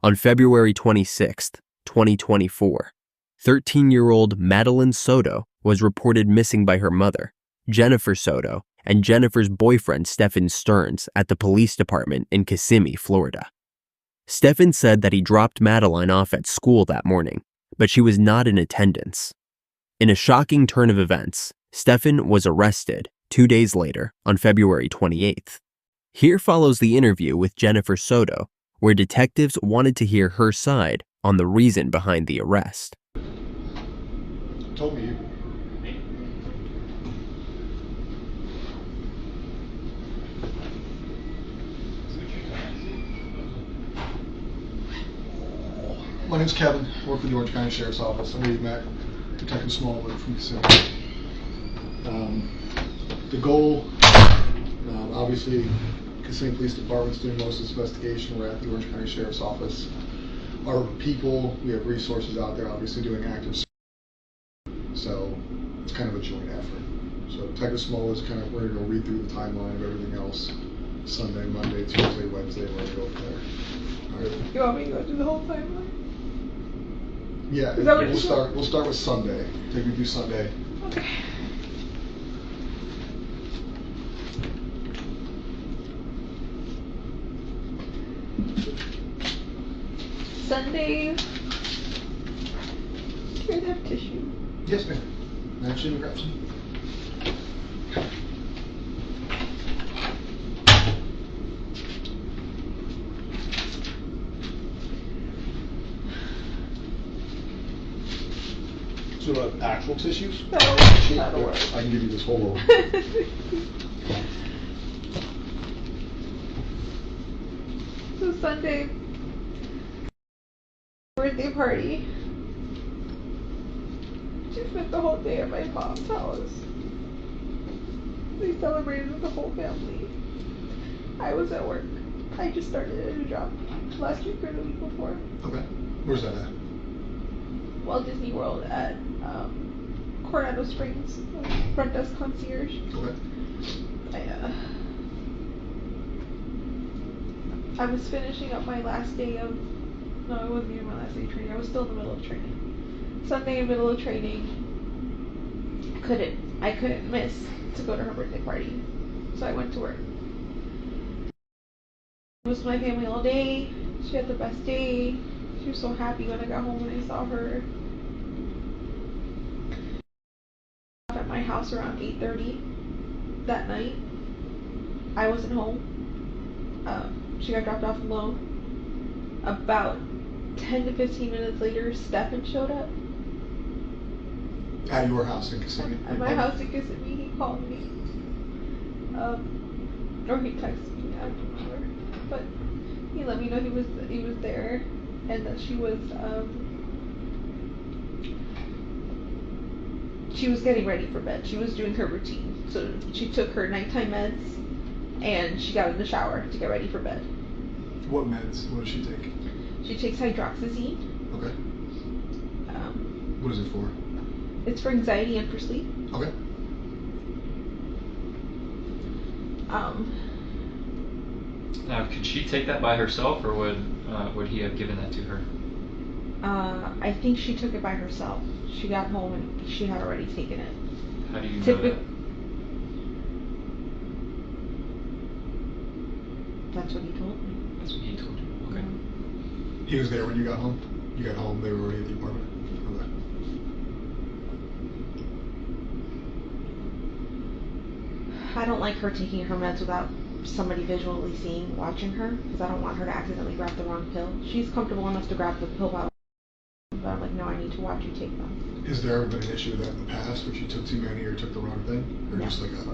On February 26, 2024, 13-year-old Madeline Soto was reported missing by her mother, Jennifer Soto, and Jennifer's boyfriend, Stephan Sterns, at the police department in Kissimmee, Florida. Stefan said that he dropped Madeline off at school that morning, but she was not in attendance. In a shocking turn of events, Stefan was arrested 2 days later on February 28th. Here follows the interview with Jennifer Soto, where detectives wanted to hear her side on the reason behind the arrest. Told me. My name's Kevin. I work for the Orange County Sheriff's Office. I'm with Matt, Detective Smallwood from Kissimmee. The goal, obviously, Kissimmee Police Department's doing most of this investigation. We're at the Orange County Sheriff's Office. Our people, we have resources out there, obviously doing active. So it's kind of a joint effort. So Detective Smallwood's we're going to go read through the timeline of everything else. Sunday, Monday, Tuesday, Wednesday, we're going to go from there. All right. You want me to go through the whole timeline? Yeah, we'll start with Sunday. Take me through Sunday. Okay. Sunday. Do you guys have tissue? Yes, ma'am. Actually, grab some. So actual tissues? That'll work. I can give you this whole roll. So Sunday, birthday party. She spent the whole day at my mom's house. They celebrated with the whole family. I was at work. I just started a new job last week or the week before. Okay. Where's that at? Walt Disney World at Coronado Springs, front desk concierge. Okay. I was finishing up my last day of, no, it wasn't even my last day of training. I was still in the middle of training. Sunday in the middle of training, I couldn't miss to go to her birthday party, so I went to work. I was with my family all day. She had the best day. She was so happy when I got home and I saw her. At my house around 8:30 that night. I wasn't home. She got dropped off alone. About 10 to 15 minutes later, Stefan showed up. At your house in Kissimmee? At my house in Kissimmee, he called me. Or he texted me, I don't remember. But he let me know he was there and that she was getting ready for bed. She was doing her routine. So she took her nighttime meds and she got in the shower to get ready for bed. What meds? What does she take? She takes hydroxyzine. Okay. What is it for? It's for anxiety and for sleep. Okay. Now, could she take that by herself, or would he have given that to her? I think she took it by herself. She got home and she had already taken it. How do you know that? That's what he told me. That's what he told you. Okay. Yeah. He was there when you got home? You got home, they were already at the apartment? Okay. I don't like her taking her meds without somebody visually watching her, because I don't want her to accidentally grab the wrong pill. She's comfortable enough to grab the pill by, but I'm like, no, I need to watch you take them. Has there ever been an issue with that in the past, where she took too many or took the wrong thing? Or just like a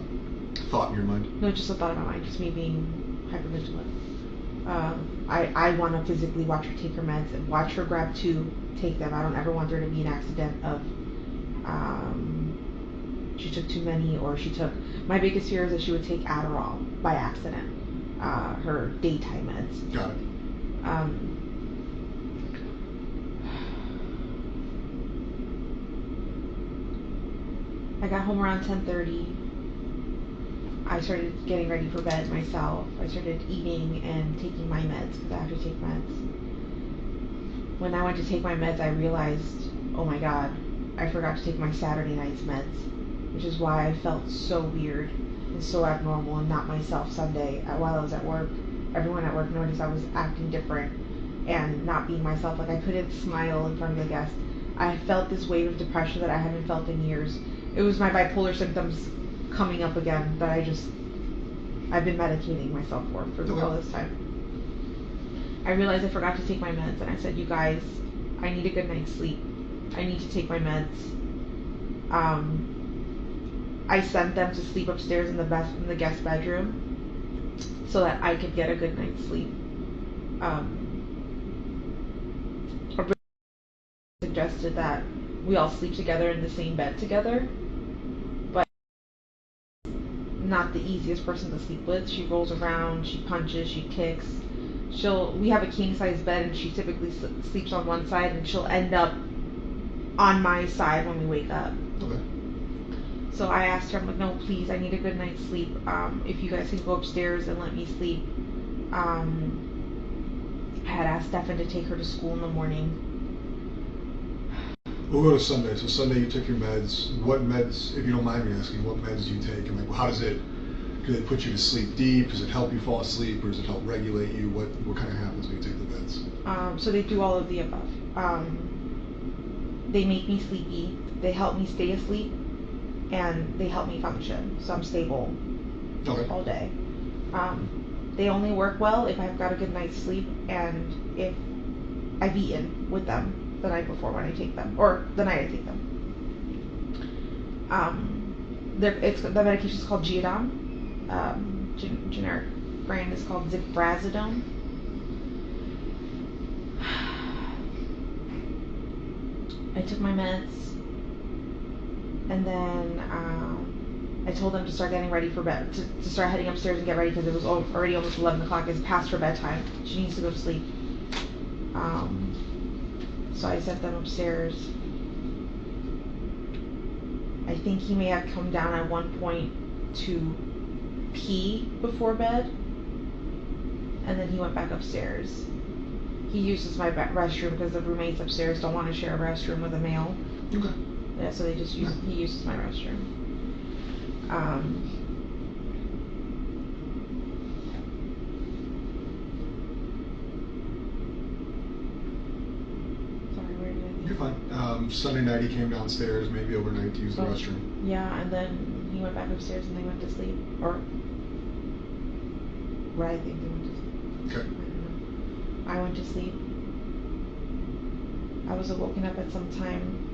thought in your mind? No, just a thought in my mind, just me being hypervigilant. I want to physically watch her take her meds and watch her grab two, take them. I don't ever want there to be an accident of she took too many, or she took, my biggest fear is that she would take Adderall by accident, her daytime meds. Got it. I got home around 10:30. I started getting ready for bed myself. I started eating and taking my meds because I have to take meds. when I went to take my meds, I realized, oh my god, I forgot to take my Saturday night's meds, which is why I felt so weird and so abnormal and not myself Sunday while I was at work. Everyone at work noticed I was acting different and not being myself. Like, I couldn't smile in front of the guests. I felt this wave of depression that I haven't felt in years. It was my bipolar symptoms coming up again that I've been medicating myself for all this time. I realized I forgot to take my meds, and I said, you guys, I need a good night's sleep. I need to take my meds. I sent them to sleep upstairs in the guest bedroom so that I could get a good night's sleep. Suggested that we all sleep together in the same bed together, but not the easiest person to sleep with. She rolls around, she punches, she kicks. We have a king size bed, and she typically sleeps on one side, and she'll end up on my side when we wake up. Okay. So I asked her, I'm like, no, please, I need a good night's sleep. If you guys can go upstairs and let me sleep. I had asked Stefan to take her to school in the morning. We'll go to Sunday. So Sunday you took your meds. What meds, if you don't mind me asking, what meds do you take? And like, how does it, do they put you to sleep deep? Does it help you fall asleep, or does it help regulate you? What kind of happens when you take the meds? So they do all of the above. They make me sleepy. They help me stay asleep, and they help me function. So I'm stable all day. They only work well if I've got a good night's sleep and if I've eaten with them the night before when I take them, or the night I take them. The medication is called Geodon. Generic brand is called Zibrazidone. I took my meds, and then I told them to start getting ready for bed, to start heading upstairs and get ready, because it was already almost 11 o'clock. It's past her bedtime. She needs to go to sleep. So I sent them upstairs. I think he may have come down at one point to pee before bed, and then he went back upstairs. He uses my restroom because the roommates upstairs don't want to share a restroom with a male. Okay. Yeah, so he uses my restroom. Sorry, where did I? You're fine. Sunday night he came downstairs, maybe overnight, to use the restroom. Yeah, and then he went back upstairs and they went to sleep, or where I think they went to sleep. Okay. I don't know. I went to sleep. I was woken up at some time.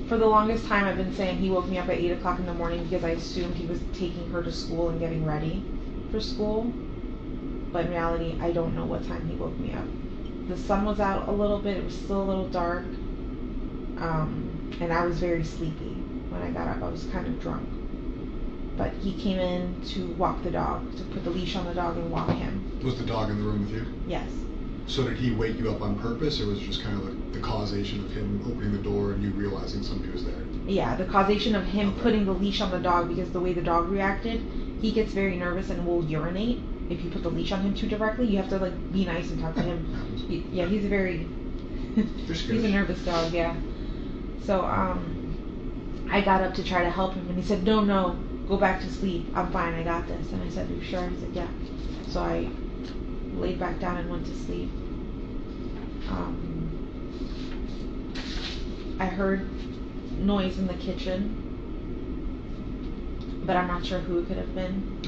For the longest time, I've been saying he woke me up at 8 o'clock in the morning because I assumed he was taking her to school and getting ready for school. But in reality, I don't know what time he woke me up. The sun was out a little bit. It was still a little dark. And I was very sleepy when I got up. I was kind of drunk. But he came in to walk the dog, to put the leash on the dog and walk him. Was the dog in the room with you? Yes. So did he wake you up on purpose, or was it just kind of like the causation of him opening the door and you realizing somebody was there? Yeah, the causation of him putting the leash on the dog, because the way the dog reacted, he gets very nervous and will urinate if you put the leash on him too directly. You have to like be nice and talk to him. He's a very he's a nervous dog. Yeah. So I got up to try to help him, and he said, no, go back to sleep. I'm fine. I got this. And I said, are you sure? He said, yeah. So I laid back down and went to sleep. I heard noise in the kitchen, but I'm not sure who it could have been.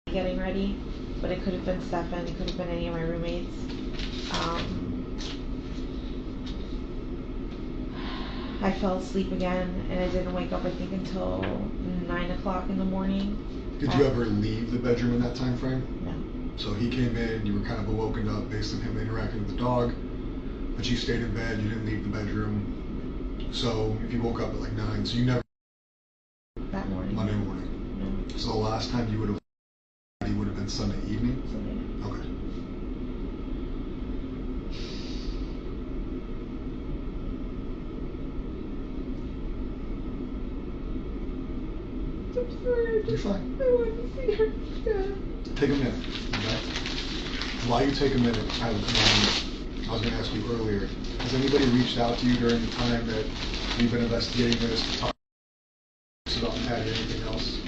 Getting ready, but it could have been Stefan. It could have been any of my roommates. I fell asleep again, and I didn't wake up, I think, until 9 o'clock in the morning. Did you ever leave the bedroom in that time frame? No. So he came in, you were kind of awoken up based on him interacting with the dog, but you stayed in bed, you didn't leave the bedroom. So if you woke up at like 9, so you never... That morning. Monday morning. No. So the last time you would have been Sunday evening? Sunday. Okay. I'm sorry. You're fine. I want to see her. Yeah. Take a minute. Okay? While you take a minute, I was going to ask you earlier, has anybody reached out to you during the time that you've been investigating this to talk about that or anything else?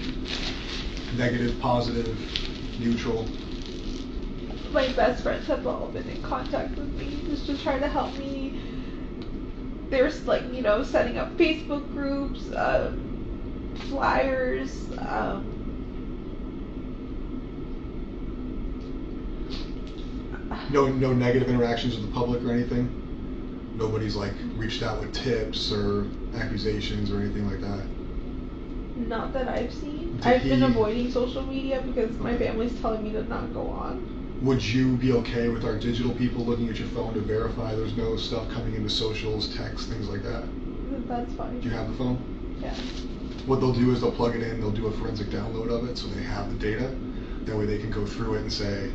Negative, positive, neutral? My best friends have all been in contact with me just to try to help me. There's like, setting up Facebook groups, flyers, No negative interactions with the public or anything? Nobody's like reached out with tips or accusations or anything like that? not that I've seen. Did I've been he- avoiding social media because my Okay. family's telling me to not go on. Would you be okay with our digital people looking at your phone to verify there's no stuff coming into socials, texts, things like that? That's fine. Do you have the phone? Yeah. What they'll do is they'll plug it in, they'll do a forensic download of it so they have the data. That way they can go through it and say,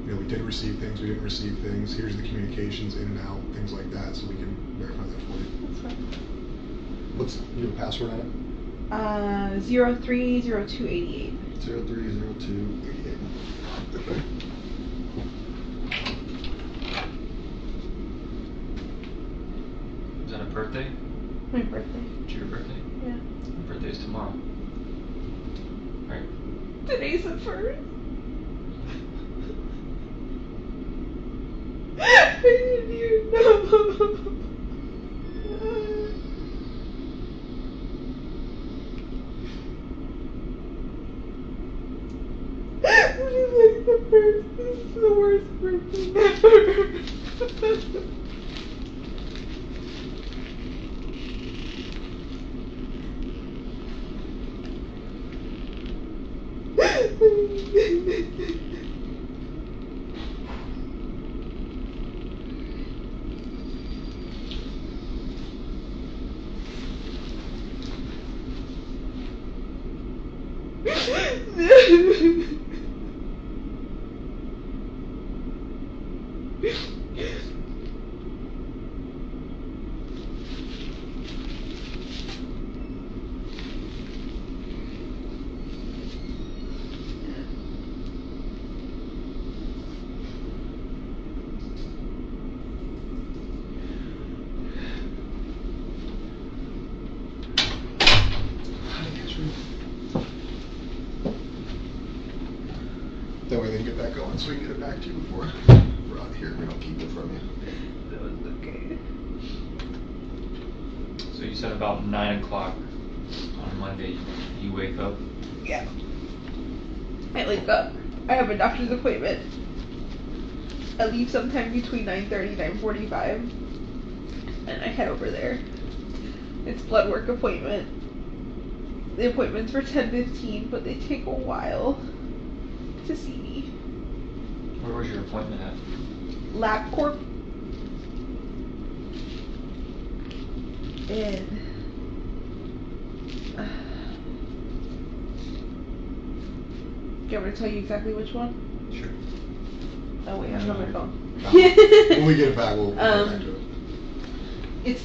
we did receive things, we didn't receive things, here's the communications in and out, things like that, so we can verify that for you. That's fine. You have a password on it? 030288. 030288. Okay. Is that a birthday? My birthday. It's your birthday? Yeah. Your birthday's tomorrow. Right? Today's the 1st. I didn't even know. This is like the first. This is the worst birthday ever. That way they can get that going so we can get it back to you before we're out of here. We don't keep it from you. That was okay. So you said about 9 o'clock on Monday you wake up. Yeah. I wake up. I have a doctor's appointment. I leave sometime between 9:30 and 9:45. And I head over there. It's blood work appointment. The appointment's for 10:15, but they take a while to see me. Where was your appointment at? LabCorp. And do you want me to tell you exactly which one? Sure. Oh wait, I'm on my phone. When we get it back, we'll get back to it. It's,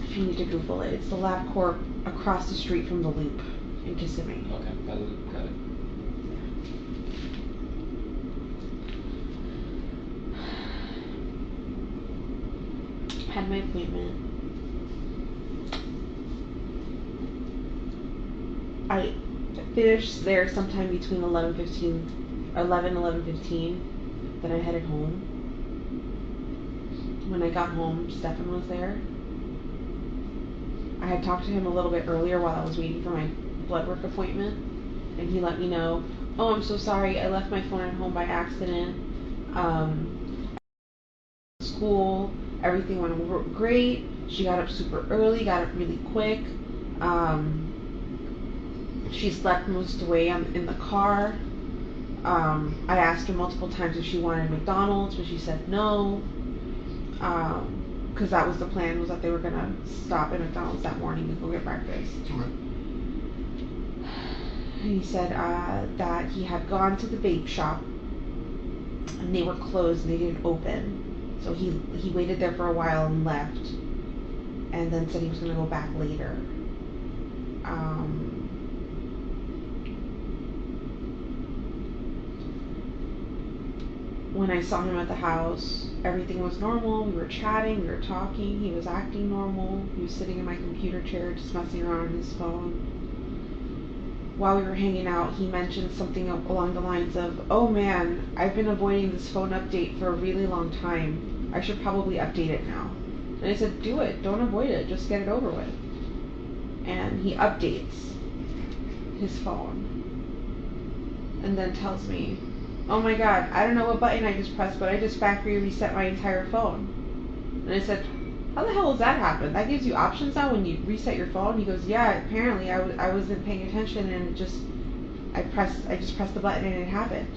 if you need to Google it, it's the LabCorp across the street from the Loop in Kissimmee. Okay, by the loop, got it. Had my appointment. I finished there sometime between 11:15. Then I headed home. When I got home, Stefan was there. I had talked to him a little bit earlier while I was waiting for my blood work appointment, and he let me know, oh, I'm so sorry, I left my phone at home by accident. School, everything went great. She got up super early, got up really quick. She slept most of the way in the car. I asked her multiple times if she wanted McDonald's, but she said no. Because that was the plan, was that they were going to stop at McDonald's that morning to go get breakfast. Okay. He said that he had gone to the vape shop and they were closed and they didn't open. So he waited there for a while and left, and then said he was going to go back later. when I saw him at the house, everything was normal. We were chatting, we were talking, he was acting normal. He was sitting in my computer chair just messing around on his phone. While we were hanging out, he mentioned something along the lines of, "Oh man, I've been avoiding this phone update for a really long time. I should probably update it now." And I said, "Do it. Don't avoid it. Just get it over with." And he updates his phone and then tells me, "Oh my god, I don't know what button I just pressed, but I just factory reset my entire phone." And I said, "How the hell does that happen? That gives you options now when you reset your phone?" He goes, "Yeah, apparently I wasn't paying attention and it just I just pressed the button and it happened."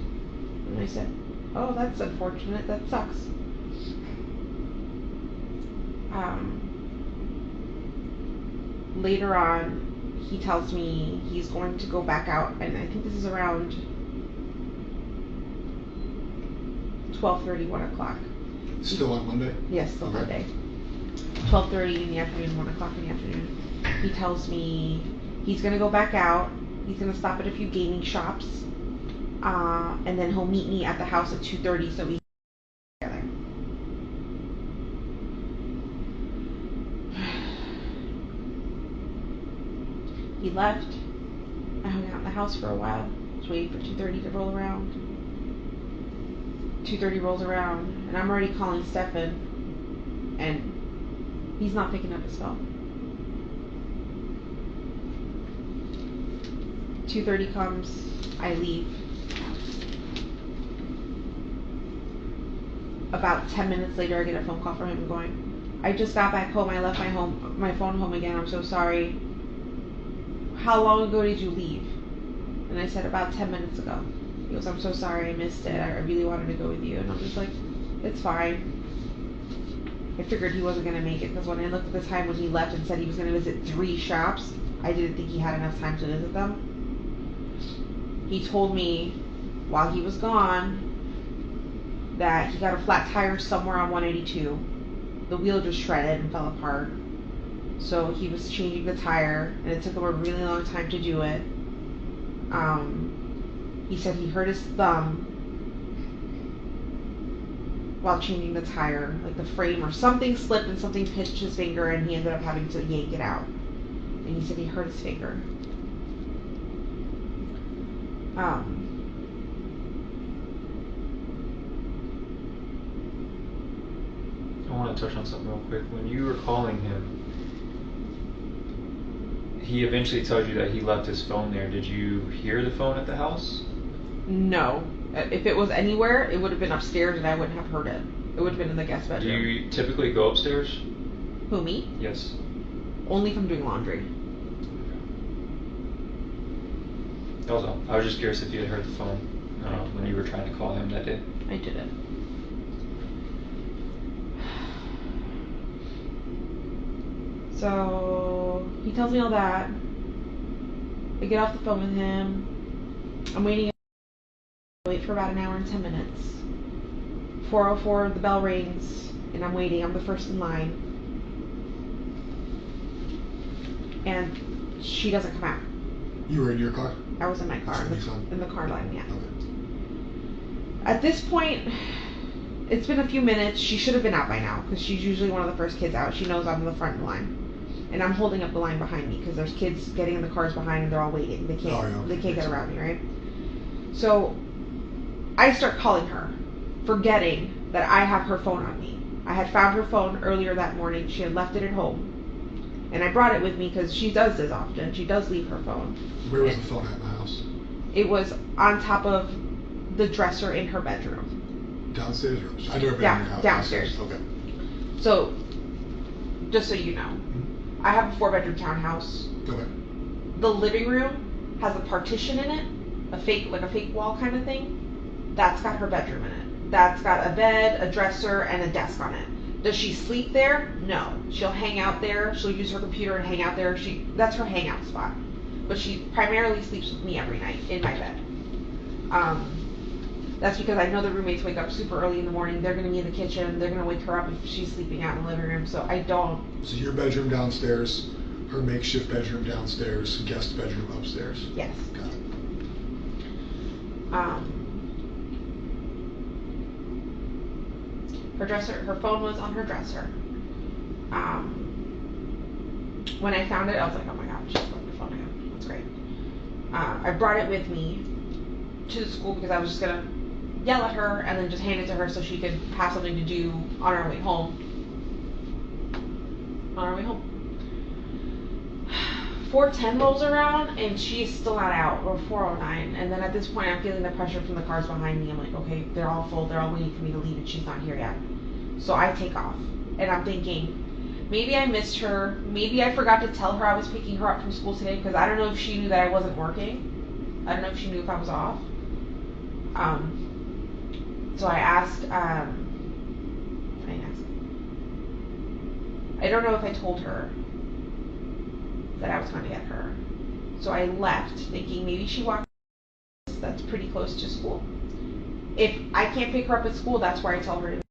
And I said, "Oh, that's unfortunate. That sucks." Later on, he tells me he's going to go back out, and I think this is around 12:30, 1 o'clock. Still on Monday? Yes, still Okay. Monday. 12:30 in the afternoon, 1 o'clock in the afternoon. He tells me he's going to go back out. He's going to stop at a few gaming shops, and then he'll meet me at the house at 2:30 so we can get together. He left. I hung out in the house for a while. Was waiting for 2:30 to roll around. 2:30 rolls around, and I'm already calling Stefan, and he's not picking up his phone. 2:30 comes, I leave. About 10 minutes later, I get a phone call from him going, "I just got back home. I left my phone home again. I'm so sorry. How long ago did you leave?" And I said, "About 10 minutes ago." He goes, "I'm so sorry, I missed it. I really wanted to go with you." And I'm just like, "It's fine." I figured he wasn't going to make it because when I looked at the time when he left and said he was going to visit 3 shops, I didn't think he had enough time to visit them. He told me while he was gone that he got a flat tire somewhere on 182. The wheel just shredded and fell apart. So he was changing the tire, and it took him a really long time to do it. He said he hurt his thumb while changing the tire, like the frame or something slipped and something pinched his finger, and he ended up having to yank it out. And he said he hurt his finger. I want to touch on something real quick. When you were calling him, he eventually tells you that he left his phone there. Did you hear the phone at the house? No. If it was anywhere, it would have been upstairs and I wouldn't have heard it. It would have been in the guest bedroom. Do you typically go upstairs? Who, me? Yes. Only if I'm doing laundry. That was all. I was just curious if you had heard the phone when you were trying to call him that day. I didn't. So he tells me all that. I get off the phone with him. I'm waiting. I wait for about an hour and 10 minutes. 4:04, the bell rings, and I'm waiting. I'm the first in line. And she doesn't come out. You were in your car? I was in my car, in the car line, yeah. Okay. At this point, it's been a few minutes. She should have been out by now, because she's usually one of the first kids out. She knows I'm in the front line. And I'm holding up the line behind me, because there's kids getting in the cars behind and they're all waiting. They can't get around me, right? So I start calling her, forgetting that I have her phone on me. I had found her phone earlier that morning. She had left it at home. And I brought it with me because she does this often. She does leave her phone. Where was the phone at in the house? It was on top of the dresser in her bedroom. Downstairs or upstairs? I've never been in your house. Downstairs. Okay. So, just so you know, I have a 4-bedroom townhouse. Okay. The living room has a partition in it, a fake wall kind of thing. That's got her bedroom in it. That's got a bed, a dresser, and a desk on it. Does she sleep there? No. She'll hang out there. She'll use her computer and hang out there. That's her hangout spot. But she primarily sleeps with me every night in my bed. That's because I know the roommates wake up super early in the morning. They're going to be in the kitchen. They're going to wake her up if she's sleeping out in the living room. So I don't. So your bedroom downstairs, her makeshift bedroom downstairs, guest bedroom upstairs. Yes. Got it. Her phone was on her dresser. When I found it, I was like, oh my god, she's got her phone again. That's great. I brought it with me to the school because I was just gonna yell at her and then just hand it to her so she could have something to do on our way home. 4:10 rolls around and she's still not out, or 4:09, and then at this point I'm feeling the pressure from the cars behind me. I'm like, okay, they're all full, they're all waiting for me to leave and she's not here yet. So I take off and I'm thinking, maybe I missed her, maybe I forgot to tell her I was picking her up from school today, because I don't know if she knew that I wasn't working. I don't know if she knew if I was off. So I asked, I don't know if I told her that I was going to get her. So I left thinking maybe she walked, that's pretty close to school. If I can't pick her up at school, that's where I tell her to be.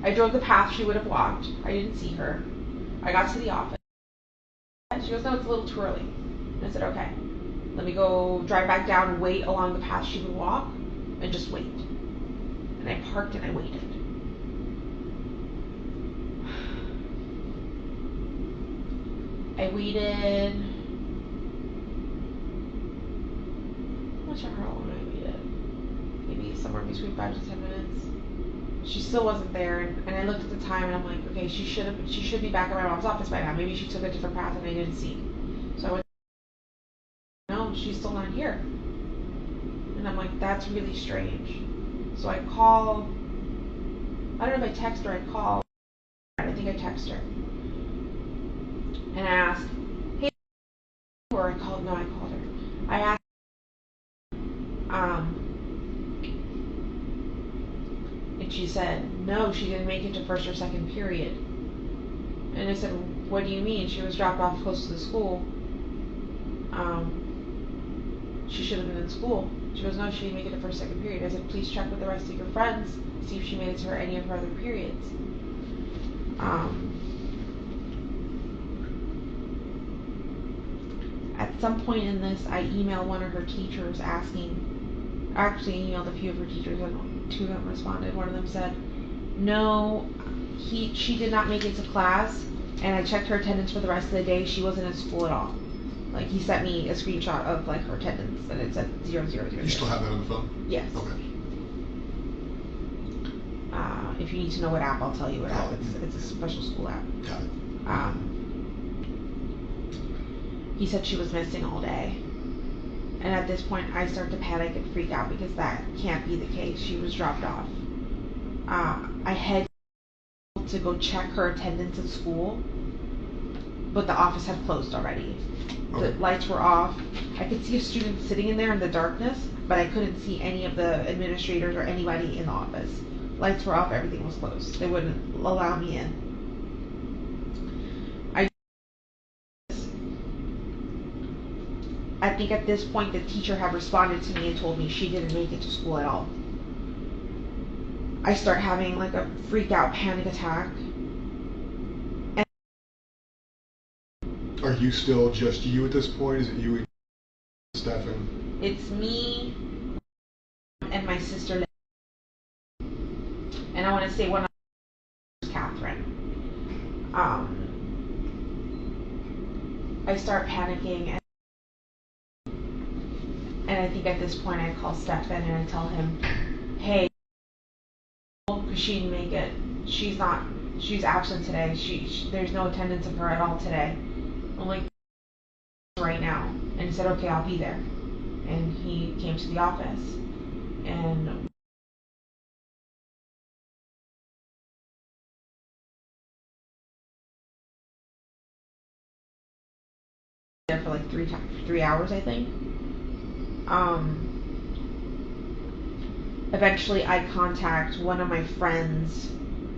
I drove the path she would have walked. I didn't see her. I got to the office. She goes, no, it's a little too early. And I said, okay. Let me go drive back down and wait along the path she would walk and just wait. And I parked and I waited. I waited. I'm not sure how long I waited. Maybe somewhere between 5 to 10 minutes. She still wasn't there, and I looked at the time and I'm like, okay, she should be back at my mom's office by now. Maybe she took a different path and I didn't see. So I went, no, she's still not here. And I'm like, that's really strange. So I call, I don't know if I text her, I call. I think I text her. And I asked, hey, or I called her. I asked, and she said, no, she didn't make it to first or second period. And I said, what do you mean? She was dropped off close to the school. She should have been in school. She goes, no, she didn't make it to first, second period. I said, please check with the rest of your friends, see if she made it to any of her other periods. At some point in this, I emailed one of her teachers asking, I actually emailed a few of her teachers and two of them responded. One of them said, no, she did not make it to class, and I checked her attendance for the rest of the day. She wasn't in school at all. Like, he sent me a screenshot of like her attendance and it said 0, 0, 0. You still have that on the phone? Yes. Okay. If you need to know what app, I'll tell you what app. It's a special school app. Got it. He said she was missing all day. And at this point, I start to panic and freak out because that can't be the case. She was dropped off. I had to go check her attendance at school, but the office had closed already. Okay. The lights were off. I could see a student sitting in there in the darkness, but I couldn't see any of the administrators or anybody in the office. Lights were off, everything was closed. They wouldn't allow me in. I think at this point the teacher had responded to me and told me she didn't make it to school at all. I start having like a freak out panic attack. And are you still just you at this point? Is it you and Stefan? It's me and my sister. And I want to say one of them is Catherine. I start panicking and I think at this point I call Stefan and I tell him, hey, because she didn't make it. She's absent today. There's no attendance of her at all today. I'm like, right now. And he said, okay, I'll be there. And he came to the office and there for like 3 hours, I think. Eventually I contact one of my friends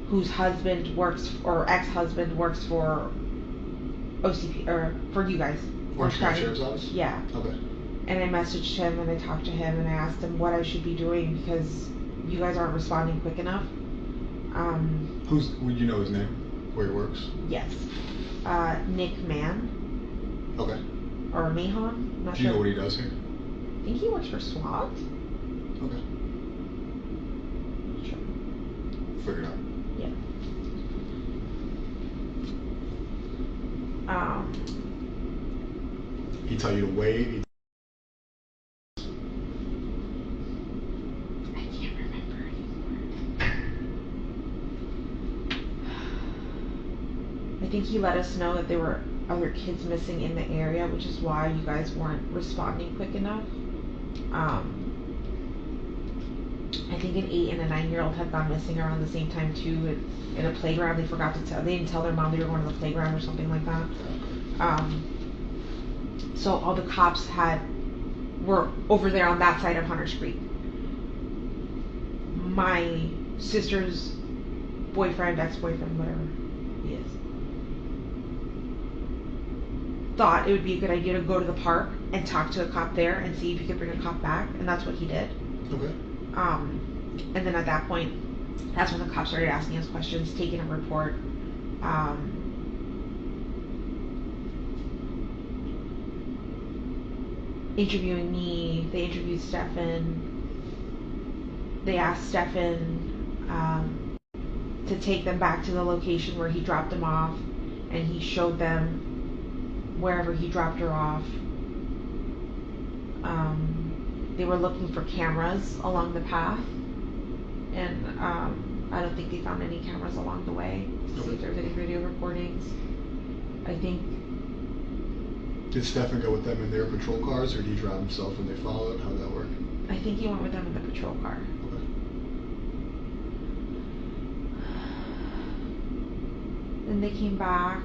whose husband works, or ex-husband works for OCP, or for you guys. Orange County Sheriff's Office? Yeah. Okay. And I messaged him and I talked to him and I asked him what I should be doing because you guys aren't responding quick enough. Would you know his name? Where he works? Yes. Nick Mann. Okay. Or Mahon. Do you know what he does here? I think he works for SWAT. Okay. Sure. Figure it out. Yeah. He tell you to wait. I can't remember anymore. I think he let us know that there were other kids missing in the area, which is why you guys weren't responding quick enough. I think an 8 and a 9-year-old had gone missing around the same time too. In a playground, they forgot to tell. They didn't tell their mom they were going to the playground or something like that. So all the cops were over there on that side of Hunters Creek. My sister's boyfriend, ex-boyfriend, whatever he is, thought it would be a good idea to go to the park and talk to a cop there and see if he could bring a cop back, and that's what he did. Okay. And then at that point, that's when the cops started asking us questions, taking a report. Interviewing me. They interviewed Stefan. They asked Stefan to take them back to the location where he dropped them off, and he showed them wherever he dropped her off. They were looking for cameras along the path, and I don't think they found any cameras along the way to see if there was any video recordings. I think. Did Stefan go with them in their patrol cars, or did he drive himself and they followed? How did that work? I think he went with them in the patrol car. Okay. Then they came back,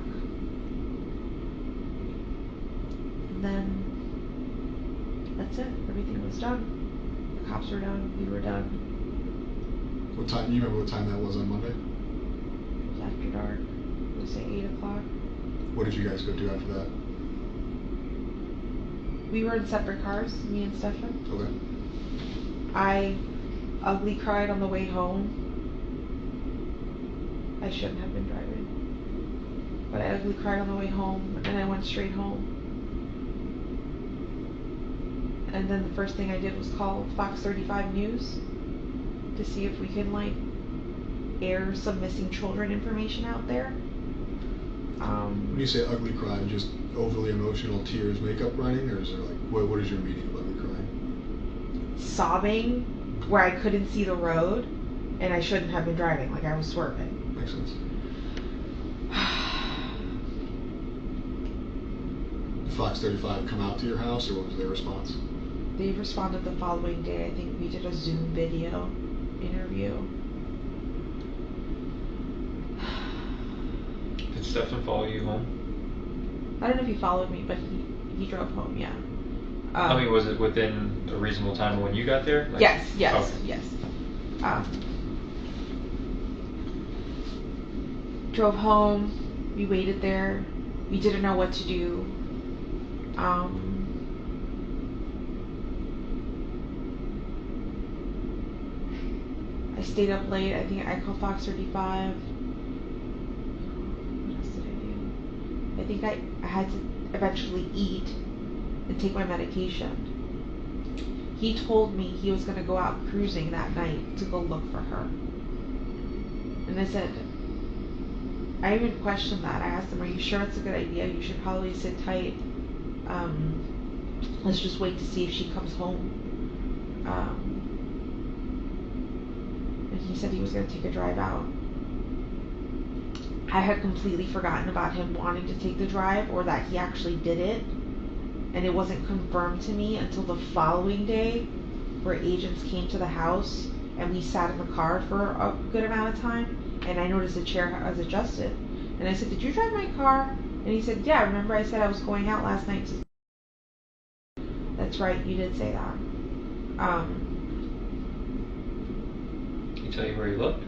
and then that's it. Everything was done. The cops were done. We were done. What time? You remember what time that was on Monday? It was after dark. It was say 8 o'clock. What did you guys go do after that? We were in separate cars, me and Stefan. Okay. I ugly cried on the way home. I shouldn't have been driving. But I ugly cried on the way home, and I went straight home. And then the first thing I did was call Fox 35 News to see if we can, like, air some missing children information out there. When you say ugly cry, just overly emotional tears, makeup running, or is there like, what is your meaning of ugly crying? Sobbing where I couldn't see the road, and I shouldn't have been driving, like I was swerving. Makes sense. Did Fox 35 come out to your house, or what was their response? They responded the following day. I think we did a Zoom video interview. Did Stefan follow you home? I don't know if he followed me, but he drove home, yeah. I mean, was it within a reasonable time of when you got there? Like, yes. okay. Yes. Drove home. We waited there. We didn't know what to do. I stayed up late. I think I called Fox 35. What else did I do? I think I had to eventually eat and take my medication. He told me he was going to go out cruising that night to go look for her. And I said, I even questioned that. I asked him, are you sure it's a good idea? You should probably sit tight. Let's just wait to see if she comes home. And he said he was going to take a drive out. I had completely forgotten about him wanting to take the drive, or that he actually did it. And it wasn't confirmed to me until the following day, where agents came to the house and we sat in the car for a good amount of time, and I noticed the chair was adjusted. And I said, did you drive my car? And he said, yeah, remember I said I was going out last night to... That's right, you did say that. Can he tell you where he looked?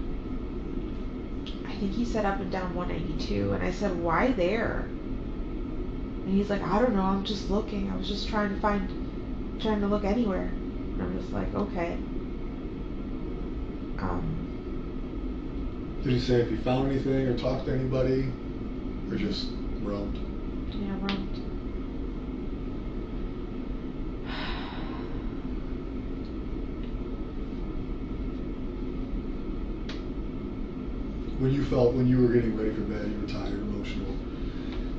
I think he said up and down 192, and I said, why there? And he's like, I don't know, I'm just looking. I was just trying to look anywhere. And I'm just like, okay. Did he say if he found anything or talked to anybody, or just roamed? Yeah, roamed. When you were getting ready for bed, you were tired, emotional.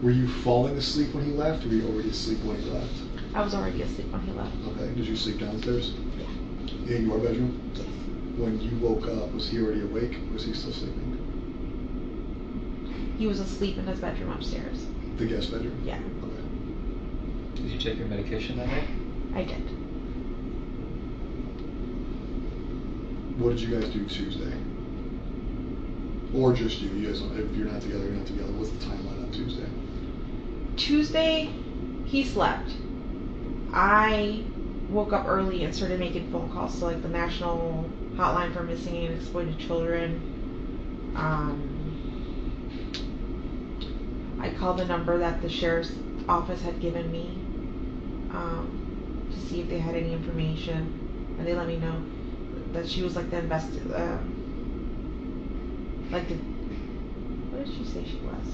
Were you falling asleep when he left, or were you already asleep when he left? I was already asleep when he left. Okay. Did you sleep downstairs? Yeah. In your bedroom? Yes. When you woke up, was he already awake, or was he still sleeping? He was asleep in his bedroom upstairs. The guest bedroom? Yeah. Okay. Did you take your medication that night? I did. What did you guys do Tuesday? Or just you? You guys, if you're not together, you're not together. What's the timeline on Tuesday? Tuesday, he slept. I woke up early and started making phone calls to like the national hotline for missing and exploited children. I called the number that the sheriff's office had given me to see if they had any information, and they let me know that she was like the what did she say she was?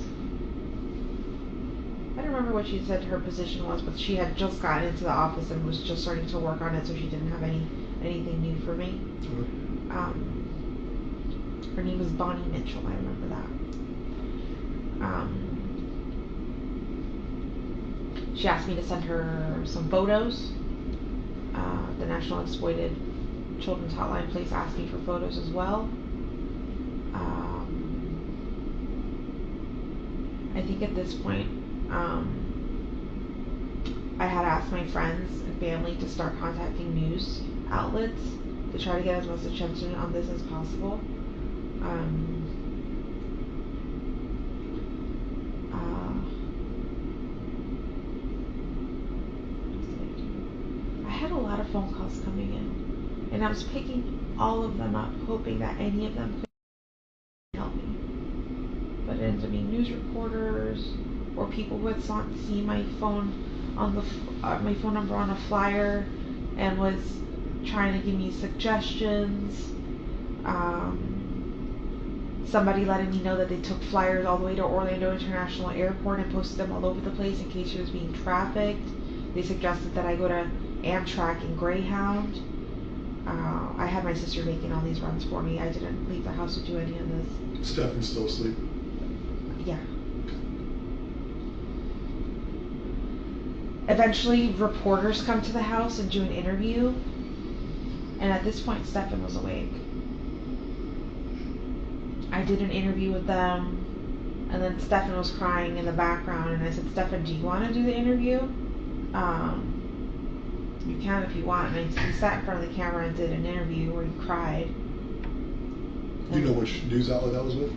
I don't remember what she said her position was, but she had just gotten into the office and was just starting to work on it, so she didn't have anything new for me. Her name was Bonnie Mitchell, I remember that. She asked me to send her some photos. The National Exploited Children's Hotline place asked me for photos as well. I think at this point, I had asked my friends and family to start contacting news outlets to try to get as much attention on this as possible. I had a lot of phone calls coming in, and I was picking all of them up, hoping that any of them could help me. But it ended up being news reporters or people who had seen my phone on my phone number on a flyer and was trying to give me suggestions. Somebody letting me know that they took flyers all the way to Orlando International Airport and posted them all over the place in case she was being trafficked. They suggested that I go to Amtrak and Greyhound. I had my sister making all these runs for me. I didn't leave the house to do any of this. Stefan's still asleep? Yeah. Eventually, reporters come to the house and do an interview. And at this point, Stefan was awake. I did an interview with them, and then Stefan was crying in the background, and I said, Stefan, do you want to do the interview? You can if you want. And he sat in front of the camera and did an interview where he cried. Do you know which news outlet that was with?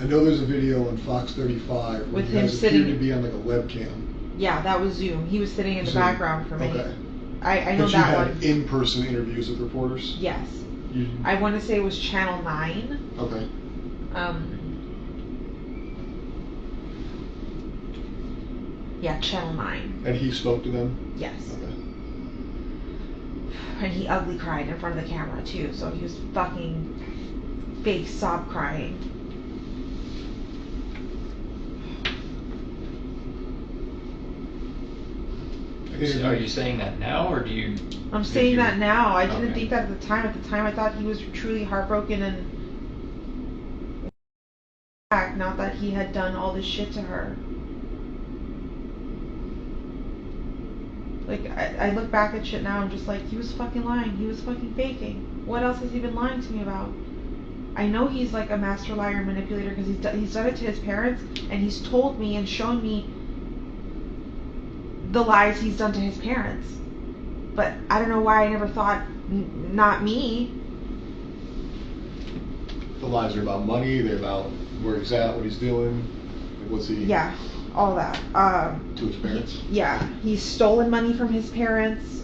I know there's a video on Fox 35 where with you him guys sitting appeared to be on like a webcam. Yeah, that was Zoom. He was sitting in the Zoom. background for me. Okay. I know but that you one. had in-person interviews with reporters? Yes. I want to say it was Channel 9. Okay. Yeah, Channel 9. And he spoke to them? Yes. Okay. And he ugly cried in front of the camera too, so he was fucking fake sob crying. Are you saying that now, or do you? I'm saying that now. I didn't Okay. think that at the time. At the time, I thought he was truly heartbroken and not that he had done all this shit to her. Like, I look back at shit now, I'm just like, he was fucking lying. He was fucking faking. What else has he been lying to me about? I know he's like a master liar and manipulator because he's done it to his parents, and he's told me and shown me the lies he's done to his parents. But I don't know why I never thought, not me. The lies are about money, they're about where he's at, what he's doing, what's he... Yeah, all that. To his parents? Yeah, he's stolen money from his parents.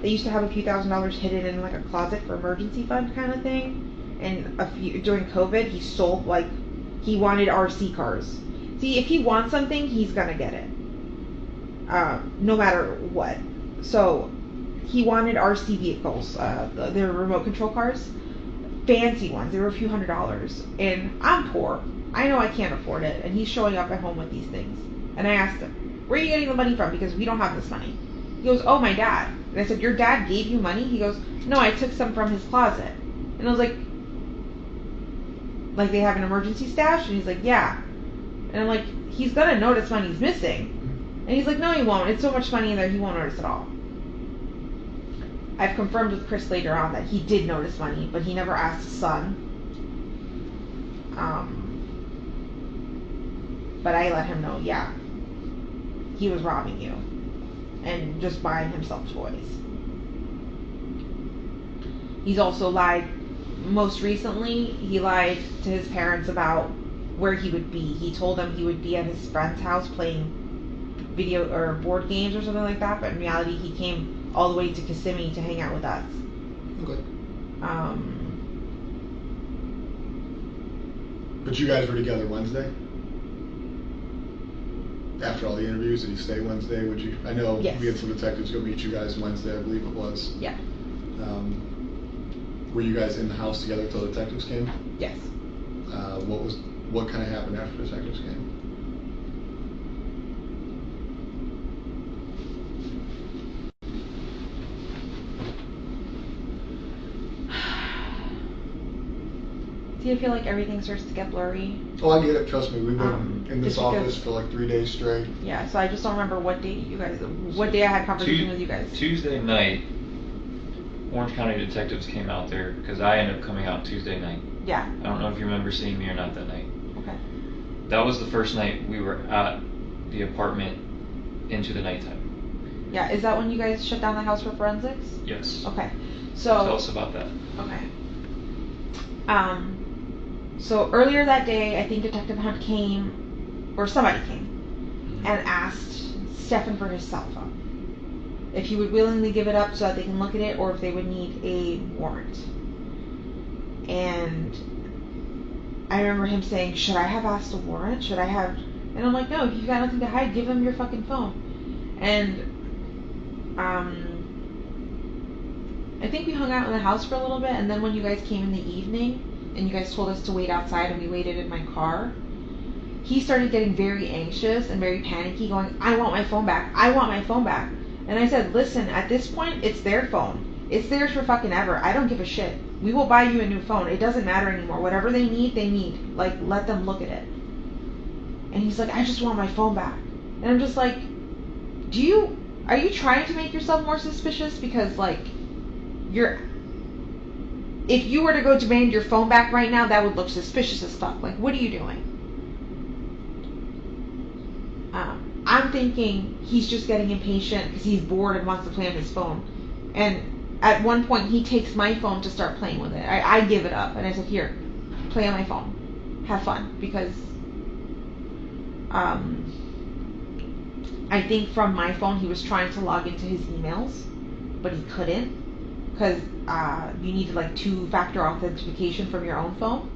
They used to have a few $1,000s hidden in like a closet for emergency fund kind of thing. And during COVID, he stole, like, he wanted RC cars. See, if he wants something, he's gonna get it. No matter what. So, he wanted RC vehicles, their remote control cars. Fancy ones. They were a few $100s. And I'm poor. I know I can't afford it. And he's showing up at home with these things. And I asked him, where are you getting the money from? Because we don't have this money. He goes, oh, my dad. And I said, your dad gave you money? He goes, no, I took some from his closet. And I was like they have an emergency stash? And he's like, yeah. And I'm like, he's gonna notice money's missing. And he's like, no, he won't. It's so much money in there, he won't notice at all. I've confirmed with Chris later on that he did notice money, but he never asked his son. But I let him know, yeah, he was robbing you and just buying himself toys. He's also lied. Most recently, he lied to his parents about where he would be. He told them he would be at his friend's house playing video or board games or something like that, but in reality, he came all the way to Kissimmee to hang out with us. Okay. But you guys were together Wednesday? After all the interviews, did you stay Wednesday? Would you? I know yes. We had some detectives go meet you guys Wednesday, I believe it was. Yeah. Were you guys in the house together until detectives came? Yes. What kind of happened after detectives came? See, I feel like everything starts to get blurry. Oh, I get it. Trust me. We've been in this office for like 3 days straight. Yeah, so I just don't remember what day I had conversation with you guys. Tuesday night, Orange County detectives came out there because I ended up coming out Tuesday night. Yeah. I don't know if you remember seeing me or not that night. Okay. That was the first night we were at the apartment into the nighttime. Yeah, is that when you guys shut down the house for forensics? Yes. Okay. So tell us about that. Okay. So earlier that day, I think Detective Hunt came, or somebody came, and asked Stefan for his cell phone. If he would willingly give it up so that they can look at it, or if they would need a warrant. And I remember him saying, should I have asked a warrant? Should I have? And I'm like, no, if you've got nothing to hide, give them your fucking phone. And I think we hung out in the house for a little bit, and then when you guys came in the evening, and you guys told us to wait outside, and we waited in my car, he started getting very anxious and very panicky, going, I want my phone back. I want my phone back. And I said, listen, at this point, it's their phone. It's theirs for fucking ever. I don't give a shit. We will buy you a new phone. It doesn't matter anymore. Whatever they need, they need. Like, let them look at it. And he's like, I just want my phone back. And I'm just like, are you trying to make yourself more suspicious? Because, like, if you were to go demand your phone back right now, that would look suspicious as fuck. Like, what are you doing? I'm thinking he's just getting impatient because he's bored and wants to play on his phone. And at one point, he takes my phone to start playing with it. I give it up, and I said, here, play on my phone. Have fun. Because I think from my phone, he was trying to log into his emails, but he couldn't. Because you needed like 2-factor authentication from your own phone.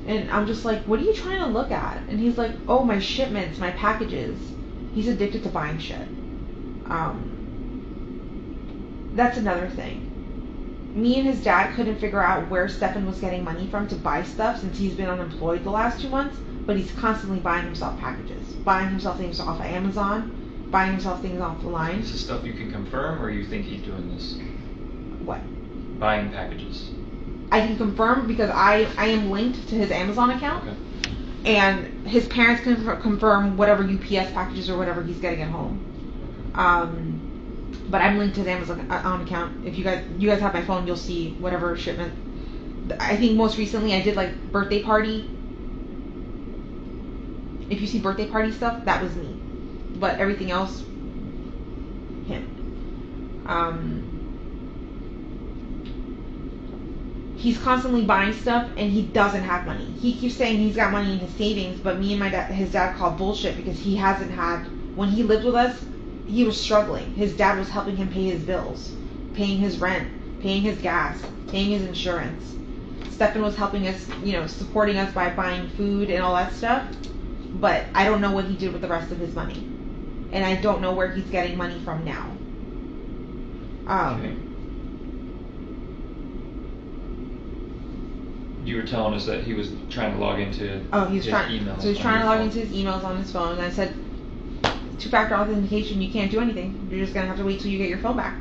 And I'm just like, what are you trying to look at? And he's like, oh, my shipments, my packages. He's addicted to buying shit. That's another thing. Me and his dad couldn't figure out where Stefan was getting money from to buy stuff since he's been unemployed the last 2 months, but he's constantly buying himself packages. Buying himself things off of Amazon, buying himself things off the line. Is this stuff you can confirm, or you think he's doing this? What? Buying packages. I can confirm because I am linked to his Amazon account. Okay. And his parents can confirm whatever UPS packages or whatever he's getting at home. But I'm linked to his Amazon account. If you guys have my phone, you'll see whatever shipment. I think most recently I did like birthday party. If you see birthday party stuff, that was me. But everything else, him. He's constantly buying stuff, and he doesn't have money. He keeps saying he's got money in his savings, but me and his dad call bullshit because he hasn't had. When he lived with us, he was struggling. His dad was helping him pay his bills, paying his rent, paying his gas, paying his insurance. Stefan was helping us, supporting us by buying food and all that stuff. But I don't know what he did with the rest of his money, and I don't know where he's getting money from now. Okay. You were telling us that he was trying to log into his emails. So he's trying to log into his emails on his phone. And I said, two-factor authentication, you can't do anything. You're just gonna have to wait till you get your phone back.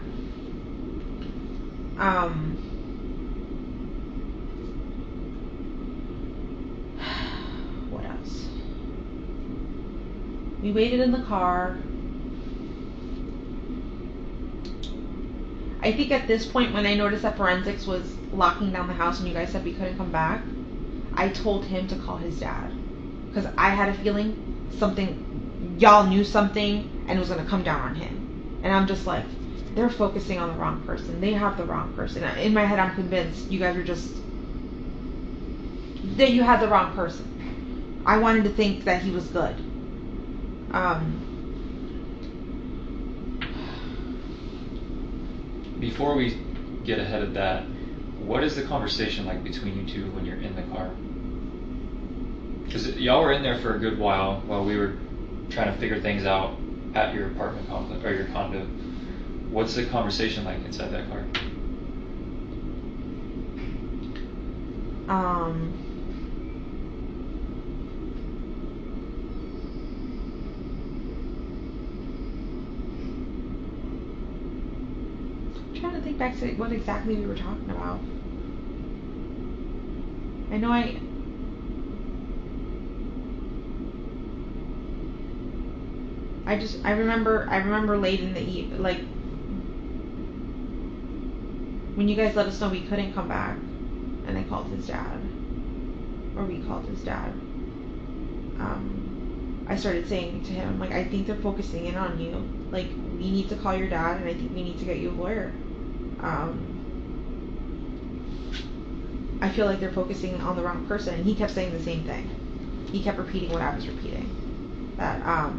What else? We waited in the car. I think at this point, when I noticed that forensics was locking down the house and you guys said we couldn't come back, I told him to call his dad. Because I had a feeling y'all knew something and it was going to come down on him. And I'm just like, they're focusing on the wrong person. They have the wrong person. In my head, I'm convinced you guys are that you had the wrong person. I wanted to think that he was good. Before we get ahead of that, what is the conversation like between you two when you're in the car? Because y'all were in there for a good while we were trying to figure things out at your apartment complex or your condo. What's the conversation like inside that car? I'm trying to think back to what exactly we were talking about. I know I remember late in the like when you guys let us know we couldn't come back, and I called his dad, or we called his dad. I started saying to him, like, I think they're focusing in on you. Like, we need to call your dad, and I think we need to get you a lawyer. I feel like they're focusing on the wrong person, and he kept saying the same thing. He kept repeating what I was repeating. That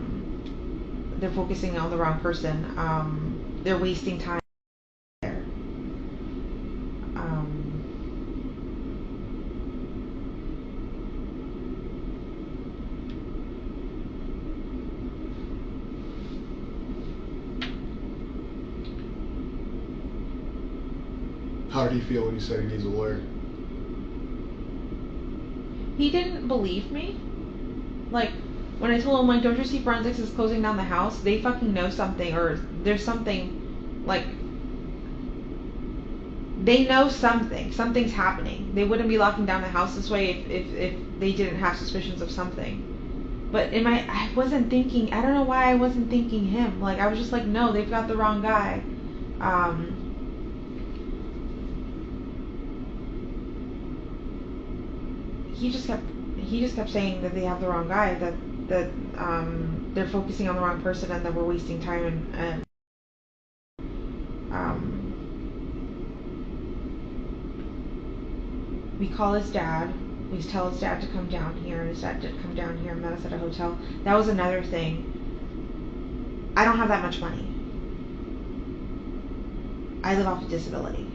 they're focusing on the wrong person. They're wasting time there. How did he feel when you said he needs a lawyer? He didn't believe me. Like, when I told him, like, don't you see forensics is closing down the house? They fucking know something, or there's something, like, they know something. Something's happening. They wouldn't be locking down the house this way if they didn't have suspicions of something. But I wasn't thinking, I don't know why I wasn't thinking him. Like, I was just like, no, they've got the wrong guy. He just kept saying that they have the wrong guy, that they're focusing on the wrong person, and that we're wasting time, and we call his dad. We tell his dad to come down here, and his dad did come down here and met us at a hotel. That was another thing. I don't have that much money. I live off of disability.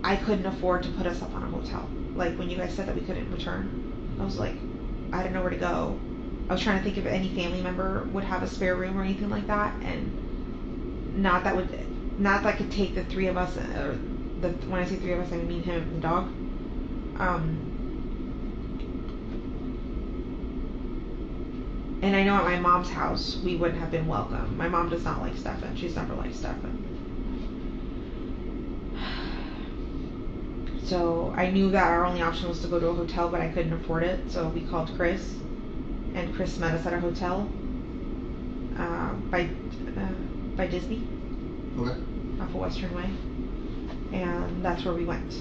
I couldn't afford to put us up on a hotel. Like, when you guys said that we couldn't return, I was like, I didn't know where to go. I was trying to think if any family member would have a spare room or anything like that, and not that could take the three of us, or when I say three of us, I mean him and the dog. And I know at my mom's house we wouldn't have been welcome. My mom does not like Stefan. She's never liked Stefan. So I knew that our only option was to go to a hotel, but I couldn't afford it. So we called Chris, and Chris met us at a hotel by Disney, Okay. off of Western Way, and that's where we went.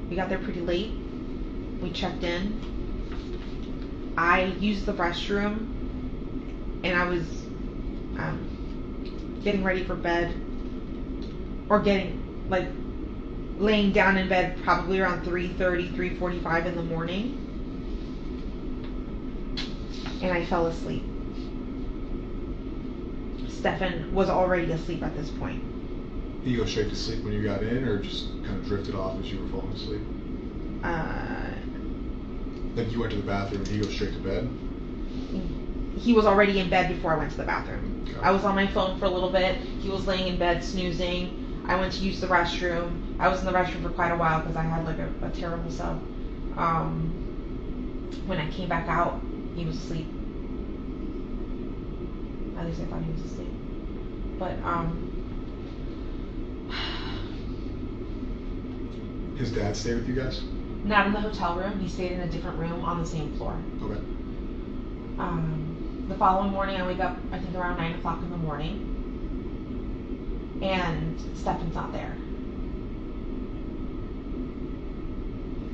We got there pretty late. We checked in. I used the restroom, and I was getting ready for bed, or laying down in bed probably around 3:30, 3:45 in the morning, and I fell asleep. Stefan was already asleep at this point. Did you go straight to sleep when you got in, or just kind of drifted off as you were falling asleep? Like, you went to the bathroom and he goes straight to bed? He was already in bed before I went to the bathroom. Okay. I was on my phone for a little bit. He was laying in bed snoozing. I went to use the restroom. I was in the restroom for quite a while because I had like a terrible sub. When I came back out, he was asleep. At least I thought he was asleep. But His dad stayed with you guys? not in the hotel room. He stayed in a different room on the same floor. Okay. The following morning, I wake up, I think around 9 o'clock in the morning, and Stefan's not there.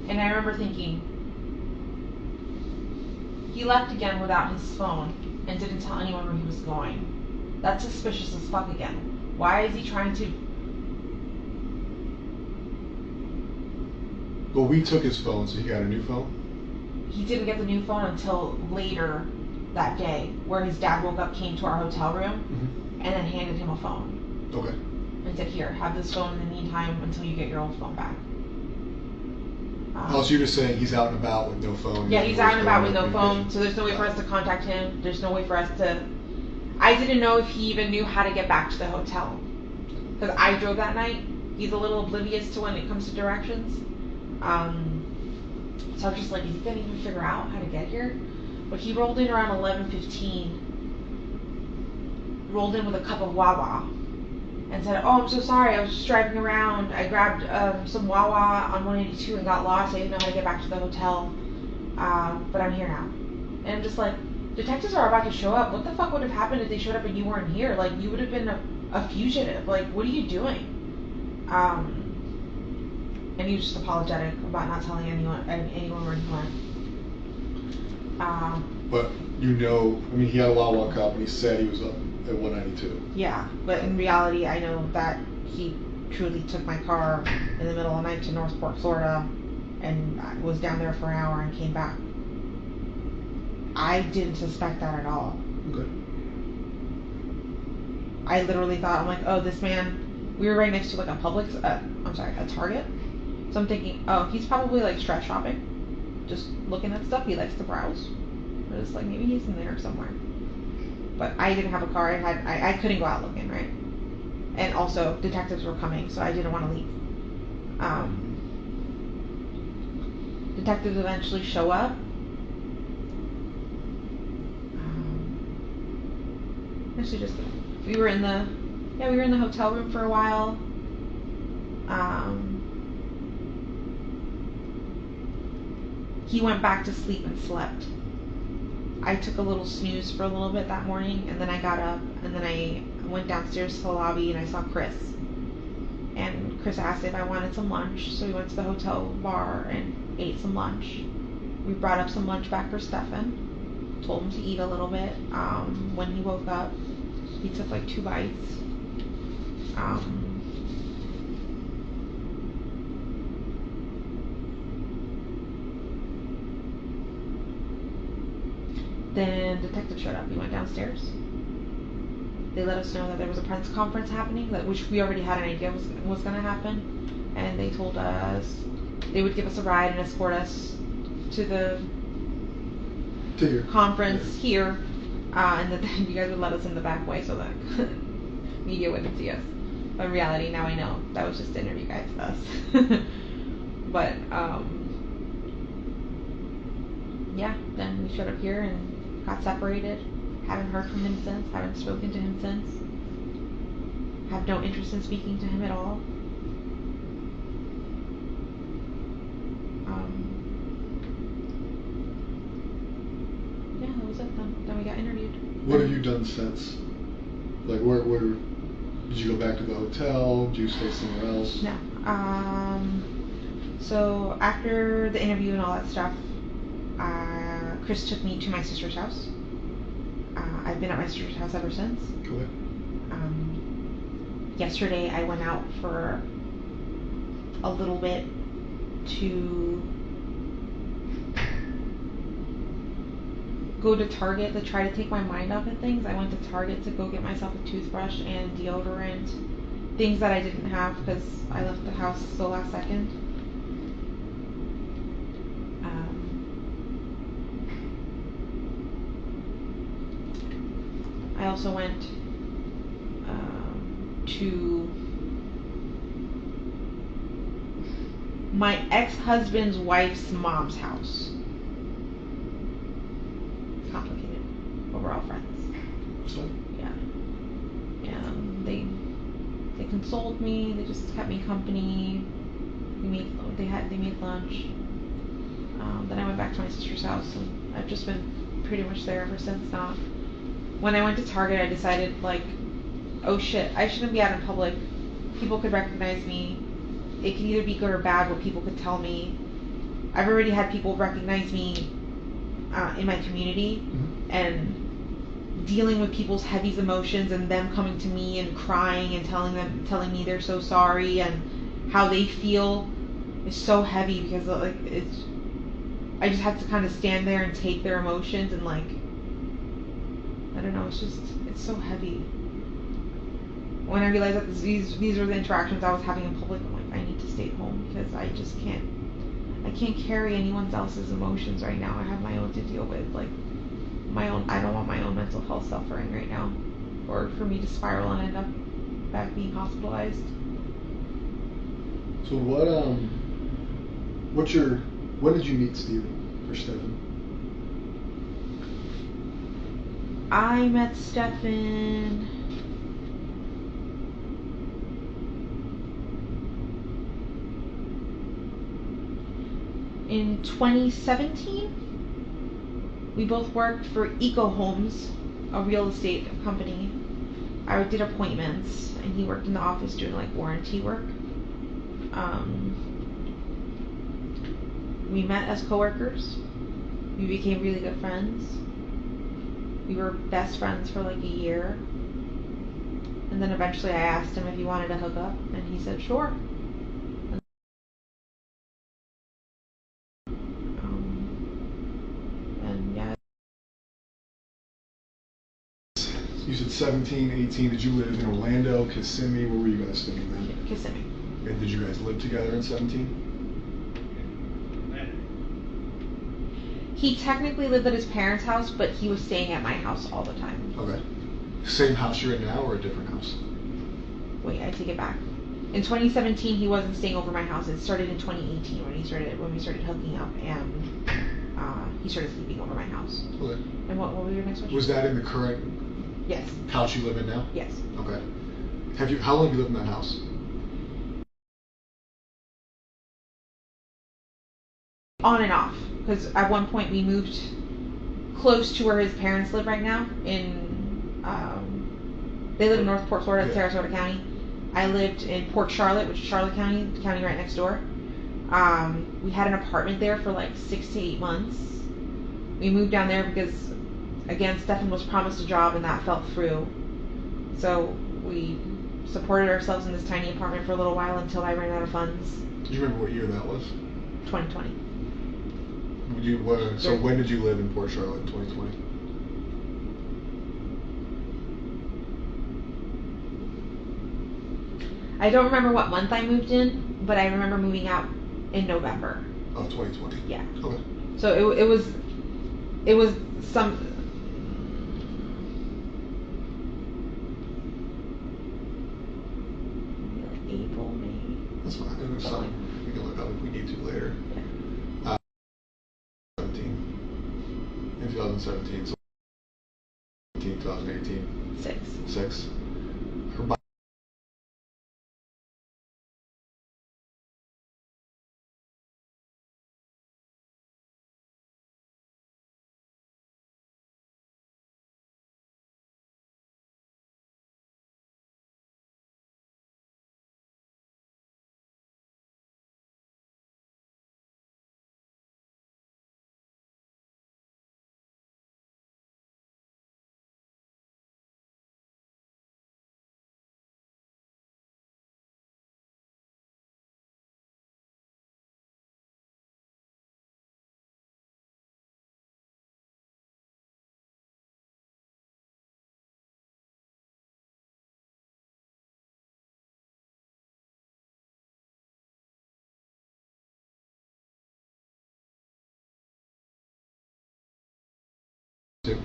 And I remember thinking, he left again without his phone and didn't tell anyone where he was going. That's suspicious as fuck again. Why is he trying to... Well, we took his phone, so he got a new phone? He didn't get the new phone until later that day, where his dad woke up, came to our hotel room, and then handed him a phone. Okay. And said, here, have this phone in the meantime until you get your old phone back. Oh, so you're just saying he's out and about with no phone? Yeah, he's out and about with no phone, so there's no way for us to contact him. There's no way for us to... I didn't know if he even knew how to get back to the hotel. Because I drove that night. He's a little oblivious to when it comes to directions. So I was just like, is he going to even figure out how to get here? But he rolled in around 11:15. Rolled in with a cup of Wawa. And said, oh, I'm so sorry, I was just driving around. I grabbed some Wawa on 182 and got lost. I didn't know how to get back to the hotel. But I'm here now. And I'm just like, detectives are about to show up. What the fuck would have happened if they showed up and you weren't here? Like, you would have been a fugitive. Like, what are you doing? And he was just apologetic about not telling anyone where he went. But you know, I mean, he had a Wawa cup and he said he was up at 192. Yeah, but in reality, I know that he truly took my car in the middle of the night to Northport, Florida, and was down there for an hour and came back. I didn't suspect that at all. Okay. I literally thought, I'm like, oh, this man, we were right next to like a Publix, a Target. So I'm thinking, oh, he's probably like stress shopping, just looking at stuff. He likes to browse. But it's like, maybe he's in there somewhere. But I didn't have a car. I couldn't go out looking, right? And also, detectives were coming, so I didn't want to leave. Detectives eventually show up. Actually, just we were in the hotel room for a while. He went back to sleep and slept. I took a little snooze for a little bit that morning, and then I got up, and then I went downstairs to the lobby, and I saw Chris. And Chris asked if I wanted some lunch, so we went to the hotel bar and ate some lunch. We brought up some lunch back for Stefan, told him to eat a little bit. When he woke up, he took like 2 bites. Then detective showed up. He went downstairs. They let us know that there was a press conference happening, which we already had an idea was going to happen. And they told us they would give us a ride and escort us to the conference here, and that you guys would let us in the back way so that media wouldn't see us. But in reality, now I know that was just to interview guys with us. But yeah, then we showed up here and got separated. Haven't heard from him since. Haven't spoken to him since. Have no interest in speaking to him at all. Yeah, that was it then. Then we got interviewed. What have you done since? Like, where did you go back to the hotel? Did you stay somewhere else? No. So after the interview and all that stuff, Chris took me to my sister's house. I've been at my sister's house ever since. Okay. Yesterday I went out for a little bit to go to Target to try to take my mind off of things. I went to Target to go get myself a toothbrush and deodorant, things that I didn't have because I left the house so last second. I also went to my ex-husband's wife's mom's house. but we're all friends. So, Yeah. And they consoled me. They just kept me company. They made lunch. Then I went back to my sister's house, and I've just been pretty much there ever since. Now, when I went to Target, I decided, like, oh shit, I shouldn't be out in public. People could recognize me. It could either be good or bad, where people could tell me. I've already had people recognize me in my community, and dealing with people's heavy emotions, and them coming to me and crying and telling me they're so sorry and how they feel is so heavy, because like I just have to kind of stand there and take their emotions, and like, I don't know, it's so heavy. When I realized that these were the interactions I was having in public, I'm like, I need to stay home, because I just can't carry anyone else's emotions right now. I have my own to deal with, like my own. I don't want my own mental health suffering right now, or for me to spiral and end up back being hospitalized. So when did you meet Stephen or Stefan? I met Stefan in 2017. We both worked for Eco Homes, a real estate company. I did appointments, and he worked in the office doing like warranty work. We met as coworkers. We became really good friends. We were best friends for like a year. And then eventually I asked him if he wanted to hook up, and he said sure. And yeah. You said 17, 18. Did you live in Orlando, Kissimmee? Where were you guys staying then? Kissimmee. And did you guys live together in 17? He technically lived at his parents' house, but he was staying at my house all the time. Okay. Same house you're in now, or a different house? Wait, I take it back. In 2017, he wasn't staying over my house. It started in 2018 when we started hooking up, and he started sleeping over my house. Okay. And what was your next question? Was that in the current Yes. house you live in now? Yes. Okay. How long have you lived in that house? On and off, because at one point we moved close to where his parents live right now. They live in North Port Florida, Yeah. Sarasota County. I lived in Port Charlotte, which is Charlotte County, the county right next door. We had an apartment there for like 6 to 8 months. We moved down there because, again, Stefan was promised a job and that fell through. So we supported ourselves in this tiny apartment for a little while until I ran out of funds. Do you remember what year that was? 2020. So when did you live in Port Charlotte in 2020? I don't remember what month I moved in, but I remember moving out in November. Of 2020? Yeah. Okay. So it was some. Maybe like April, May. That's fine. There's something we can look up if we need to later. Yeah. 17. In 2017, so 2018. 6. Her body too.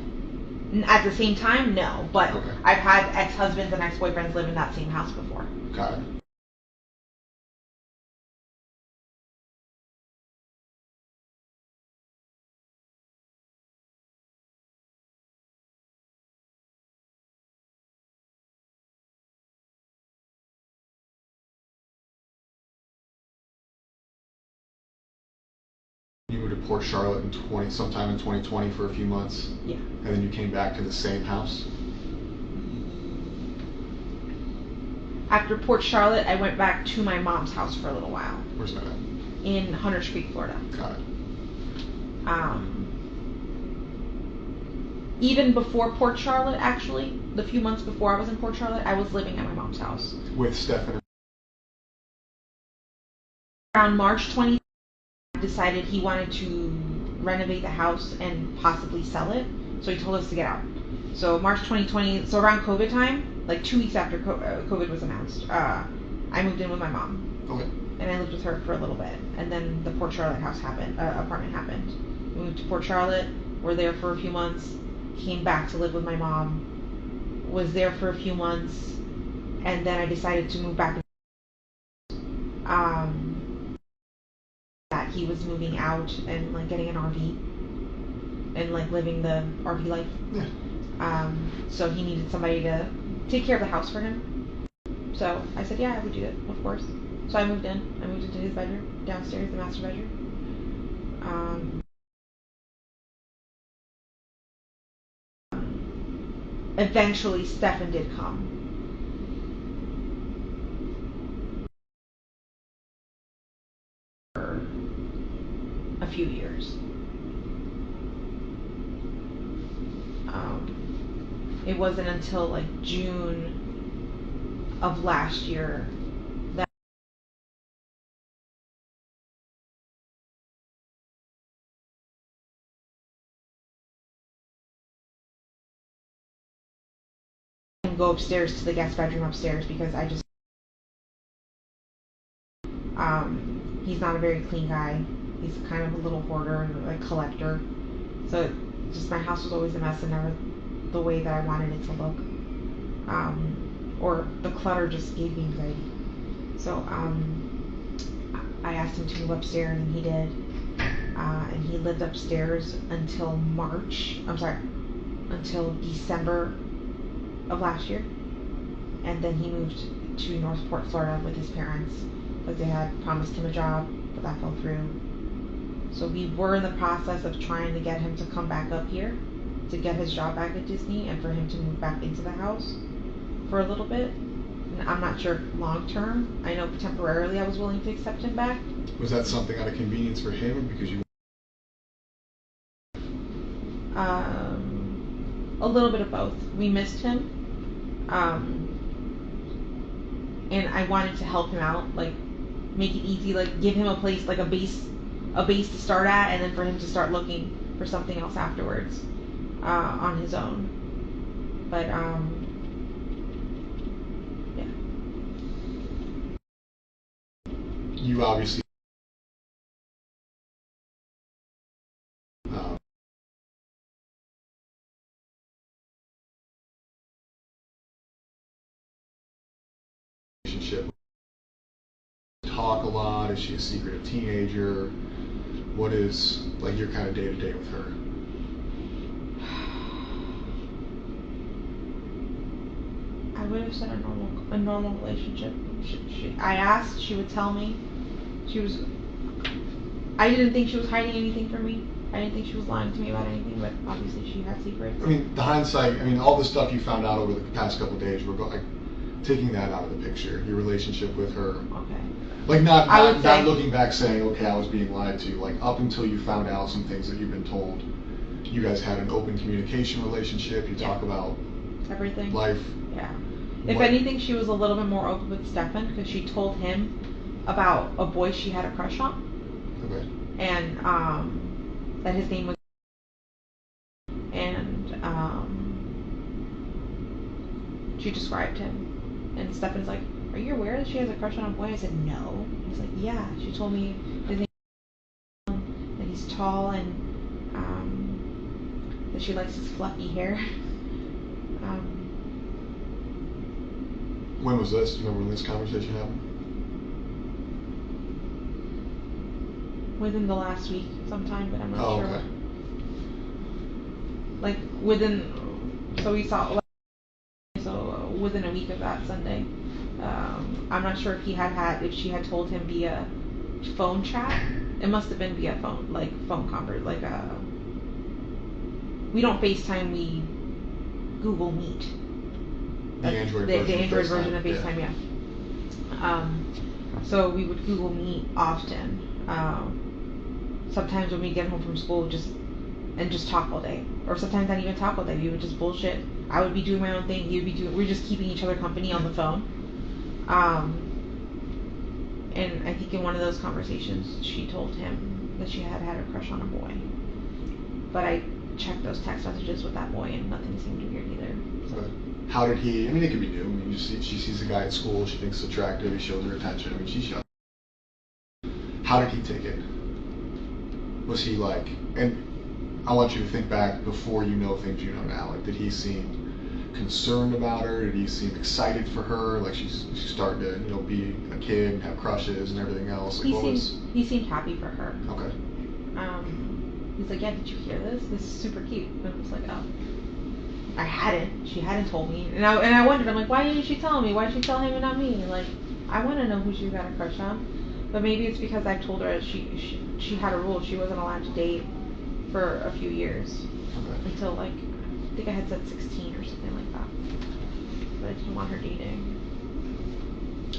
At the same time, no. But Okay. I've had ex-husbands and ex-boyfriends live in that same house before. Got it. You moved to Port Charlotte sometime in 2020 for a few months. Yeah. And then you came back to the same house. After Port Charlotte, I went back to my mom's house for a little while. Where's that at? In Hunters Creek, Florida. Got it. Even before Port Charlotte, actually, the few months before I was in Port Charlotte, I was living at my mom's house. With Stefan. Around March 20, I decided he wanted to renovate the house and possibly sell it, so he told us to get out. So March 2020, so around COVID time, like 2 weeks after COVID was announced, I moved in with my mom. Okay. And I lived with her for a little bit, and then the Port Charlotte apartment happened. We moved to Port Charlotte, were there for a few months, came back to live with my mom, was there for a few months, and then I decided to move back. That he was moving out and like getting an RV and like living the RV life. Yeah. So he needed somebody to take care of the house for him. So I said, yeah, I would do it, of course. So I moved in. I moved into his bedroom, downstairs, the master bedroom. Eventually, Stefan did come. For a few years. It wasn't until like June of last year that I can go upstairs to the guest bedroom upstairs because I just he's not a very clean guy. He's kind of a little hoarder and like collector. So just my house was always a mess and never the way that I wanted it to look. Or the clutter just gave me anxiety. So I asked him to move upstairs and he did. And he lived upstairs until until December of last year. And then he moved to Northport, Florida with his parents. But they had promised him a job, but that fell through. So we were in the process of trying to get him to come back up here to get his job back at Disney and for him to move back into the house for a little bit. And I'm not sure long term. I know temporarily I was willing to accept him back. Was that something out of convenience for him or because you? A little bit of both. We missed him. And I wanted to help him out, like make it easy, like give him a place, like a base to start at, and then for him to start looking for something else afterwards on his own. But yeah. You obviously relationship. Talk a lot. Is she a secretive teenager? What is like your kind of day to day with her? I would have said a normal relationship. I asked, she would tell me. I didn't think she was hiding anything from me. I didn't think she was lying to me about anything, but obviously she had secrets. I mean, the hindsight. I mean, all the stuff you found out over the past couple of days. We're taking that out of the picture. Your relationship with her. Okay. Like not looking back saying, okay, I was being lied to. Like up until you found out some things that you've been told. You guys had an open communication relationship. You talk about everything. Life. Yeah. If anything, she was a little bit more open with Stefan because she told him about a boy she had a crush on. Okay. And that his name was. And she described him. And Stefan's like, "Are you aware that she has a crush on a boy?" I said, "No." He's like, "Yeah." She told me his name is and he's tall and that she likes his fluffy hair. When was this? Do you remember when this conversation happened? Within the last week sometime, but I'm not sure. Okay. Like so we saw within a week of that Sunday. I'm not sure if she had told him via phone chat It must have been via phone, like phone convert, like we don't FaceTime, we Google Meet. The Android the version. Android version of FaceTime, yeah. So we would Google Meet often. Sometimes when we get home from school, just talk all day, or sometimes not even talk all day. We would just bullshit. I would be doing my own thing. He would be doing. We're just keeping each other company on the phone. And I think in one of those conversations, she told him that she had a crush on a boy. But I checked those text messages with that boy, and nothing seemed weird either. So. How did he? I mean, it could be new. I mean, she sees a guy at school. She thinks it's attractive. He shows her attention. I mean, she's young. How did he take it? Was he like? And I want you to think back before you know things you know now. Like, did he seem concerned about her? Did he seem excited for her? Like she's starting to be a kid and have crushes and everything else. Like, he seemed happy for her. Okay. He's like, yeah, did you hear this? This is super cute. And I was like, oh. I hadn't. She hadn't told me. And I wondered, I'm like, why didn't she tell me? Why did she tell him and not me? And like, I want to know who she got a crush on. But maybe it's because I told her she had a rule. She wasn't allowed to date for a few years. Okay. Until like, I think I had said 16 or something like that. But I didn't want her dating.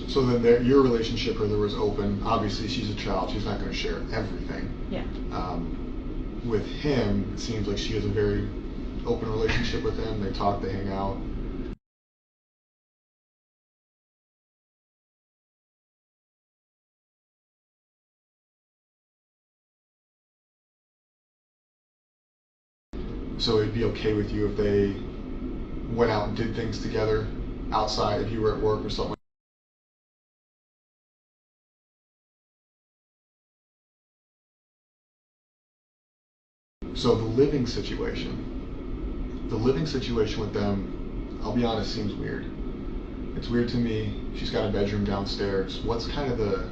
So then your relationship with her was open. Obviously, she's a child. She's not going to share everything. Yeah. With him, it seems like she has a very open relationship with him. They talk, they hang out. So it'd be okay with you if they went out and did things together outside, if you were at work or something. So the living situation with them, I'll be honest, seems weird. It's weird to me. She's got a bedroom downstairs. What's kind of the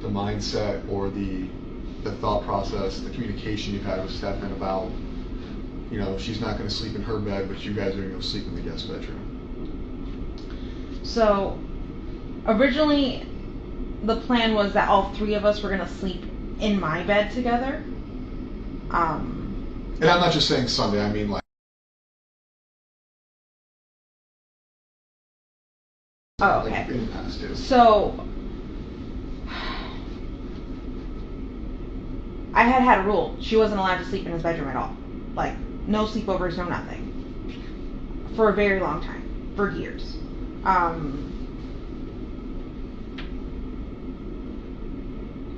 mindset or the thought process, the communication you've had with Stefan about, she's not going to sleep in her bed, but you guys are going to go sleep in the guest bedroom? So originally the plan was that all three of us were going to sleep in my bed together. And I'm not just saying Sunday, I mean like. Oh, okay. Like in the past too. So I had a rule. She wasn't allowed to sleep in his bedroom at all. Like, no sleepovers, no nothing. For a very long time. For years.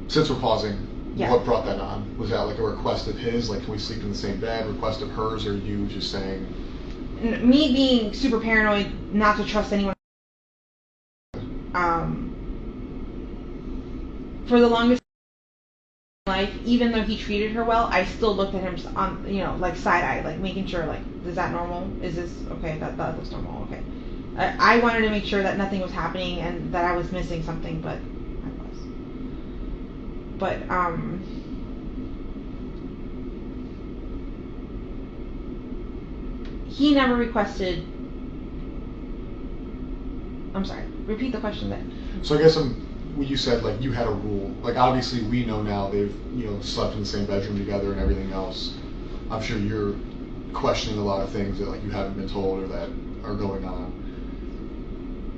Since we're pausing, yeah. What brought that on? Was that like a request of his, like, can we sleep in the same bed, request of hers, or you just saying? Me being super paranoid, not to trust anyone. For the longest life, even though he treated her well, I still looked at him on, like side-eye, like making sure, like, is that normal? Is this, okay, that looks normal, okay. I wanted to make sure that nothing was happening and that I was missing something, but I was. But, he never requested, I'm sorry, repeat the question then. So I guess you said, like, you had a rule. Like, obviously we know now they've, slept in the same bedroom together and everything else. I'm sure you're questioning a lot of things that, like, you haven't been told or that are going on.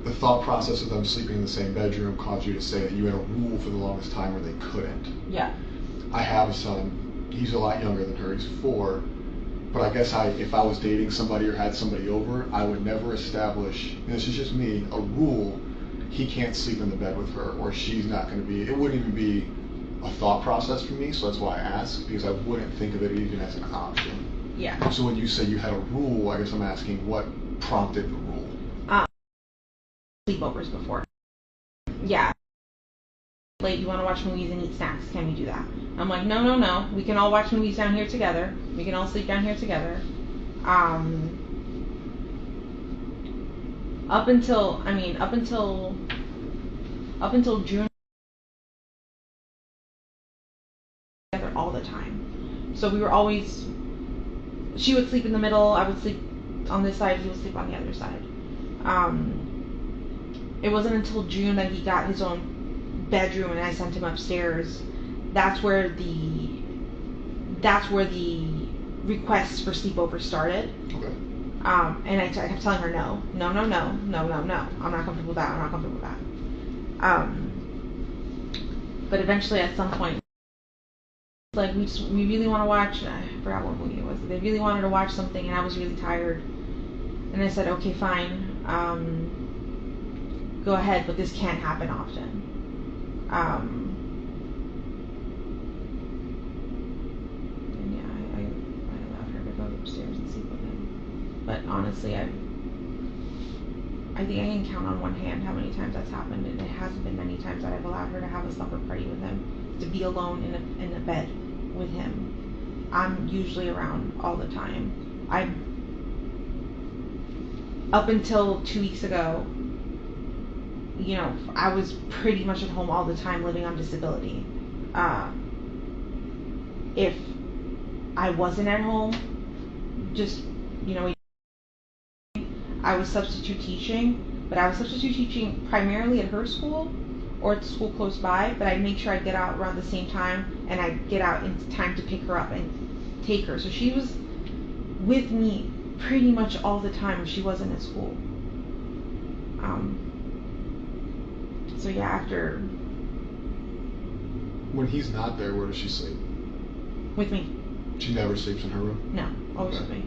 The thought process of them sleeping in the same bedroom caused you to say that you had a rule for the longest time where they couldn't. Yeah. I have a son. He's a lot younger than her. He's 4. But I guess if I was dating somebody or had somebody over, I would never establish, and this is just me, a rule. He can't sleep in the bed with her, or she's not going to be. It wouldn't even be a thought process for me, so that's why I asked, because I wouldn't think of it even as an option. Yeah. So when you say you had a rule, I guess I'm asking what prompted the rule? Sleepovers before. Yeah. Late, you want to watch movies and eat snacks? Can we do that? I'm like, no. We can all watch movies down here together. We can all sleep down here together. Up until June, together all the time. So we were always. She would sleep in the middle. I would sleep on this side. He would sleep on the other side. It wasn't until June that he got his own bedroom and I sent him upstairs that's where the requests for sleepovers started. Okay. And I kept telling her no. I'm not comfortable with that. But eventually, at some point, like we really want to watch. I forgot what movie it was. They really wanted to watch something, and I was really tired. And I said, okay, fine. Go ahead, but this can't happen often. And yeah, I allowed her to go upstairs and sleep with him. But honestly, I think I can count on one hand how many times that's happened, and it hasn't been many times that I've allowed her to have a supper party with him, to be alone in a bed with him. I'm usually around all the time. Up until 2 weeks ago, you know, I was pretty much at home all the time, living on disability. If I wasn't at home, just, you know, I was substitute teaching, but I was substitute teaching primarily at her school or at the school close by, but I'd make sure I get out around the same time, and I'd get out in time to pick her up and take her. So she was with me pretty much all the time if she wasn't at school. So yeah, after... When he's not there, where does she sleep? With me. She never sleeps in her room? No, always Okay. with me.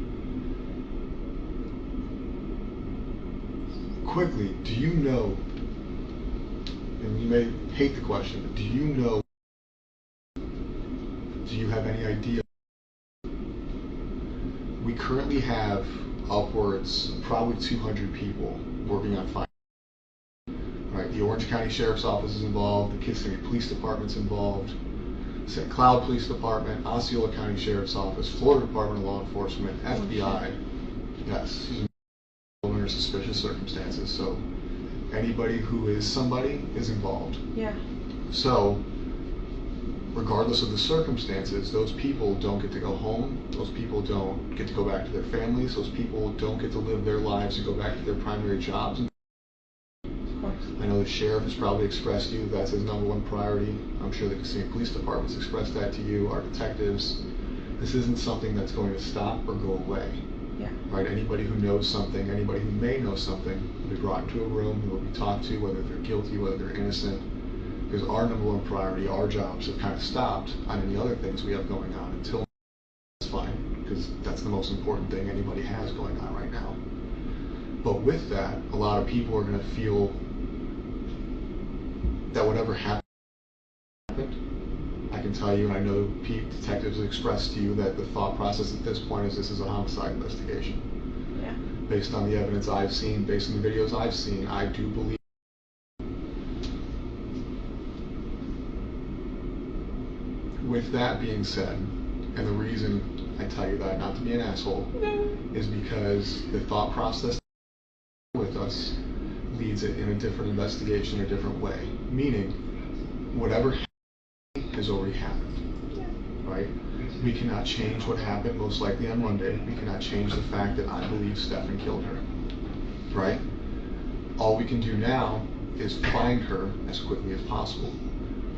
Quickly, do you know, and you may hate the question, but do you have any idea? We currently have upwards, probably 200 people working on finding. Right, the Orange County Sheriff's Office is involved, the Kissimmee Police Department's involved, St. Cloud Police Department, Osceola County Sheriff's Office, Florida Department of Law Enforcement, FBI. Yes, under suspicious circumstances. So anybody who is somebody is involved. Yeah. So regardless of the circumstances, those people don't get to go home. Those people don't get to go back to their families. Those people don't get to live their lives and go back to their primary jobs. I know the sheriff has probably expressed to you that's his #1 priority. I'm sure the Kissimmee Police Department's expressed that to you, our detectives. This isn't something that's going to stop or go away. Yeah. Right? Anybody who knows something, anybody who may know something, will be brought into a room, will be talked to, whether they're guilty, whether they're innocent. Because our #1 priority, our jobs have kind of stopped on any other things we have going on until that's fine, because that's the most important thing anybody has going on right now. But with that, a lot of people are going to feel that whatever happened, I can tell you, and I know detectives have expressed to you that the thought process at this point is this is a homicide investigation. Yeah. Based on the evidence I've seen, based on the videos I've seen, I do believe. With that being said, and the reason I tell you that, not to be an asshole, is because the thought process with us leads it in a different investigation, a different way. Meaning, whatever happened has already happened, right? We cannot change what happened most likely on Monday. We cannot change the fact that I believe Stefan killed her, right? All we can do now is find her as quickly as possible.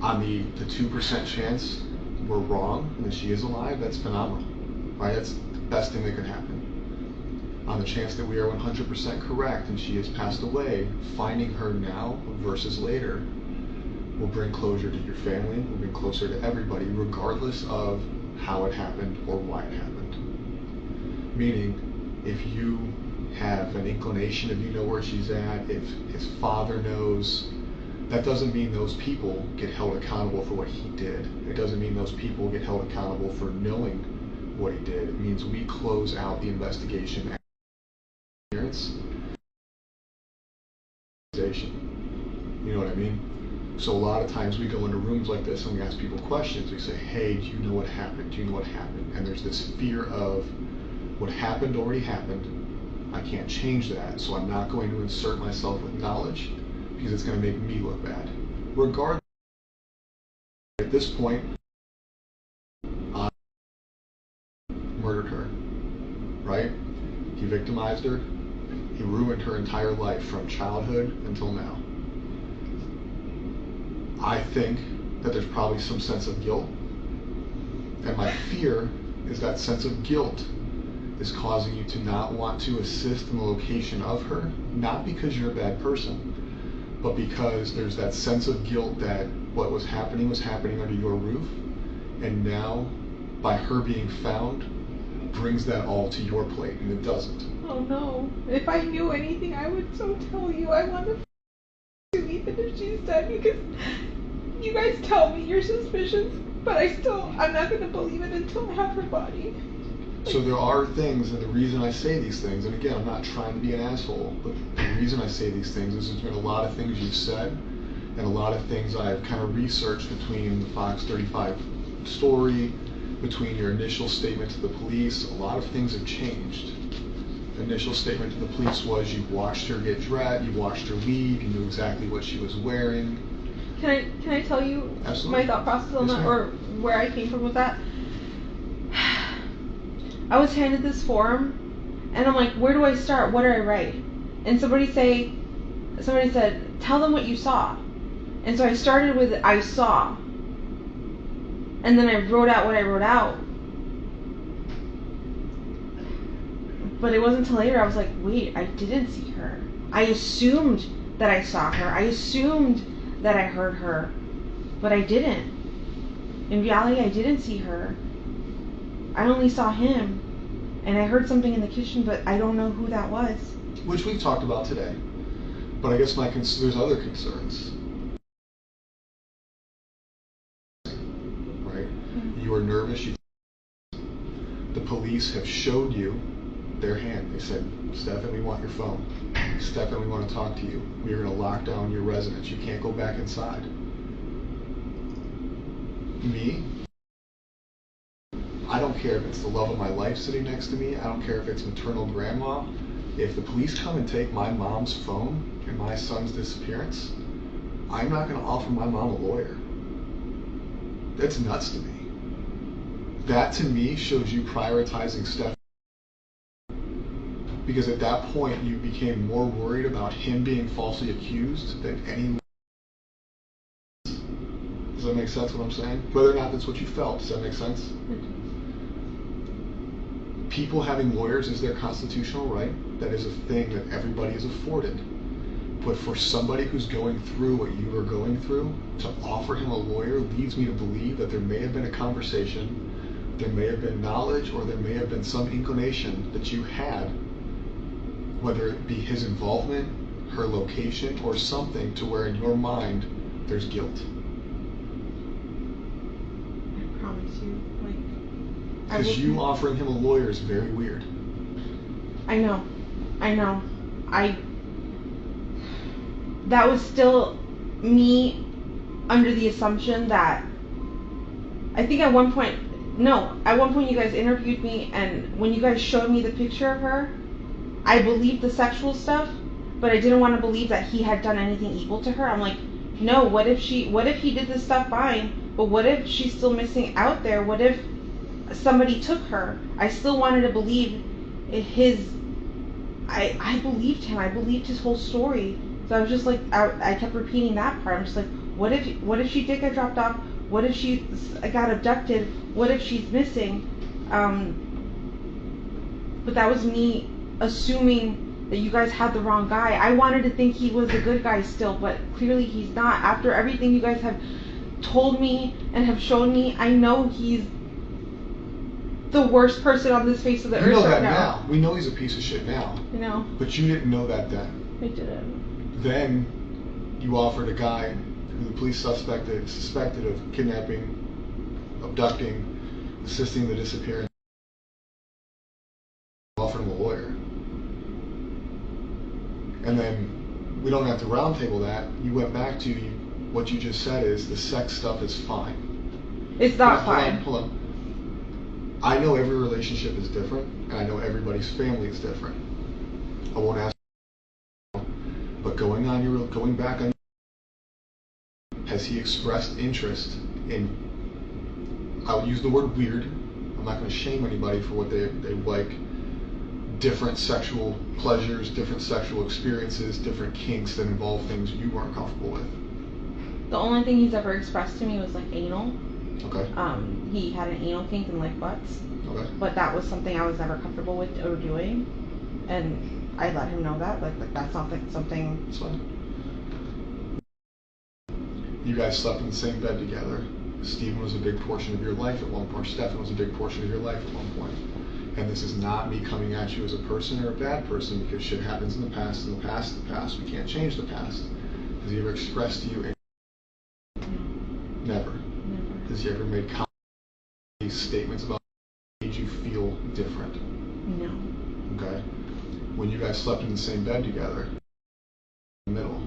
On the 2% chance we're wrong and that she is alive, that's phenomenal, right? That's the best thing that could happen. On the chance that we are 100% correct and she has passed away, finding her now versus later will bring closure to your family, will bring closer to everybody, regardless of how it happened or why it happened. Meaning, if you have an inclination, if you know where she's at, if his father knows, that doesn't mean those people get held accountable for what he did. It doesn't mean those people get held accountable for knowing what he did. It means we close out the investigation. You know what I mean? So a lot of times we go into rooms like this and we ask people questions. We say, hey, do you know what happened? Do you know what happened? And there's this fear of what happened already happened. I can't change that, so I'm not going to insert myself with knowledge because it's going to make me look bad. Regardless, at this point, I murdered her, right? He victimized her. He ruined her entire life from childhood until now. I think that there's probably some sense of guilt. And my fear is that sense of guilt is causing you to not want to assist in the location of her, not because you're a bad person, but because there's that sense of guilt that what was happening under your roof, and now by her being found brings that all to your plate, and it doesn't. Oh no. If I knew anything, I would so tell you. I want to even if she's dead, because you guys tell me your suspicions, but I'm not going to believe it until I have her body. So there are things, and the reason I say these things, and again, I'm not trying to be an asshole, but the reason I say these things is there's been a lot of things you've said, and a lot of things I've kind of researched between the Fox 35 story, between your initial statement to the police. A lot of things have changed. The initial statement to the police was you watched her get dressed, you watched her leave, you knew exactly what she was wearing. Can I tell you Absolutely. my thought process on Yes, that, ma'am. or where I came from with that? I was handed this form, and I'm like, where do I start? What do I write? And somebody said, tell them what you saw. And so I started with I saw, and then I wrote out what I wrote out. But it wasn't until later I was like, wait, I didn't see her. I assumed that I saw her. I assumed that I heard her, but I didn't. In reality, I didn't see her. I only saw him, and I heard something in the kitchen, but I don't know who that was. Which we've talked about today. But I guess there's other concerns. Right? Mm-hmm. You were nervous. The police have showed you their hand. They said, Stefan, we want your phone. Stefan, we want to talk to you. We are going to lock down your residence. You can't go back inside. Me? I don't care if it's the love of my life sitting next to me. I don't care if it's maternal grandma. If the police come and take my mom's phone and my son's disappearance, I'm not going to offer my mom a lawyer. That's nuts to me. That to me shows you prioritizing Stefan. Because at that point you became more worried about him being falsely accused than any. Does that make sense what I'm saying? Whether or not that's what you felt, does that make sense? People having lawyers is their constitutional right. That is a thing that everybody is afforded. But for somebody who's going through what you are going through, to offer him a lawyer leads me to believe that there may have been a conversation, there may have been knowledge, or there may have been some inclination that you had, whether it be his involvement, her location, or something to where in your mind there's guilt. I promise you, Because you offering him a lawyer is very weird. I know. That was still me under the assumption that, I think at one point you guys interviewed me, and when you guys showed me the picture of her, I believed the sexual stuff, but I didn't want to believe that he had done anything evil to her. I'm like, no, what if he did this stuff fine, but what if she's still missing out there? What if somebody took her? I still wanted to believe I believed him. I believed his whole story. So I was just like, I kept repeating that part. I'm just like, what if she did get dropped off? What if she got abducted? What if she's missing? But that was me assuming that you guys had the wrong guy. I wanted to think he was a good guy still, but clearly he's not. After everything you guys have told me and have shown me, I know he's the worst person on this face of the earth. You know right that now. We know he's a piece of shit now. You know. But you didn't know that then. I didn't. Then you offered a guy who the police suspected of kidnapping, abducting, assisting the disappearance, offered him a lawyer. And then we don't have to roundtable that. You went back to what you just said is the sex stuff is fine. It's not fine. Hold on. I know every relationship is different, and I know everybody's family is different. I won't ask. But going back on, has he expressed interest in, I'll use the word weird, I'm not going to shame anybody for what they like, different sexual pleasures, different sexual experiences, different kinks that involve things you weren't comfortable with? The only thing he's ever expressed to me was like anal. Okay. He had an anal kink and like butts. Okay. But that was something I was never comfortable with or doing, and I let him know that like that's not like something. That's fine. You guys slept in the same bed together. Stephen was a big portion of your life at one point. Stefan was a big portion of your life at one point. And this is not me coming at you as a person or a bad person, because shit happens in the past, in the past, in the past. We can't change the past. Has he ever expressed to you any? Never. Never. Has he ever made statements about made you feel different? No. Okay. When you guys slept in the same bed together, in the middle,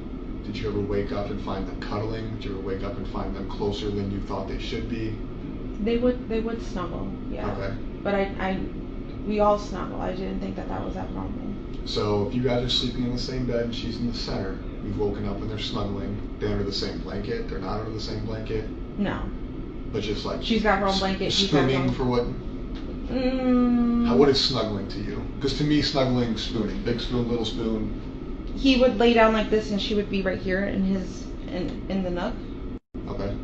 did you ever wake up and find them cuddling? Did you ever wake up and find them closer than you thought they should be? They would snuggle, yeah. Okay. But we all snuggle. I didn't think that was abnormal. So if you guys are sleeping in the same bed and she's in the center, you've woken up and they're snuggling. They're under the same blanket. They're not under the same blanket. No. But just like she's got her own blanket. Spooning for what? What is snuggling to you? Because to me, snuggling, spooning. Big spoon, little spoon. He would lay down like this, and she would be right here in the nook. Okay.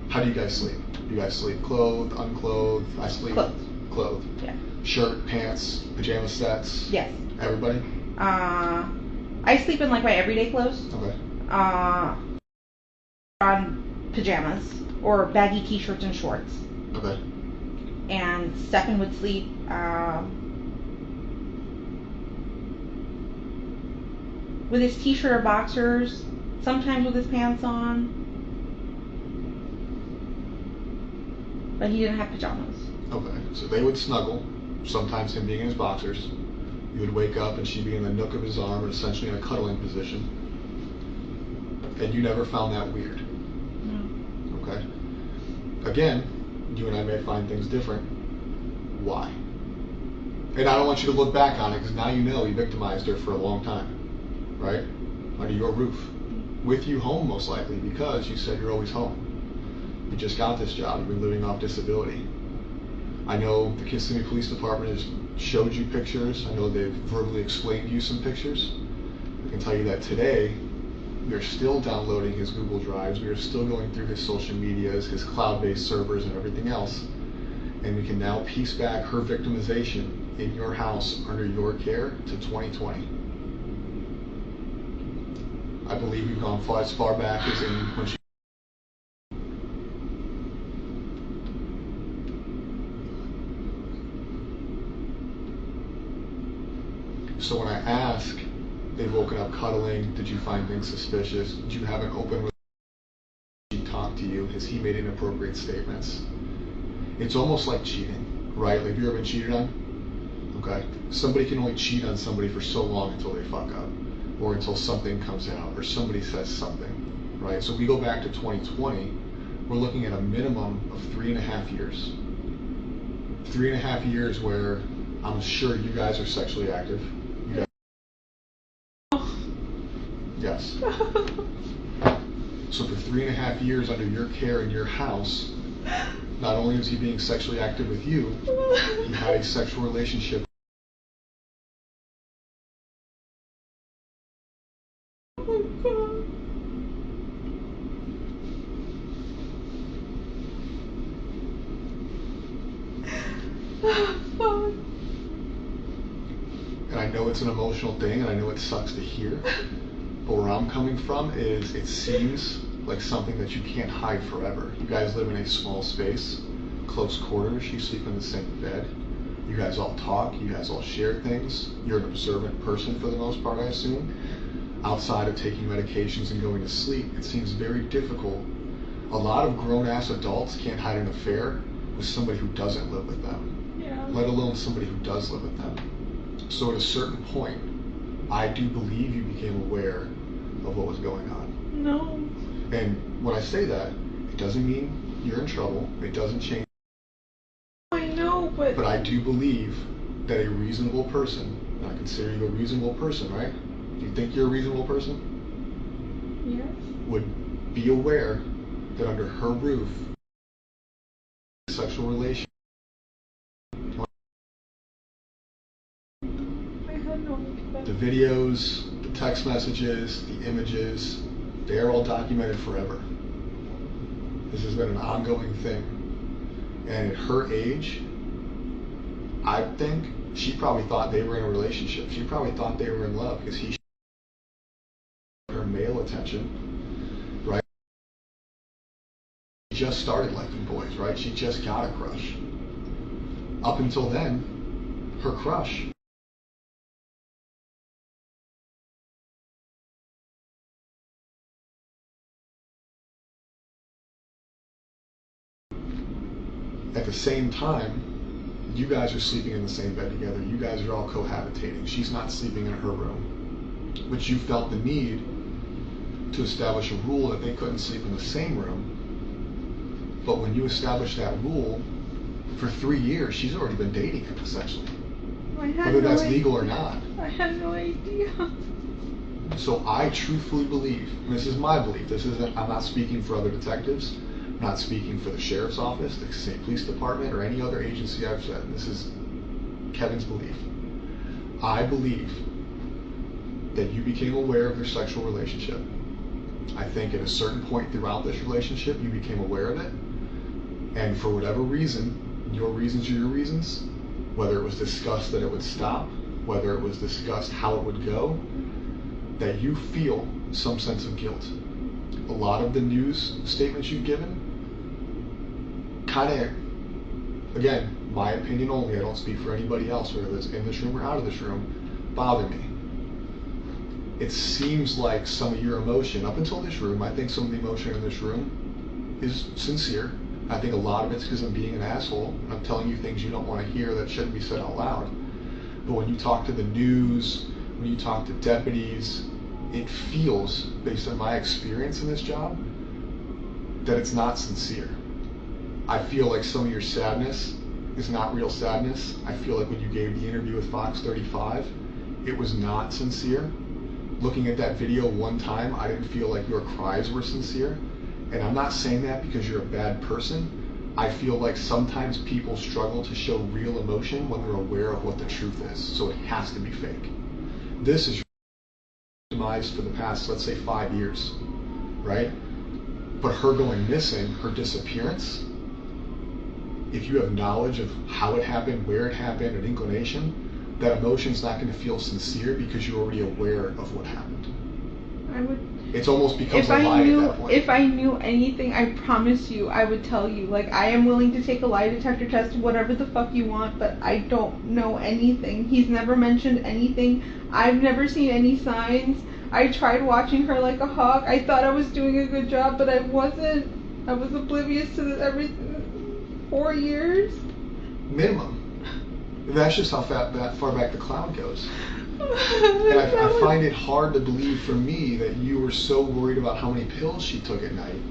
How do you guys sleep? You guys sleep clothed, unclothed? I sleep clothed. Yeah. Shirt, pants, pajama sets. Yes. Everybody. I sleep in like my everyday clothes. Okay. On pajamas or baggy t-shirts and shorts. Okay. And Stefan would sleep with his t-shirt or boxers, sometimes with his pants on, but he didn't have pajamas. Okay, so they would snuggle, sometimes him being in his boxers. You would wake up and she'd be in the nook of his arm, and essentially in a cuddling position. And you never found that weird? No. Okay. Again, you and I may find things different. Why? And I don't want you to look back on it, because now you know you victimized her for a long time. Right? Under your roof. With you home, most likely, because you said you're always home. You just got this job. You've been living off disability. I know the Kissimmee Police Department has showed you pictures. I know they've verbally explained to you some pictures. I can tell you that today, we are still downloading his Google Drives. We are still going through his social medias, his cloud-based servers, and everything else. And we can now piece back her victimization in your house under your care to 2020. I believe we've gone as far back as in when she. So when I ask, they've woken up cuddling, did you find things suspicious? Did you have an open relationship? Did he talk to you? Has he made inappropriate statements? It's almost like cheating, right? Like, have you ever been cheated on? Okay. Somebody can only cheat on somebody for so long until they fuck up, or until something comes out, or somebody says something, right? So we go back to 2020, we're looking at a minimum of 3.5 years. 3.5 years where I'm sure you guys are sexually active. You guys. Yes. So for 3.5 years under your care in your house, not only was he being sexually active with you, he had a sexual relationship. And I know it's an emotional thing, and I know it sucks to hear, but where I'm coming from is it seems like something that you can't hide forever. You guys live in a small space, close quarters, you sleep in the same bed, you guys all talk, you guys all share things, you're an observant person for the most part, I assume. Outside of taking medications and going to sleep, it seems very difficult. A lot of grown-ass adults can't hide an affair with somebody who doesn't live with them, let alone somebody who does live with them. So at a certain point, I do believe you became aware of what was going on. No. And when I say that, it doesn't mean you're in trouble. It doesn't change. I know, but I do believe that a reasonable person, and I consider you a reasonable person, right? Do you think you're a reasonable person? Yes. Would be aware that under her roof, sexual relation. The videos, the text messages, the images, They are all documented forever. This has been an ongoing thing. And at her age, I think she probably thought they were in a relationship. She probably thought they were in love because he her male attention, right? She just started liking boys, right? She just got a crush. Up until then, her crush at the same time, you guys are sleeping in the same bed together. You guys are all cohabitating. She's not sleeping in her room. But you felt the need to establish a rule that they couldn't sleep in the same room. But when you establish that rule, for 3 years, she's already been dating him, essentially. Whether that's legal or not. I had no idea. So I truthfully believe, and this is my belief, I'm not speaking for other detectives, I'm not speaking for the sheriff's office, the state police department, or any other agency I've said. This is Kevin's belief. I believe that you became aware of their sexual relationship. I think at a certain point throughout this relationship, you became aware of it. And for whatever reason, your reasons are your reasons, whether it was discussed that it would stop, whether it was discussed how it would go, that you feel some sense of guilt. A lot of the news statements you've given kind of, again, my opinion only, I don't speak for anybody else, whether it's in this room or out of this room, bother me. It seems like some of your emotion, up until this room, I think some of the emotion in this room is sincere. I think a lot of it's because I'm being an asshole. I'm telling you things you don't want to hear that shouldn't be said out loud. But when you talk to the news, when you talk to deputies, it feels, based on my experience in this job, that it's not sincere. I feel like some of your sadness is not real sadness. I feel like when you gave the interview with Fox 35, it was not sincere. Looking at that video one time, I didn't feel like your cries were sincere. And I'm not saying that because you're a bad person. I feel like sometimes people struggle to show real emotion when they're aware of what the truth is. So it has to be fake. This is demise for the past, let's say, 5 years, right? But her going missing, her disappearance, if you have knowledge of how it happened, where it happened, an inclination, that emotion's not going to feel sincere because you're already aware of what happened. It's almost becomes a lie at that point. If I knew anything, I promise you, I would tell you. Like, I am willing to take a lie detector test, whatever the fuck you want, but I don't know anything. He's never mentioned anything. I've never seen any signs. I tried watching her like a hawk. I thought I was doing a good job, but I wasn't. I was oblivious to everything. 4 years? Minimum. That's just how far back the cloud goes. And I find it hard to believe for me that you were so worried about how many pills she took at night,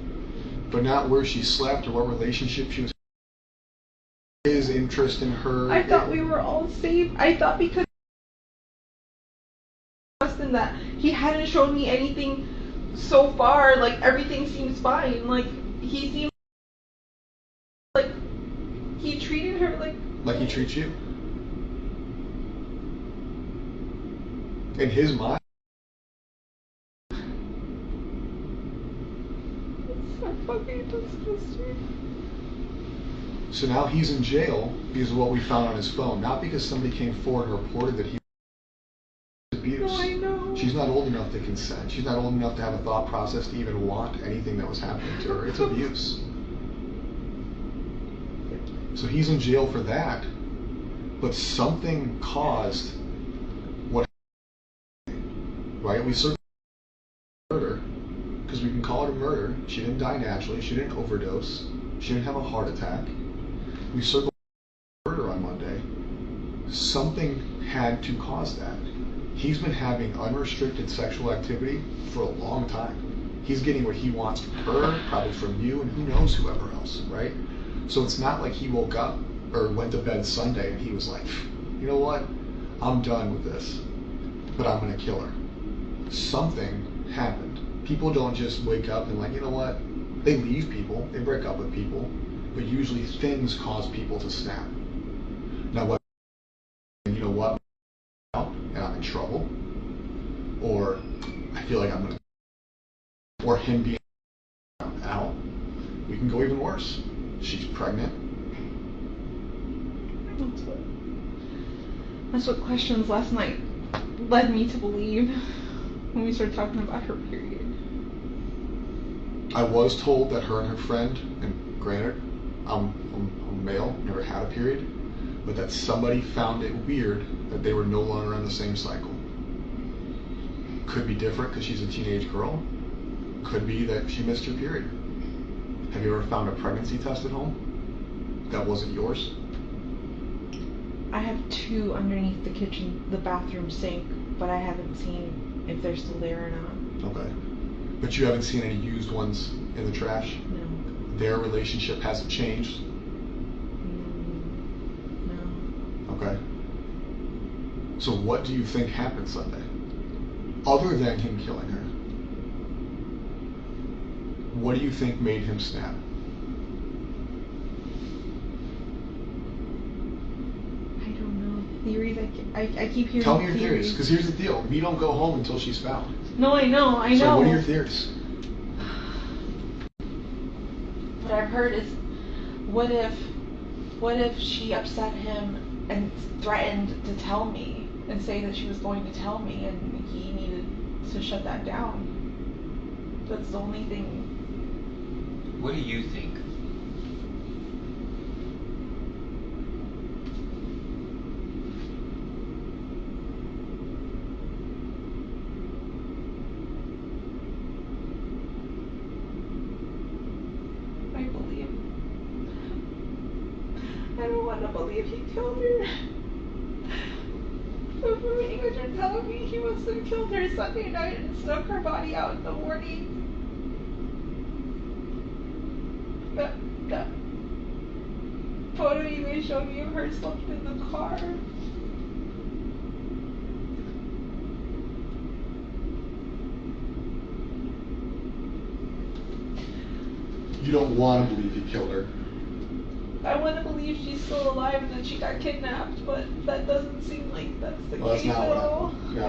but not where she slept or what relationship she was in, his interest in her. I thought we were all safe. I thought because in that he hadn't shown me anything so far, like everything seems fine. Like he seemed like he treated her like he treats you. In his mind. It's so fucking disgusting. So now he's in jail because of what we found on his phone, not because somebody came forward and reported that he was abused. No, I know. She's not old enough to consent. She's not old enough to have a thought process to even want anything that was happening to her. It's abuse. So he's in jail for that, but something caused what happened, right? We certainly murder, because we can call it a murder. She didn't die naturally. She didn't overdose. She didn't have a heart attack. We circled murder on Monday. Something had to cause that. He's been having unrestricted sexual activity for a long time. He's getting what he wants from her, probably from you, and who knows whoever else, right? So it's not like he woke up or went to bed Sunday and he was like, you know what? I'm done with this, but I'm going to kill her. Something happened. People don't just wake up and like, you know what? They leave people, they break up with people, but usually things cause people to snap. Now, what, you know what? And I'm in trouble, or I feel like I'm going to or him being out. We can go even worse. She's pregnant. That's what questions last night led me to believe when we started talking about her period. I was told that her and her friend, and granted, I'm male, never had a period, but that somebody found it weird that they were no longer on the same cycle. Could be different because she's a teenage girl. Could be that she missed her period. Have you ever found a pregnancy test at home that wasn't yours? I have 2 underneath the bathroom sink, but I haven't seen if they're still there or not. Okay. But you haven't seen any used ones in the trash? No. Their relationship hasn't changed? No. Okay. So what do you think happened Sunday? Other than him killing her, what do you think made him snap? I don't know. Theories, I keep hearing. Tell me your theories, because here's the deal. We don't go home until she's found. No, I know. So what are your theories? What I've heard is, what if she upset him and threatened to tell me and say that she was going to tell me, and he needed to shut that down. That's the only thing. What do you think? I don't want to believe he killed her. But from what you guys are telling me, he must have killed her Sunday night and snuck her body out in the morning. That photo you guys showed me of her slumped in the car. You don't want to believe he killed her. I want to believe she's still alive and that she got kidnapped, but that doesn't seem like that's the Well, that's case not at what all. happened. Yeah.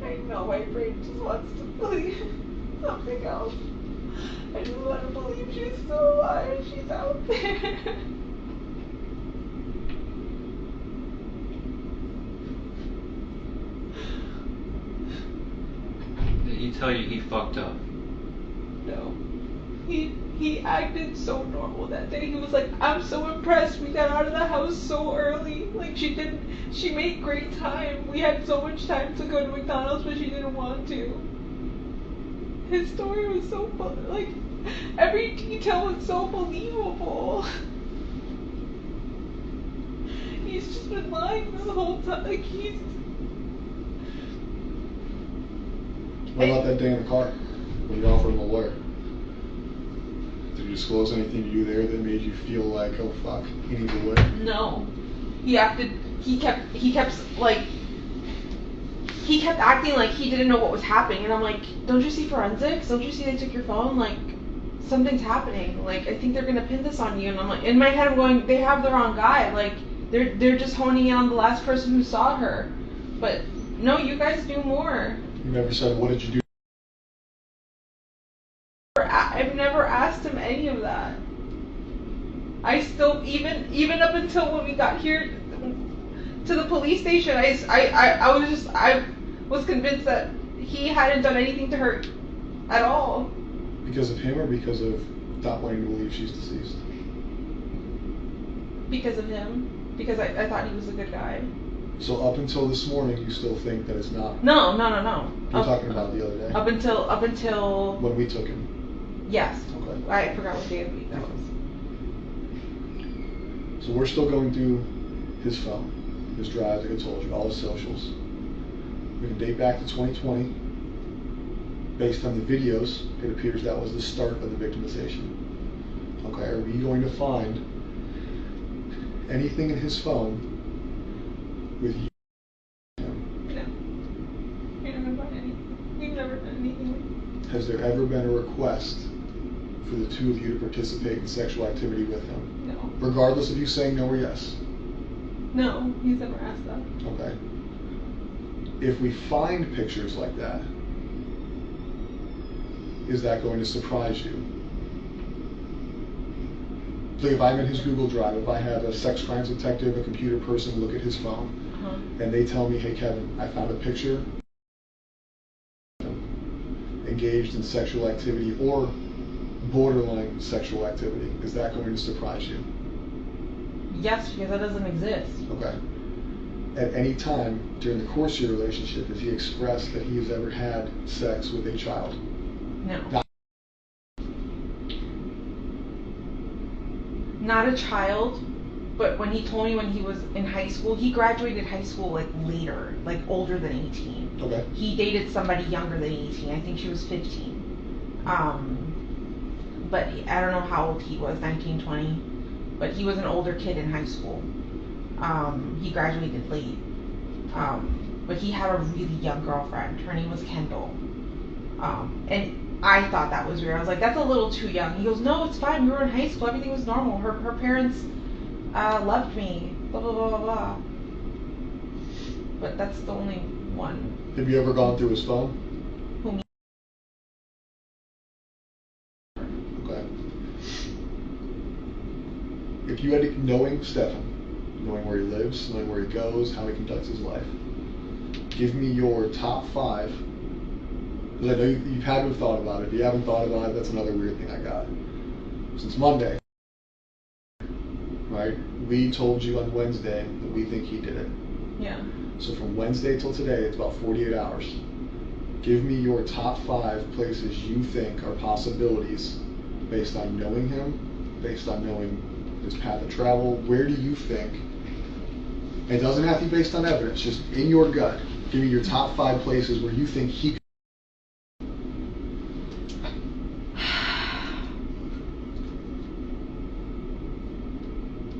I know, my brain just wants to believe something else. I just want to believe she's still alive, she's out there. Did he tell you he fucked up? No. He acted so normal that day. He was like, I'm so impressed. We got out of the house so early. Like, she made great time. We had so much time to go to McDonald's, but she didn't want to. His story was so like, every detail was so believable. He's just been lying this whole time. Like, he's... What about that day in the car when you offered him a lawyer? Did you disclose anything to you there that made you feel like, oh fuck, he needs a lawyer? No. He kept acting like he didn't know what was happening, and I'm like, don't you see forensics? Don't you see they took your phone? Like, something's happening. Like, I think they're gonna pin this on you. And I'm like, in my head I'm going, they have the wrong guy. Like, they're just honing in on the last person who saw her. But no, you guys knew more. You never said, what did you do? I've never asked him any of that. I still, even up until when we got here to the police station, I was convinced that he hadn't done anything to her at all. Because of him or because of not wanting to believe she's deceased? Because of him. Because I thought he was a good guy. So up until this morning, you still think that it's not? No. You're talking about the other day? Up until... When we took him? Yes. Okay. I forgot what day of the week that was. So we're still going through his phone, his drives, like I told you, all his socials. We can date back to 2020. Based on the videos, it appears that was the start of the victimization. Okay, are we going to find anything in his phone with you? No. We never done anything. We've never done anything like... Has there ever been a request for the two of you to participate in sexual activity with him? No. Regardless of you saying no or yes? No, he's never asked that. Okay. If we find pictures like that, is that going to surprise you? Like if I'm in his Google Drive, if I have a sex crimes detective, a computer person look at his phone, and they tell me, hey Kevin, I found a picture engaged in sexual activity or borderline sexual activity, is that going to surprise you? Yes, because that doesn't exist. Okay. At any time during the course of your relationship, has he expressed that he has ever had sex with a child? No. Not a child, but when he told me when he was in high school, he graduated high school like later, like older than 18. Okay. He dated somebody younger than 18. I think she was 15. But I don't know how old he was, 19, 20. But he was an older kid in high school. He graduated late. But he had a really young girlfriend. Her name was Kendall. And I thought that was weird. I was like, that's a little too young. He goes, no, it's fine. We were in high school. Everything was normal. Her parents loved me. Blah, blah, blah, blah, blah. But that's the only one. Have you ever gone through his phone? Who, me? Okay. If you had to, knowing Stefan, knowing where he lives, knowing where he goes, how he conducts his life, give me your top 5. Because I know you've had to have thought about it. If you haven't thought about it, that's another weird thing I got. Since Monday, right? We told you on Wednesday that we think he did it. Yeah. So from Wednesday till today, it's about 48 hours. Give me your top 5 places you think are possibilities based on knowing him, based on knowing his path of travel. Where do you think, it doesn't have to be based on evidence, just in your gut, give me your top 5 places where you think he could.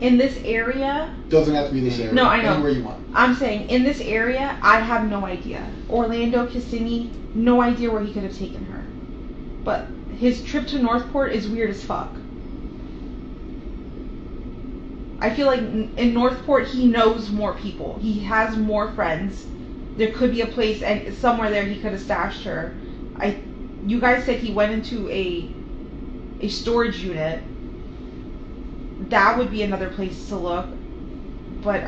In this area, Doesn't have to be this area. No, I know. Anywhere you want. I'm saying in this area, I have no idea. Orlando, Kissimmee, no idea where he could have taken her. But his trip to Northport is weird as fuck. I feel like in Northport, he knows more people. He has more friends. There could be a place and somewhere there he could have stashed her. You guys said he went into a storage unit. That would be another place to look. But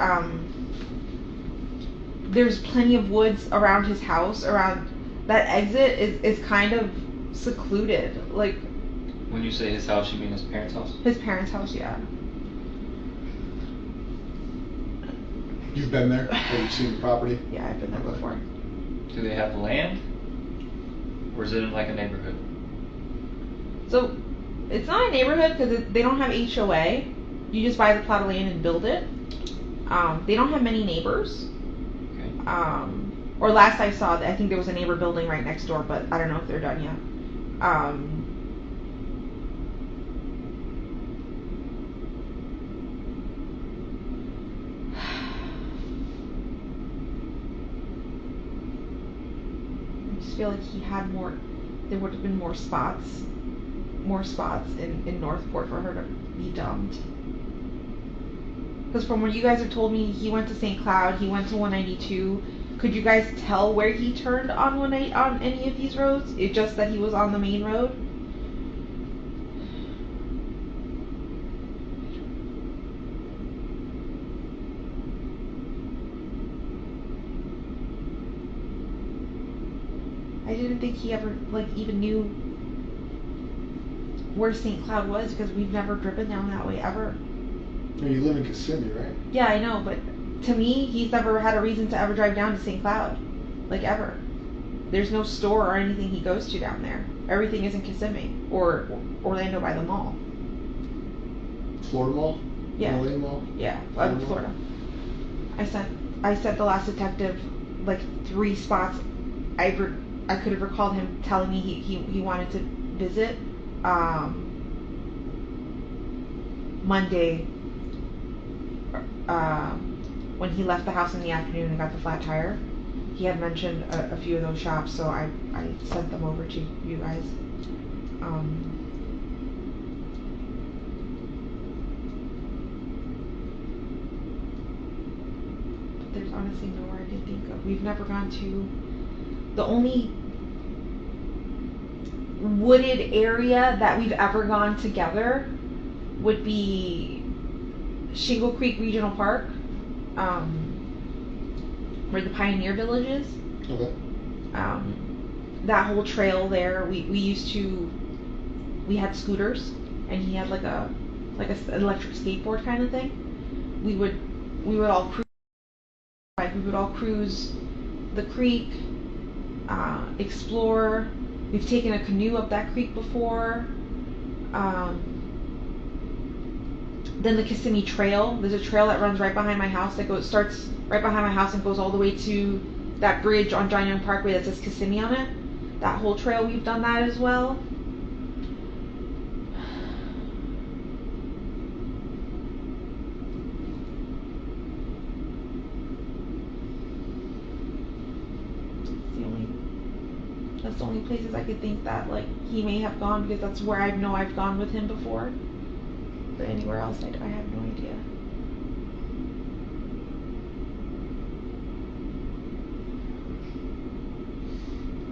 there's plenty of woods around his house. Around that exit is kind of secluded. Like, When you say his house, you mean his parents' house? his parents' house, yeah. You've been there? Or you've seen the property? Yeah, I've been there before. Do they have land? Or is it in like a neighborhood? So, it's not a neighborhood because they don't have HOA. You just buy the plot of land and build it. They don't have many neighbors. Okay. Or last I saw, I think there was a neighbor building right next door, but I don't know if they're done yet. I just feel like he had more. There would have been more spots in Northport for her to be dumped. Because from what you guys have told me, he went to St. Cloud, he went to 192. Could you guys tell where he turned on on any of these roads? It's just that he was on the main road. I didn't think he ever even knew where St. Cloud was because we've never driven down that way ever. You live in Kissimmee, right? Yeah, I know, but to me, he's never had a reason to ever drive down to St. Cloud. Like, ever. There's no store or anything he goes to down there. Everything is in Kissimmee or Orlando by the mall. Florida Mall? Yeah. LA Mall? Yeah, Florida. Florida. I sent the last detective like 3 spots. I could have recalled him telling me he wanted to visit. Monday, when he left the house in the afternoon and got the flat tire, he had mentioned a few of those shops, so I sent them over to you guys. But there's honestly nowhere I can think of. We've never gone to. The only wooded area that we've ever gone together would be Shingle Creek Regional Park, where the Pioneer Village is. Okay. That whole trail there, we had scooters, and he had like a electric skateboard kind of thing. We would all cruise the creek, explore. We've taken a canoe up that creek before. Then the Kissimmee Trail. There's a trail that runs right behind my house starts right behind my house and goes all the way to that bridge on John Young Parkway that says Kissimmee on it. That whole trail, we've done that as well. That's the only places I could think that like he may have gone, because that's where I know I've gone with him before. But anywhere else, I have no idea.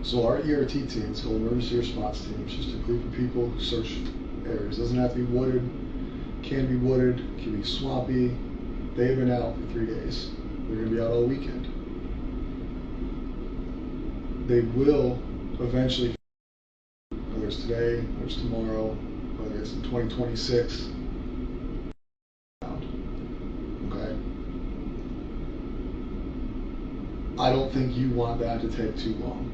So our ERT team, so emergency response team, is just a group of people who search areas. Doesn't have to be wooded, can be wooded, can be swampy. They've been out for 3 days. They're going to be out all weekend. They will eventually, whether it's today, whether it's tomorrow, whether it's in 2026, okay? I don't think you want that to take too long.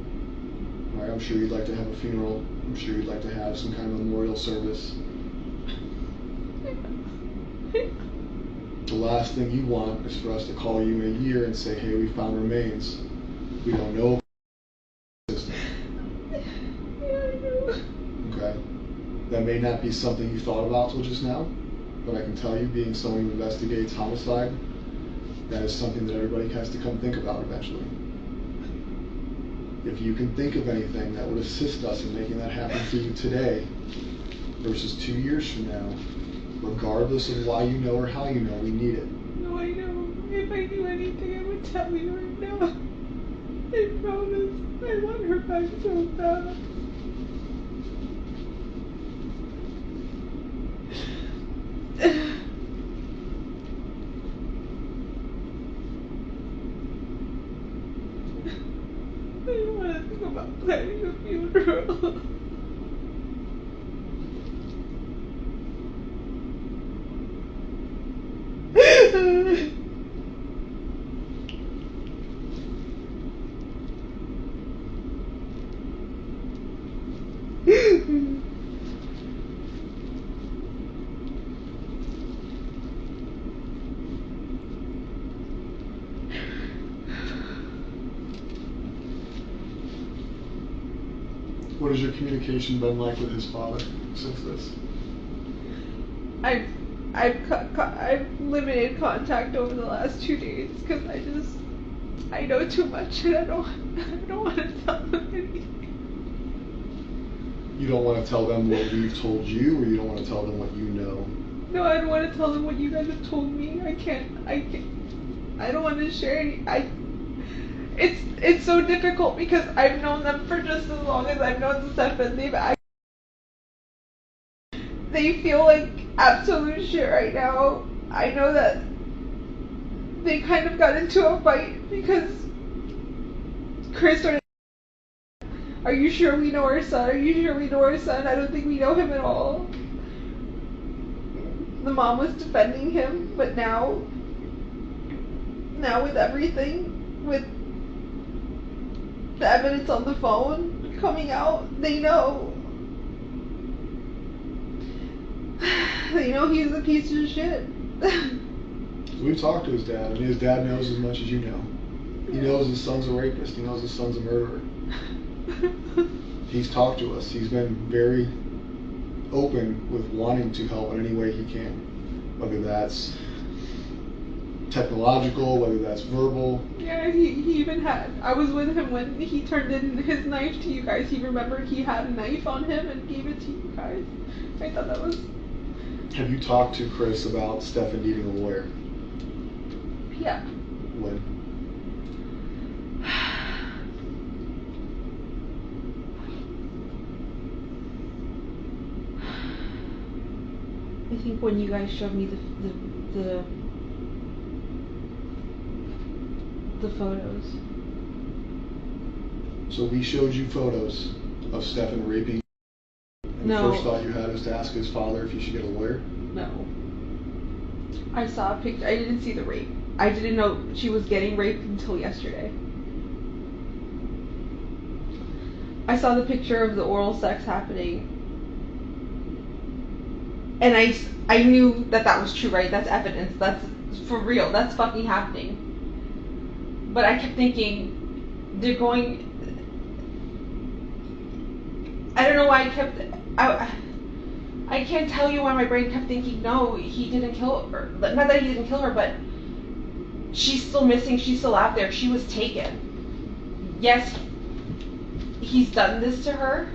Right? I'm sure you'd like to have a funeral. I'm sure you'd like to have some kind of memorial service. The last thing you want is for us to call you in a year and say, hey, we found remains. We don't know. Okay? That may not be something you thought about till just now, but I can tell you, being someone who investigates homicide, that is something that everybody has to come think about eventually. If you can think of anything that would assist us in making that happen for you today versus 2 years from now, regardless of why you know or how you know, we need it. No, I know. If I knew anything, I would tell you right now. I promise. I want her back so bad. I don't want to think about planning a funeral. What has your communication been like with his father since this? I've limited contact over the last 2 days because I know too much and I don't want to tell them anything. You don't want to tell them what we've told you, or you don't want to tell them what you know? No, I don't want to tell them what you guys have told me. I don't want to share any. It's so difficult because I've known them for just as long as I've known Stefan. They feel like absolute shit right now. I know that they kind of got into a fight because Chris started, are you sure we know our son? Are you sure we know our son? I don't think we know him at all. The mom was defending him, but now with everything, with the evidence on the phone coming out, they know. They know he's a piece of shit. We've talked to his dad, and his dad knows as much as you know. He knows his son's a rapist. He knows his son's a murderer. He's talked to us. He's been very open with wanting to help in any way he can, whether that's technological, whether that's verbal. Yeah, he even had, I was with him when he turned in his knife to you guys. He remembered he had a knife on him and gave it to you guys. I thought that was... Have you talked to Chris about Stefan needing a lawyer? Yeah. When? think when you guys showed me the photos. So we showed you photos of Stefan raping. And No. the first thought you had was to ask his father if he should get a lawyer? No. I saw a picture. I didn't see the rape. I didn't know she was getting raped until yesterday. I saw the picture of the oral sex happening. And I knew that was true, right? That's evidence. That's for real. That's fucking happening. But I kept thinking, they're going... I don't know why I can't tell you why my brain kept thinking, no, he didn't kill her. Not that he didn't kill her, but she's still missing. She's still out there. She was taken. Yes, he's done this to her,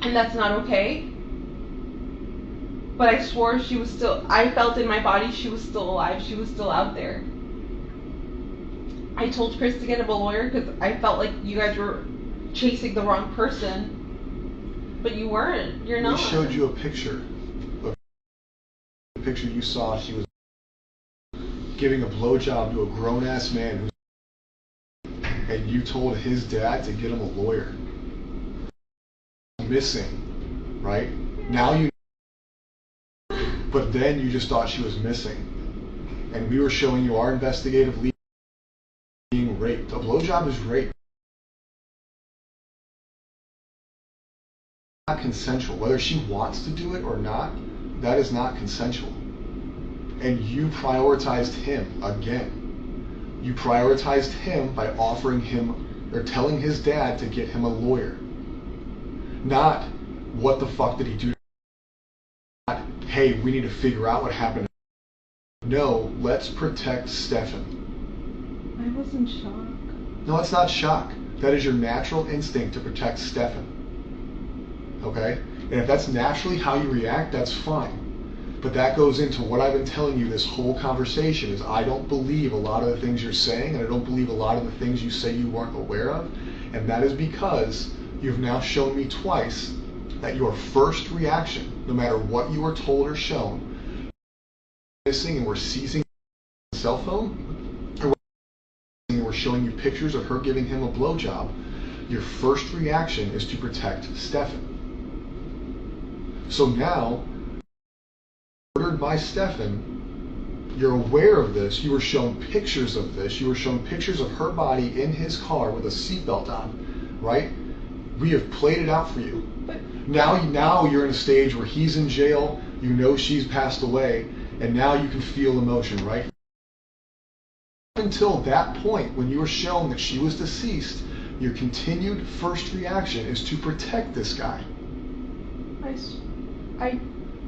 and that's not okay. But I swore she was still, I felt in my body she was still alive. She was still out there. I told Chris to get him a lawyer because I felt like you guys were chasing the wrong person. But you weren't. You're not. We showed you a picture. The picture you saw, she was giving a blowjob to a grown-ass man and you told his dad to get him a lawyer. Missing, right? Now you know, but then you just thought she was missing. And we were showing you our investigative lead being raped. A blowjob is rape. Not consensual. Whether she wants to do it or not, that is not consensual. And you prioritized him again. You prioritized him by offering him or telling his dad to get him a lawyer. Not, what the fuck did he do? Not, hey, we need to figure out what happened. No, let's protect Stefan. I was in shock. No, it's not shock. That is your natural instinct to protect Stefan. Okay? And if that's naturally how you react, that's fine. But that goes into what I've been telling you this whole conversation is I don't believe a lot of the things you're saying, and I don't believe a lot of the things you say you weren't aware of. And that is because you've now shown me twice that your first reaction, no matter what you were told or shown, missing and we're seizing the cell phone, or we're showing you pictures of her giving him a blowjob, your first reaction is to protect Stefan. So now, murdered by Stefan, you're aware of this, you were shown pictures of this, you were shown pictures of her body in his car with a seatbelt on, right? We have played it out for you. But Now you're in a stage where he's in jail, you know she's passed away, and now you can feel emotion, right? Until that point, when you were shown that she was deceased, your continued first reaction is to protect this guy.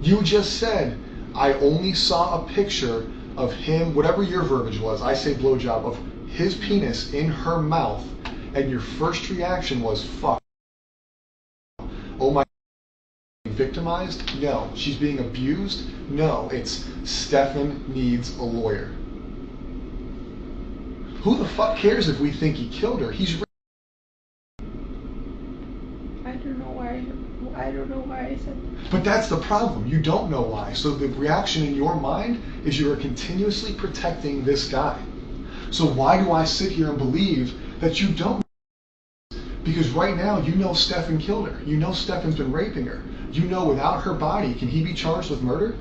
You just said, I only saw a picture of him, whatever your verbiage was, I say blowjob, of his penis in her mouth, and your first reaction was, fuck. Oh my, victimized? No. She's being abused? No. It's Stefan needs a lawyer. Who the fuck cares if we think he killed her? He's I don't know why I said that. But that's the problem. You don't know why. So the reaction in your mind is you are continuously protecting this guy. So why do I sit here and believe that you don't? Because right now you know Stefan killed her. You know Stefan's been raping her. You know without her body, can he be charged with murder?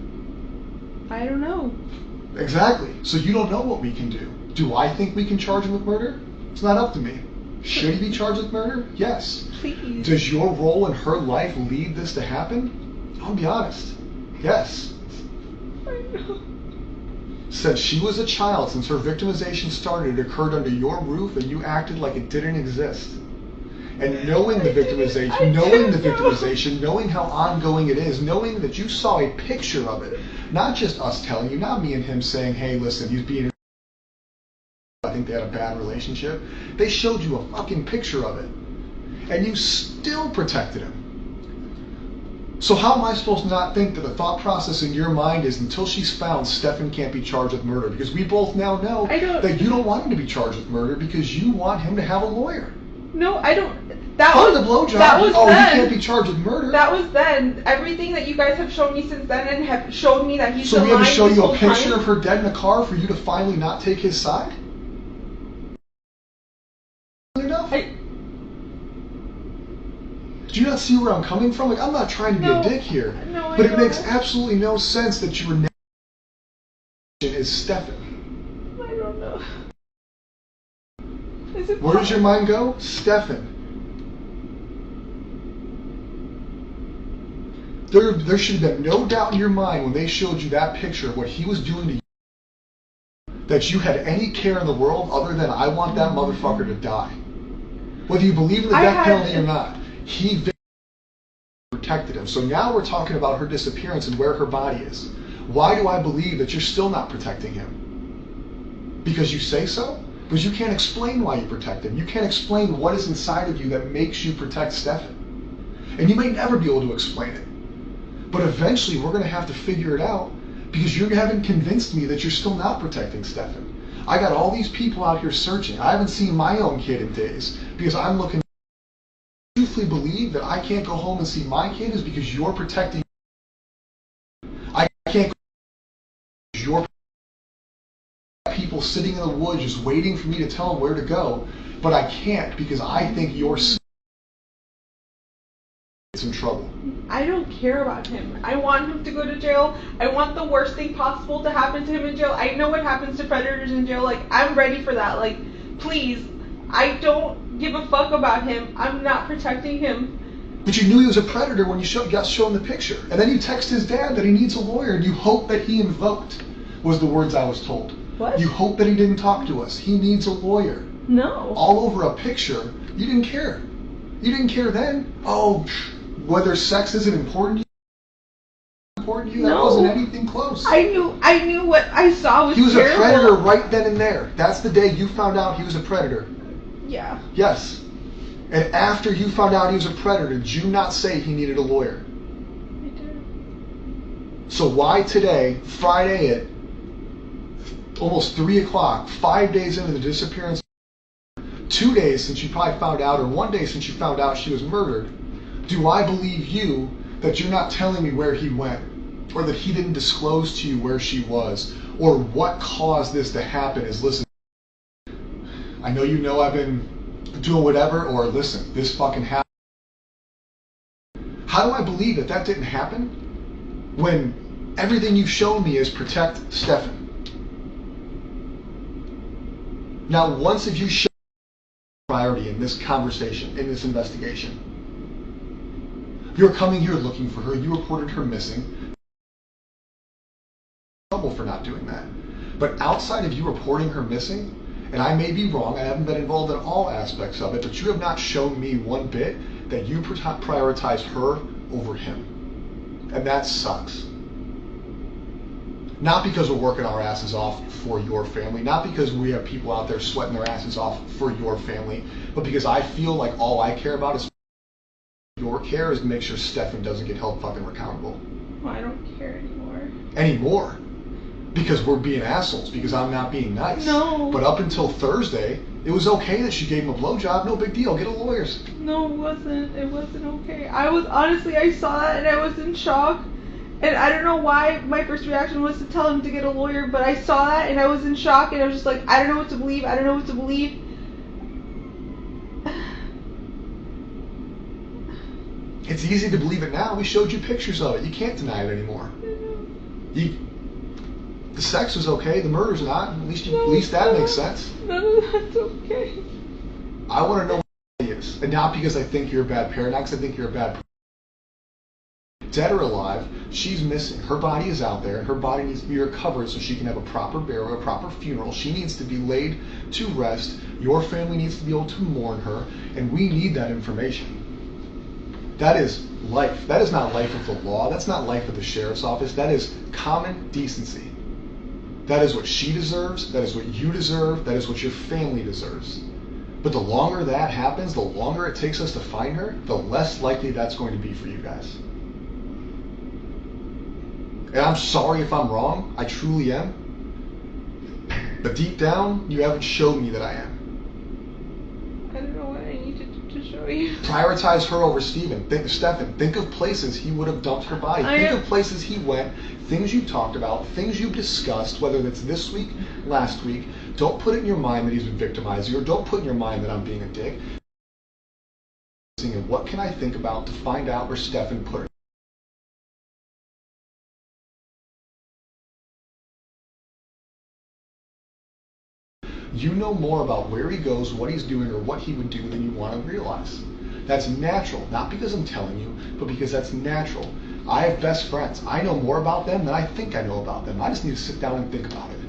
I don't know. Exactly. So you don't know what we can do. Do I think we can charge him with murder? It's not up to me. Should he be charged with murder? Yes. Please. Does your role in her life lead this to happen? I'll be honest. Yes. I know. Since she was a child, since her victimization started, it occurred under your roof and you acted like it didn't exist. And knowing the victimization, knowing how ongoing it is, knowing that you saw a picture of it, not just us telling you, not me and him saying, hey, listen, he's being, I think they had a bad relationship. They showed you a fucking picture of it. And you still protected him. So how am I supposed to not think that the thought process in your mind is until she's found, Stefan can't be charged with murder? Because we both now know that you don't want him to be charged with murder because you want him to have a lawyer. No, I don't. Part of the blowjob. That was oh, then. He can't be charged with murder. That was then. Everything that you guys have shown me since then and have showed me that he's So been we had to lying show this you a whole picture time. of her dead in a car for you to finally not take his side? Enough? Do you not see where I'm coming from? Like, I'm not trying to be a dick here. No, but I it makes know. absolutely no sense that your name is Stefan. I don't know. Is it Where does your mind go? Stefan. There should have been no doubt in your mind when they showed you that picture of what he was doing to you that you had any care in the world other than I want that motherfucker to die. Whether you believe in the death penalty or not, he protected him. So now we're talking about her disappearance and where her body is. Why do I believe that you're still not protecting him? Because you say so? Because you can't explain why you protect him. You can't explain what is inside of you that makes you protect Stefan. And you may never be able to explain it. But eventually we're going to have to figure it out because you haven't convinced me that you're still not protecting Stefan. I got all these people out here searching. I haven't seen my own kid in days because I'm looking. I truthfully believe that I can't go home and see my kid is because you're protecting. I can't go because you're people sitting in the woods just waiting for me to tell them where to go, but I can't because I think you're in trouble. I don't care about him. I want him to go to jail. I want the worst thing possible to happen to him in jail. I know what happens to predators in jail. Like, I'm ready for that. Like, please. I don't give a fuck about him. I'm not protecting him. But you knew he was a predator when you got shown the picture. And then you text his dad that he needs a lawyer and you hope that he invoked, was the words I was told. What? You hope that he didn't talk to us. He needs a lawyer. No. All over a picture. You didn't care. You didn't care then. Oh, whether sex isn't important to you, that wasn't anything close. I knew what I saw was He was terrible. a predator right then and there. That's the day you found out he was a predator. Yeah. Yes. And after you found out he was a predator, did you not say he needed a lawyer? I did. So why today, Friday at almost 3 o'clock, 5 days into the disappearance, 2 days since you probably found out, or 1 day since you found out she was murdered, do I believe you that you're not telling me where he went, or that he didn't disclose to you where she was, or what caused this to happen is, listen, I know you know I've been doing whatever, or listen, this fucking happened. How do I believe that that didn't happen when everything you've shown me is protect Stefan? Now, once have you shown priority in this conversation, in this investigation? You're coming here looking for her. You reported her missing. Trouble for not doing that. But outside of you reporting her missing, and I may be wrong, I haven't been involved in all aspects of it, but you have not shown me one bit that you prioritize her over him. And that sucks. Not because we're working our asses off for your family, not because we have people out there sweating their asses off for your family, but because I feel like all I care about is your care is to make sure Stefan doesn't get held fucking accountable. Well, I don't care anymore. Anymore. Because we're being assholes, because I'm not being nice. No. But up until Thursday, it was okay that she gave him a blowjob. No big deal. Get a lawyer. No, it wasn't. It wasn't okay. I saw that and I was in shock. And I don't know why my first reaction was to tell him to get a lawyer, but I saw that and I was in shock and I was just like, I don't know what to believe. I don't know what to believe. It's easy to believe it now. We showed you pictures of it. You can't deny it anymore. The sex was okay. The murder's not. At least that makes sense. None of that's okay. I want to know what it is. And not because I think you're a bad parent, not because I think you're a bad person. Dead or alive, she's missing. Her body is out there, and her body needs to be recovered so she can have a proper burial, a proper funeral. She needs to be laid to rest. Your family needs to be able to mourn her, and we need that information. That is life. That is not life of the law. That's not life of the sheriff's office. That is common decency. That is what she deserves. That is what you deserve. That is what your family deserves. But the longer that happens, the longer it takes us to find her, the less likely that's going to be for you guys. And I'm sorry if I'm wrong. I truly am. But deep down, you haven't showed me that I am. I don't know what I need to show Prioritize her over Stefan. Think of places he would have dumped her body. Think of places he went, things you talked about, things you've discussed, whether it's this week, last week. Don't put it in your mind that he's been victimizing you, or don't put in your mind that I'm being a dick. What can I think about to find out where Stefan put her? You know more about where he goes, what he's doing, or what he would do than you want to realize. That's natural, not because I'm telling you, but because that's natural. I have best friends. I know more about them than I think I know about them. I just need to sit down and think about it.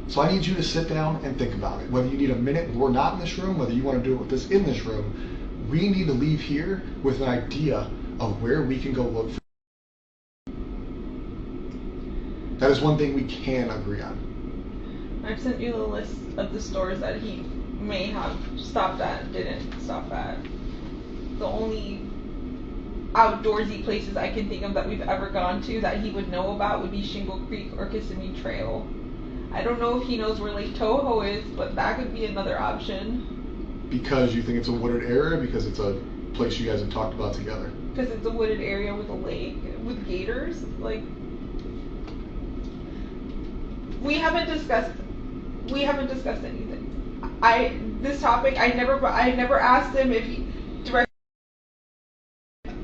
So I need you to sit down and think about it. Whether you need a minute, we're not in this room, whether you want to do it with us in this room, we need to leave here with an idea of where we can go look for. That is one thing we can agree on. I've sent you the list of the stores that he may have stopped at and didn't stop at. The only outdoorsy places I can think of that we've ever gone to that he would know about would be Shingle Creek or Kissimmee Trail. I don't know if he knows where Lake Toho is, but that could be another option. Because you think it's a wooded area? Because it's a place you guys have talked about together? Because it's a wooded area with a lake, with gators. Like, we haven't discussed anything. This topic, I never asked him if he directly.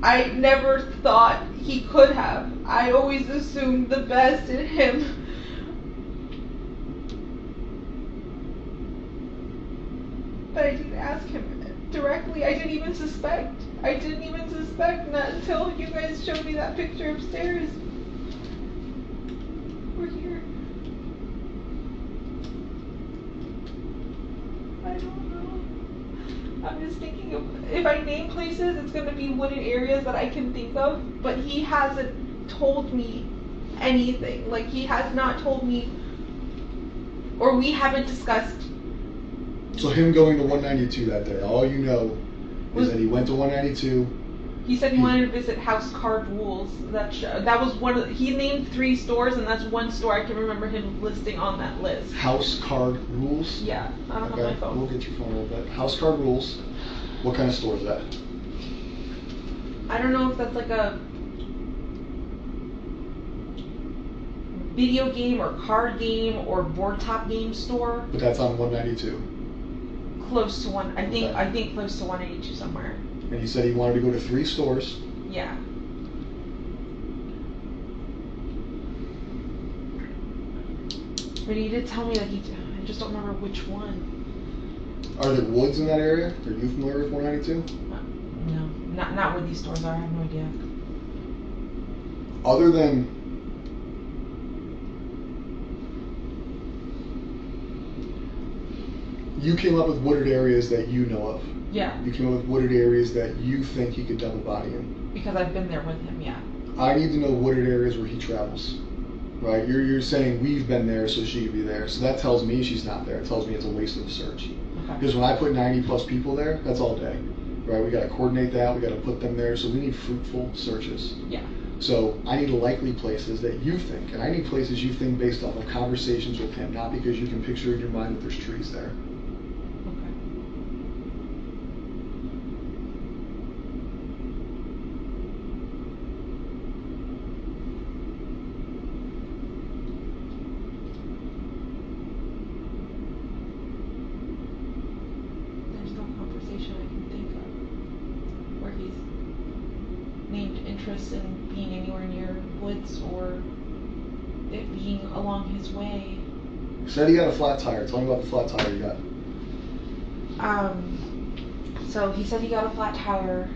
I never thought he could have. I always assumed the best in him. But I didn't ask him directly. I didn't even suspect. Not until you guys showed me that picture upstairs. We're here. I don't know. I'm just thinking of, if I name places, it's going to be wooded areas that I can think of, but he hasn't told me anything. Like, he has not told me, or we haven't discussed. So him going to 192 that day, all you know is that he went to 192. He said he wanted to visit House Card Rules. That was one of he named 3 stores, and that's one store I can remember him listing on that list. House Card Rules? Yeah, I don't have my phone. We'll get your phone a little bit. House Card Rules. What kind of store is that? I don't know if that's like a video game or card game or board top game store. But that's on 192. Close to one. I think close to 182 somewhere. And he said he wanted to go to 3 stores. Yeah. But he did tell me that I just don't remember which one. Are there woods in that area? Are you familiar with 192? No, not where these stores are. I have no idea. Other than you came up with wooded areas that you know of. Yeah. You came up with wooded areas that you think he could dump a body in. Because I've been there with him, yeah. I need to know wooded areas where he travels. Right? You're saying we've been there so she could be there. So that tells me she's not there. It tells me it's a waste of a search. Okay. Because when I put 90 plus people there, that's all day. Right? We got to coordinate that. We got to put them there. So we need fruitful searches. Yeah. So I need likely places that you think, and I need places you think based off of conversations with him, not because you can picture in your mind that there's trees there. In being anywhere near woods or it being along his way. You said he got a flat tire. Tell me about the flat tire you got. So he said he got a flat tire.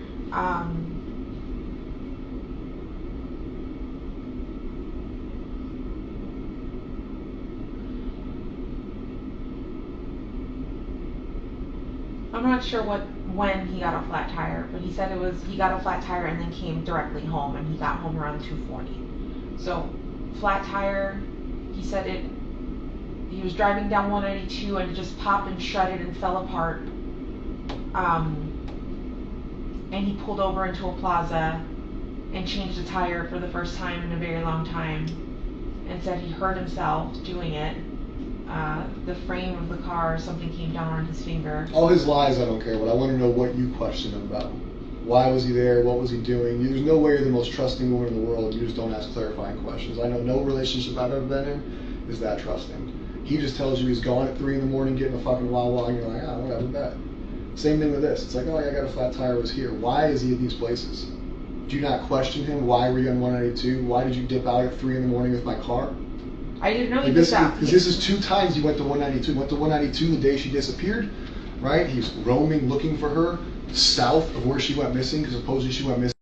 I'm not sure when he got a flat tire, but he said he got a flat tire and then came directly home, and he got home around 2:40. So flat tire, he said he was driving down 192 and it just popped and shredded and fell apart. And he pulled over into a plaza and changed the tire for the first time in a very long time, and said he hurt himself doing it. the frame of the car, something came down on his finger. All his lies, I don't care, but I want to know what you question him about. Why was he there? What was he doing? There's no way you're the most trusting woman in the world. You just don't ask clarifying questions. I know no relationship I've ever been in is that trusting. He just tells you he's gone at 3 in the morning getting a fucking Wawa, and you're like, ah, whatever, bet. Same thing with this. It's like, oh, I got a flat tire, was here. Why is he at these places? Do you not question him? Why were you on 192? Why did you dip out at 3 in the morning with my car? I didn't know he Because did that. this is 2 times he went to 192. He went to 192 the day she disappeared, right? He's roaming, looking for her, south of where she went missing, because supposedly she went missing.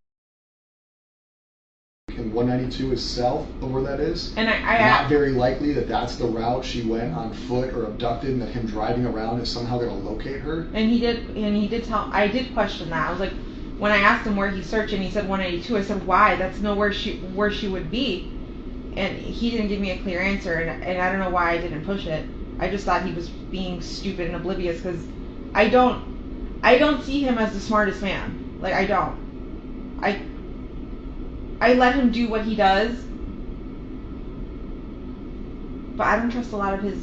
And 192 is south of where that is. And not very likely that that's the route she went on foot or abducted, and that him driving around is somehow going to locate her. And he did tell. I did question that. I was like, when I asked him where he's searching, he said 182. I said, why? That's nowhere where she would be. And he didn't give me a clear answer, and I don't know why I didn't push it. I just thought he was being stupid and oblivious, because I don't see him as the smartest man. Like, I don't. I let him do what he does, but I don't trust a lot of his.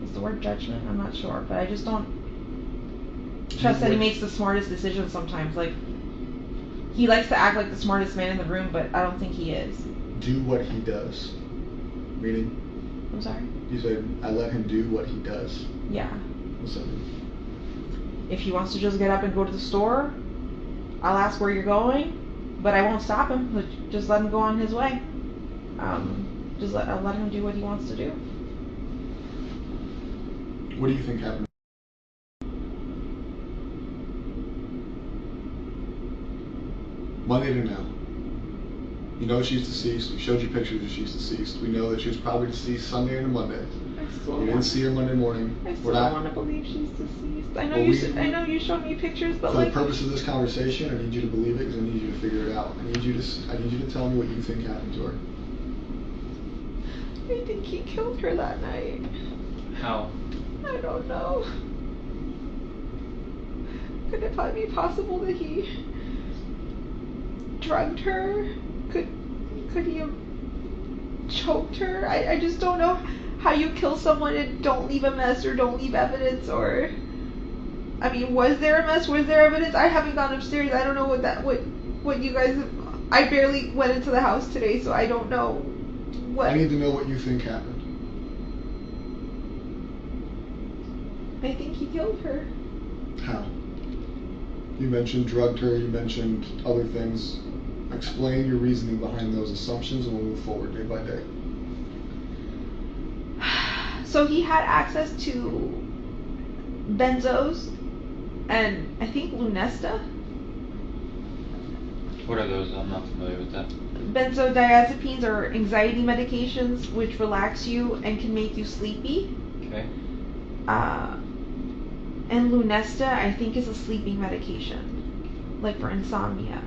Is the word judgment? I'm not sure, but I just don't trust that he makes the smartest decisions sometimes. Like, he likes to act like the smartest man in the room, but I don't think he is. Do what he does. Meaning? I'm sorry? You said, I let him do what he does. Yeah. What's that mean? If he wants to just get up and go to the store, I'll ask where you're going, but I won't stop him. Just let him go on his way. I'll let him do what he wants to do. What do you think happened? Monday to now. You know she's deceased. We showed you pictures that she's deceased. We know that she was probably deceased Sunday into Monday. You didn't see her Monday morning. I still don't want to believe she's deceased. I know you showed me pictures, but for the purpose of this conversation, I need you to believe it because I need you to figure it out. I need you to tell me what you think happened to her. I think he killed her that night. How? I don't know. Could it be possible that he drugged her? Could he have choked her? I just don't know how you kill someone and don't leave a mess or don't leave evidence, or I mean, was there a mess? Was there evidence? I haven't gone upstairs. I don't know what you guys have, I barely went into the house today, so I don't know what. I need to know what you think happened. I think he killed her. How? You mentioned drugged her, you mentioned other things. Explain your reasoning behind those assumptions and we'll move forward day by day. So he had access to benzos and I think Lunesta. What are those? I'm not familiar with that. Benzodiazepines are anxiety medications which relax you and can make you sleepy. Okay. And Lunesta, I think, is a sleeping medication, like for insomnia.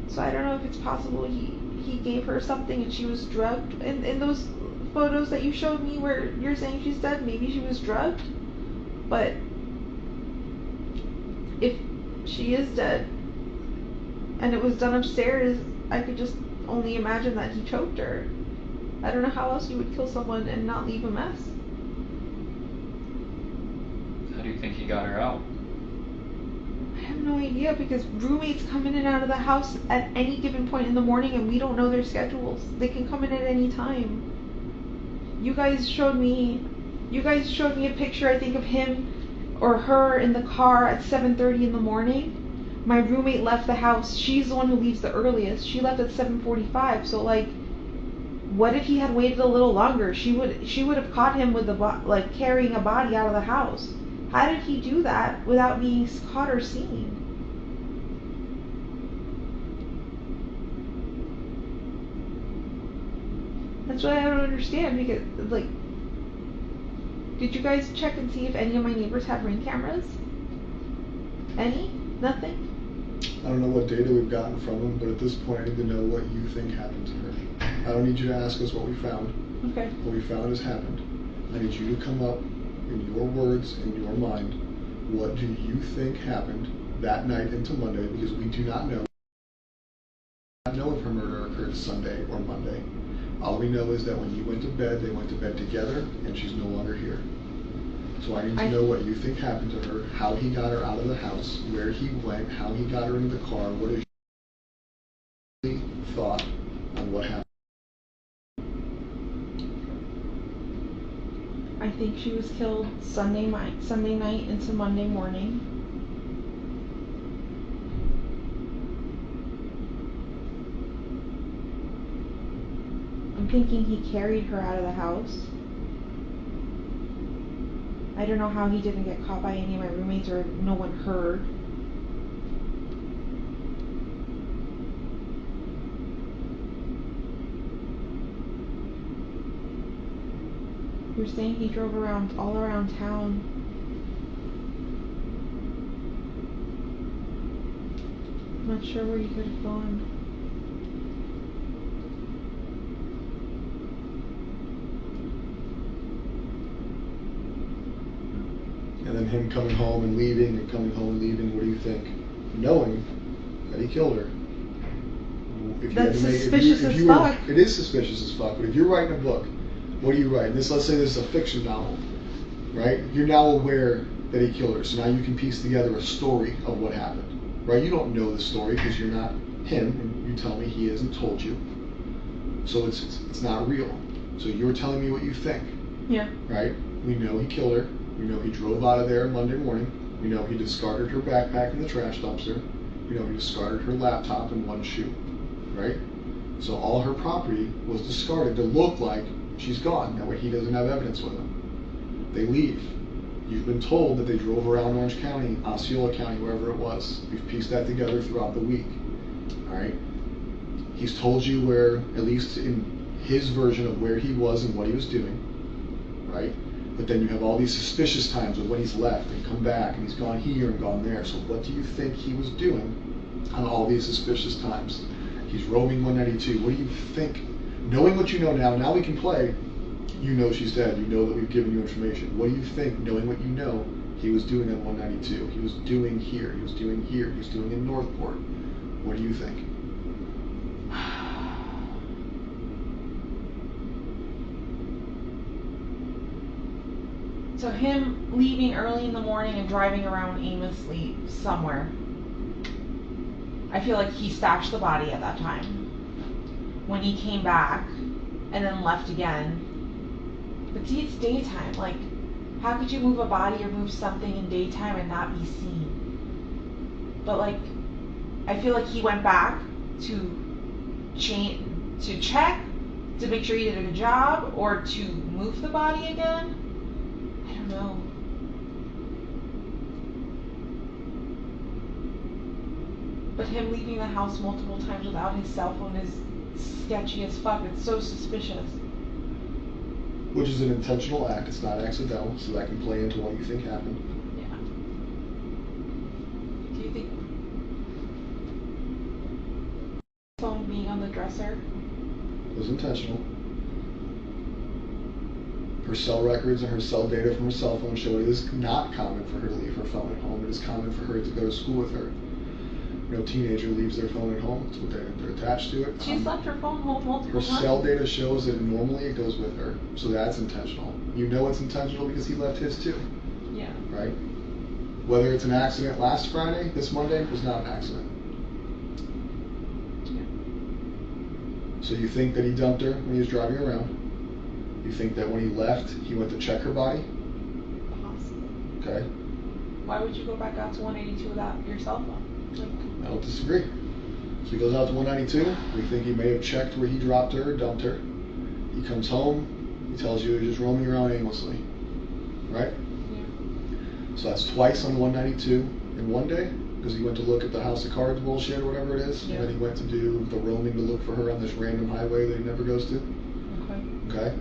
So I don't know if it's possible he gave her something and she was drugged. In those photos that you showed me where you're saying she's dead, maybe she was drugged. But if she is dead and it was done upstairs, I could just only imagine that he choked her. I don't know how else you would kill someone and not leave a mess. How do you think he got her out? I have no idea, because roommates come in and out of the house at any given point in the morning and we don't know their schedules. They can come in at any time. You guys showed me a picture, I think, of him or her in the car at 7:30 in the morning. My roommate left the house. She's the one who leaves the earliest. She left at 7:45. So like, what if he had waited a little longer? She would have caught him with carrying a body out of the house. How did he do that without being caught or seen? That's what I don't understand, because, like, did you guys check and see if any of my neighbors have Ring cameras? Any? Nothing? I don't know what data we've gotten from them, but at this point I need to know what you think happened to her. I don't need you to ask us what we found. Okay. What we found has happened. I need you to come up in your words, in your mind, what do you think happened that night into Monday, because we do not know. We do not know if her murder occurred Sunday or Monday. All we know is that when you went to bed, they went to bed together, and she's no longer here. So I need to know what you think happened to her, how he got her out of the house, where he went, how he got her into the car. What is your thought on what happened? I think she was killed Sunday night into Monday morning. I'm thinking he carried her out of the house. I don't know how he didn't get caught by any of my roommates or no one heard. You're saying he drove all around town. I'm not sure where he could have gone. And then him coming home and leaving, and coming home and leaving, what do you think? Knowing that he killed her. That's suspicious as fuck. It is suspicious as fuck, but if you're writing a book, what do you write? Let's say this is a fiction novel, right? You're now aware that he killed her, so now you can piece together a story of what happened, right? You don't know the story because you're not him, and you tell me he hasn't told you, so it's not real. So you're telling me what you think, Yeah. right? We know he killed her. We know he drove out of there Monday morning. We know he discarded her backpack in the trash dumpster. We know he discarded her laptop and one shoe, right? So all her property was discarded to look like she's gone. That way he doesn't have evidence with him. They leave. You've been told that they drove around Orange County, Osceola County, wherever it was. We've pieced that together throughout the week, all right? He's told you where, at least in his version of where he was and what he was doing, right? But then you have all these suspicious times of when he's left and come back and he's gone here and gone there. So what do you think he was doing on all these suspicious times? He's roaming 192. What do you think? Knowing what you know now we can play. You know she's dead. You know that we've given you information. What do you think, knowing what you know, he was doing on 192? He was doing here. He was doing here. He was doing in Northport. What do you think? So him leaving early in the morning and driving around aimlessly somewhere. I feel like he stashed the body at that time. When he came back and then left again. But see, it's daytime. Like, how could you move a body or move something in daytime and not be seen? But like, I feel like he went back to check to make sure he did a good job, or to move the body again. I don't know. But him leaving the house multiple times without his cell phone is sketchy as fuck. It's so suspicious. Which is an intentional act. It's not accidental, so that can play into what you think happened. Yeah. Do you think phone being on the dresser It was intentional. Her cell records and her cell data from her cell phone show it is not common for her to leave her phone at home. It is common for her to go to school with her. No teenager leaves their phone at home. It's what they're attached to it. She's left her phone home multiple Her times. cell data shows that normally it goes with her, so that's intentional. You know it's intentional because he left his too, Yeah. right? Whether it's an accident last Friday, this Monday, was not an accident. Yeah. So you think that he dumped her when he was driving around? You think that when he left, he went to check her body? Possibly. Okay. Why would you go back out to 182 without your cell phone? Like, I don't disagree. So he goes out to 192. We think he may have checked where he dropped her or dumped her. He comes home. He tells you he's just roaming around aimlessly. Right? yeah. So that's twice on 192 in one day, because he went to look at the House of Cards bullshit or whatever it is, Yeah. and then he went to do the roaming to look for her on this random highway that he never goes to. Okay. Okay?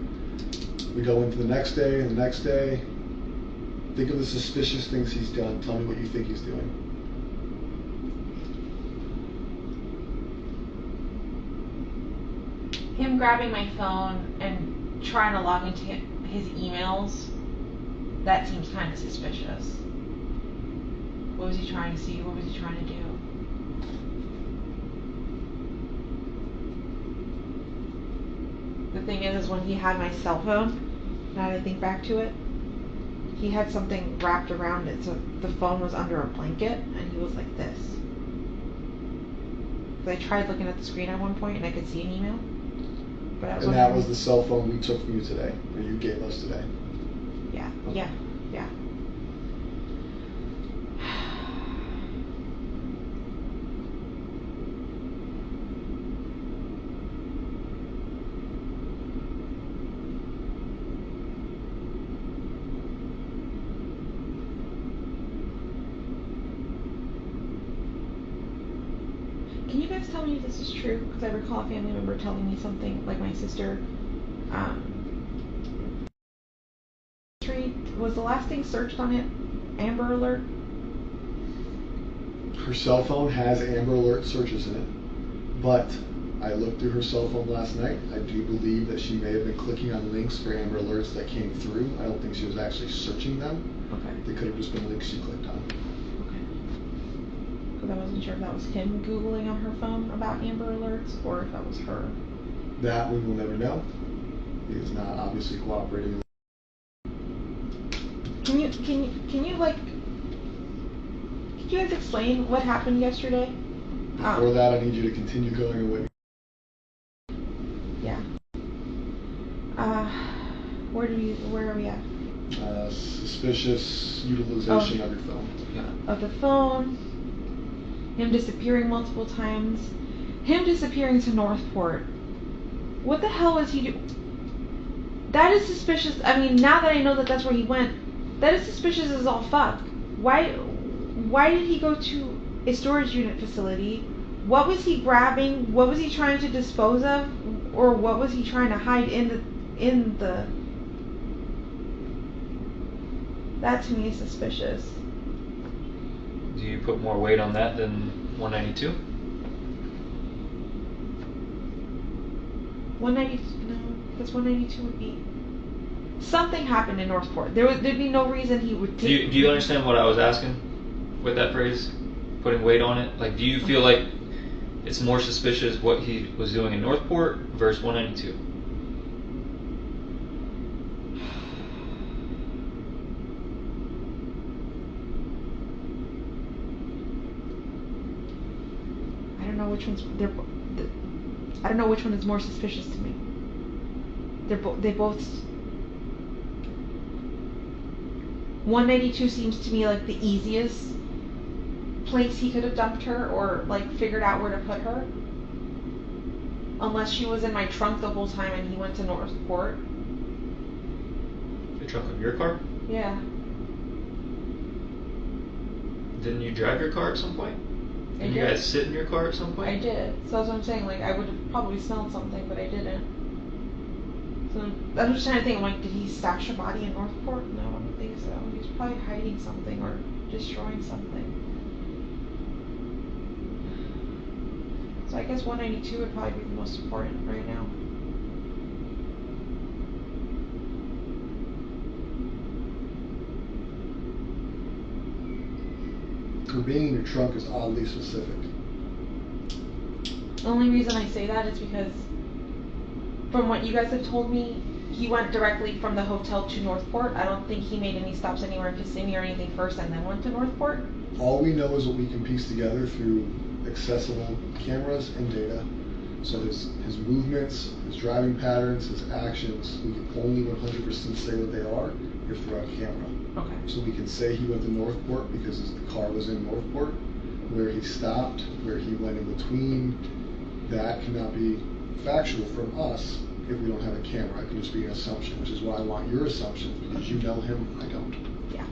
We go into the next day and the next day. Think of the suspicious things he's done. Tell me what you think he's doing. Him grabbing my phone and trying to log into his emails, that seems kind of suspicious. What was he trying to see? What was he trying to do? The thing is when he had my cell phone, now that I think back to it, he had something wrapped around it, so the phone was under a blanket, and he was like this. I tried looking at the screen at one point, and I could see an email. But I was And that was the cell phone we took from you today, or you gave us today. Yeah, Okay. yeah. Can you guys tell me if this is true? Because I recall a family member telling me something, like my sister. Was the last thing searched on it Amber Alert? Her cell phone has Amber Alert searches in it, but I looked through her cell phone last night. I do believe that she may have been clicking on links for Amber Alerts that came through. I don't think she was actually searching them. Okay. They could have just been links she clicked on. Okay. Because I wasn't sure if that was him Googling on her phone about Amber Alerts or if that was her. That we will never know. He is not obviously cooperating. Can you guys explain what happened yesterday? Before that, I need you to continue going away. Yeah. Where are we at? Suspicious utilization of your phone. Of the phone. Him disappearing multiple times. Him disappearing to Northport. What the hell was he doing? That is suspicious. I mean, now that I know that that's where he went, that is suspicious as all fuck. Why did he go to a storage unit facility? What was he grabbing? What was he trying to dispose of? Or what was he trying to hide in the That to me is suspicious. Do you put more weight on that than 192? 190, no, because 192 would be something happened in Northport. There'd be no reason he would take. Do you understand what I was asking with that phrase? Putting weight on it? Like, do you feel like it's more suspicious what he was doing in Northport versus 192? I don't know which one's I don't know which one is more suspicious to me. They both. 192 seems to me like the easiest place he could have dumped her or like figured out where to put her. Unless she was in my trunk the whole time and he went to Northport. The trunk of your car? Yeah. Didn't you drive your car at some point? Did you guys sit in your car at some point? I did. So that's what I'm saying. Like, I would have probably smelled something, but I didn't. So I'm just trying to think. I'm like, did he stash a body in Northport? No, I don't think so. He's probably hiding something or destroying something. So I guess 192 would probably be the most important right now. Her being in your trunk is oddly specific. The only reason I say that is because from what you guys have told me, he went directly from the hotel to Northport. I don't think he made any stops anywhere in Kissimmee or anything first and then went to Northport. All we know is what we can piece together through accessible cameras and data. So his movements, his driving patterns, his actions, we can only 100% say what they are if they're on camera. Okay. So we can say he went to Northport because the car was in Northport. Where he stopped, where he went in between, that cannot be factual from us if we don't have a camera. It can just be an assumption, which is why I want your assumptions, because you know him, I don't. Yeah.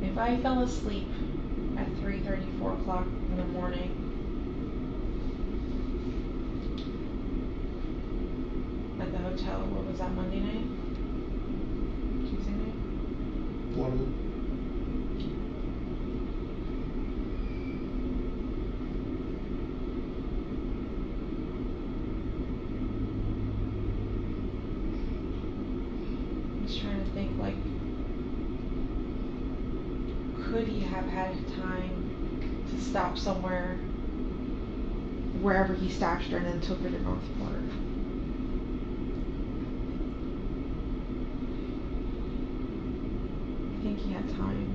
If I fell asleep at 3:30, 4 o'clock in the morning, at the hotel, what was that, Monday night? Tuesday night? One of them. like, could he have had time to stop somewhere, wherever he stashed her, and then took her to Northport? I think he had time.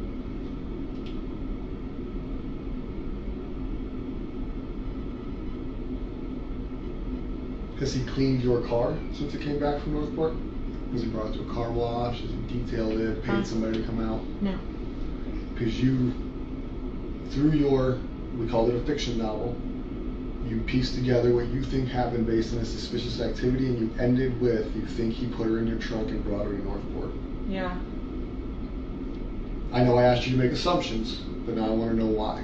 Has he cleaned your car since it came back from Northport? Has he brought it to a car wash? Has he detailed it, paid somebody to come out? No. Because you, through your, we called it a fiction novel, you pieced together what you think happened based on a suspicious activity, and you ended with, you think he put her in your trunk and brought her to Northport. Yeah. I know I asked you to make assumptions, but now I want to know why.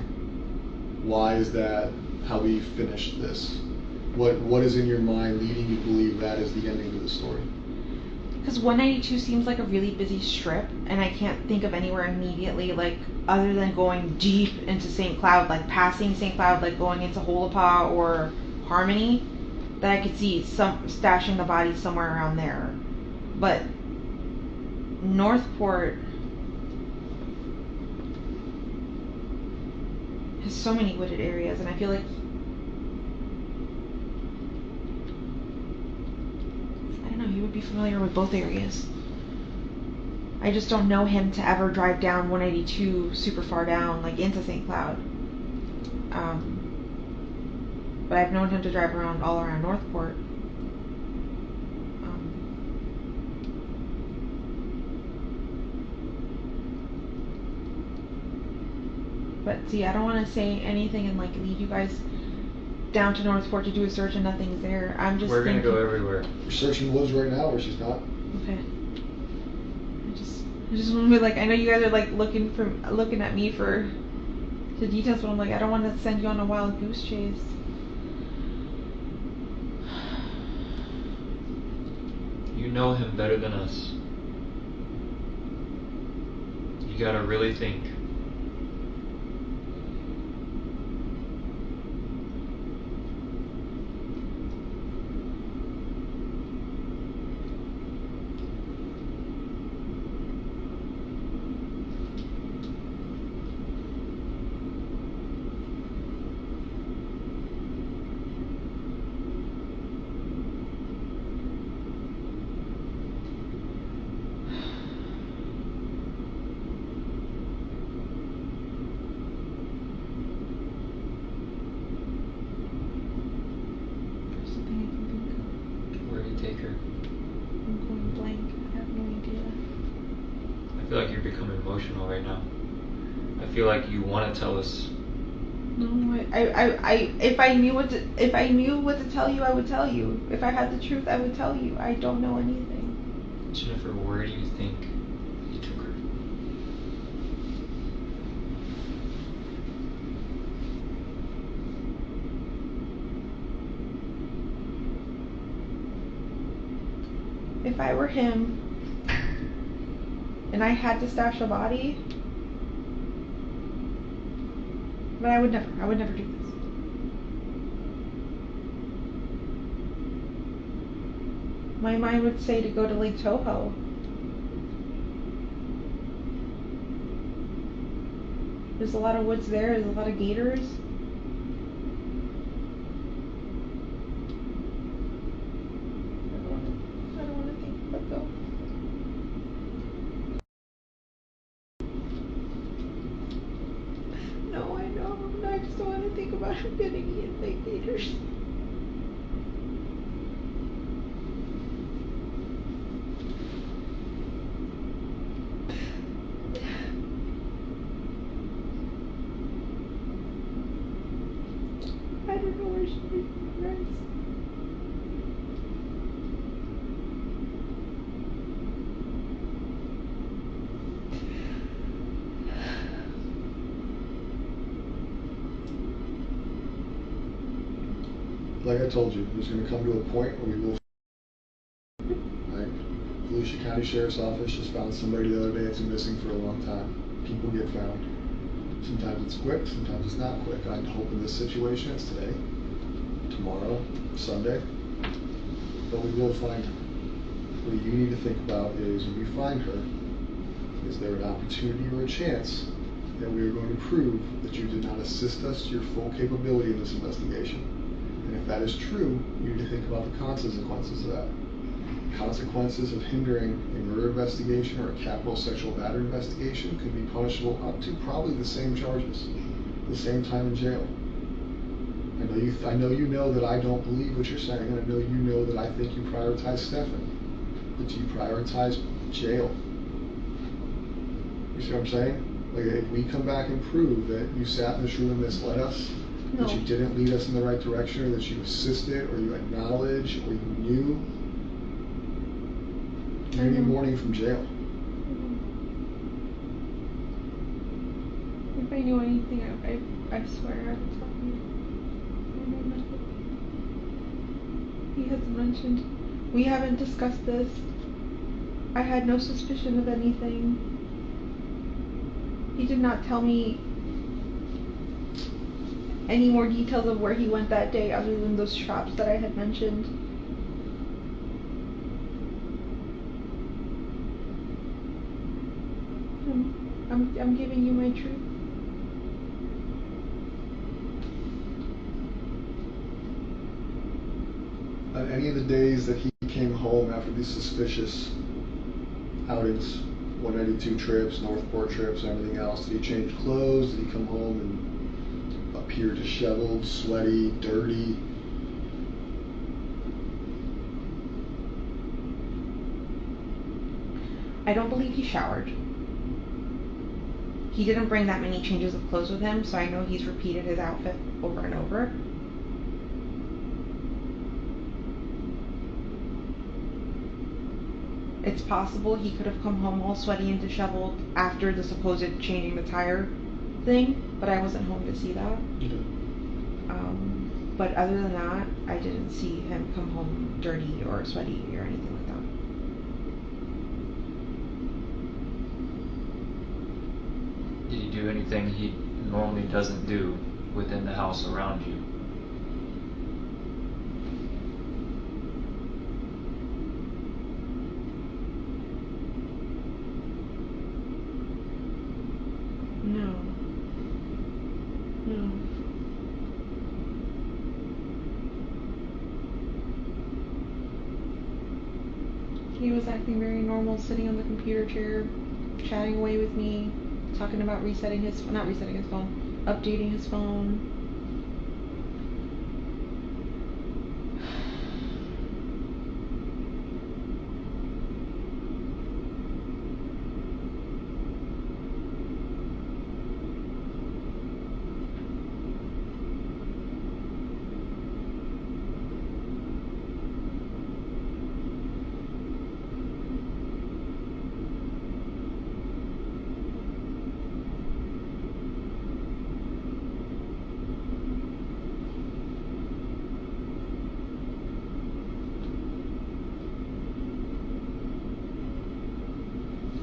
Why is that how we finished this? What is in your mind leading you to believe that is the ending to the story? Because 192 seems like a really busy strip, and I can't think of anywhere immediately, like, other than going deep into St. Cloud, like passing St. Cloud, like going into Holopah or Harmony, that I could see stashing the body somewhere around there. But Northport has so many wooded areas, and I feel like, I don't know, he would be familiar with both areas. I just don't know him to ever drive down 182 super far down, like into St. Cloud. But I've known him to drive around all around Northport. But see, I don't want to say anything and like lead you guys down to Northport to do a search and nothing's there. I'm just We're thinking, gonna go everywhere. We're searching the woods right now where she's not. Okay. I just want to be like, I know you guys are like looking at me for the details, but I'm like, I don't want to send you on a wild goose chase. You know him better than us. You gotta really think. I feel like you're becoming emotional right now. I feel like you want to tell us. No, if I knew what to tell you, I would tell you. If I had the truth, I would tell you. I don't know anything. Jennifer, where do you think he took her? If I were him and I had to stash a body, but I would never do this. My mind would say to go to Lake Toho. There's a lot of woods there, there's a lot of gators. I don't want to think about though. No, I know. I just don't want to think about him getting eaten by gators. I don't know where she runs. Like I told you, there's going to come to a point where we will. Right? Volusia County Sheriff's Office just found somebody the other day that's been missing for a long time. People get found. Sometimes it's quick, sometimes it's not quick. I'd hope in this situation it's today, tomorrow, Sunday, but we will find her. What you need to think about is when we find her, is there an opportunity or a chance that we are going to prove that you did not assist us to your full capability in this investigation? And if that is true, you need to think about the consequences of that. Consequences of hindering a murder investigation or a capital sexual battery investigation could be punishable up to probably the same charges, the same time in jail. I know you know that I don't believe what you're saying, and I know you know that I think you prioritize Stefan, but do you prioritize jail? You see what I'm saying? Like, if we come back and prove that you sat in this room and misled us, No. that you didn't lead us in the right direction, or that you assisted, or you acknowledged, or you knew, you're gonna be warning from jail. If I knew anything, I swear I would tell you. I know nothing. He hasn't mentioned. We haven't discussed this. I had no suspicion of anything. He did not tell me any more details of where he went that day other than those shops that I had mentioned. I'm giving you my truth. On any of the days that he came home after these suspicious outings, 192 trips, Northport trips, and everything else, did he change clothes? Did he come home and appear disheveled, sweaty, dirty? I don't believe he showered. He didn't bring that many changes of clothes with him, so I know he's repeated his outfit over and over. It's possible he could have come home all sweaty and disheveled after the supposed changing the tire thing, but I wasn't home to see that. Okay. But other than that, I didn't see him come home dirty or sweaty or anything like that. Did he do anything he normally doesn't do within the house around you? No. He was acting very normal, sitting on the computer chair, chatting away with me, talking about not resetting his phone, updating his phone.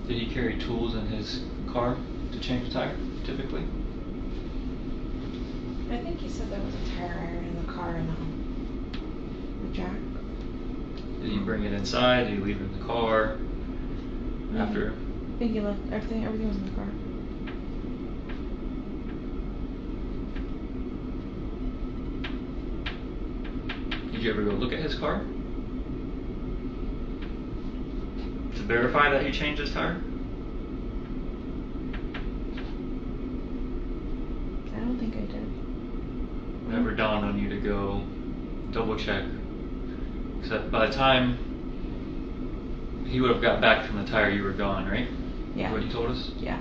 Did he carry tools in his car to change the tire, typically? I think he said there was a tire iron in the car and a jack. Did he bring it inside? Did he leave it in the car? After? I think he left everything was in the car. Did you ever go look at his car? To verify that he changed his tire? I don't think I did. Never dawned on you to go double check. Except by the time he would have got back from the tire, you were gone, right? Yeah. What you told us? Yeah.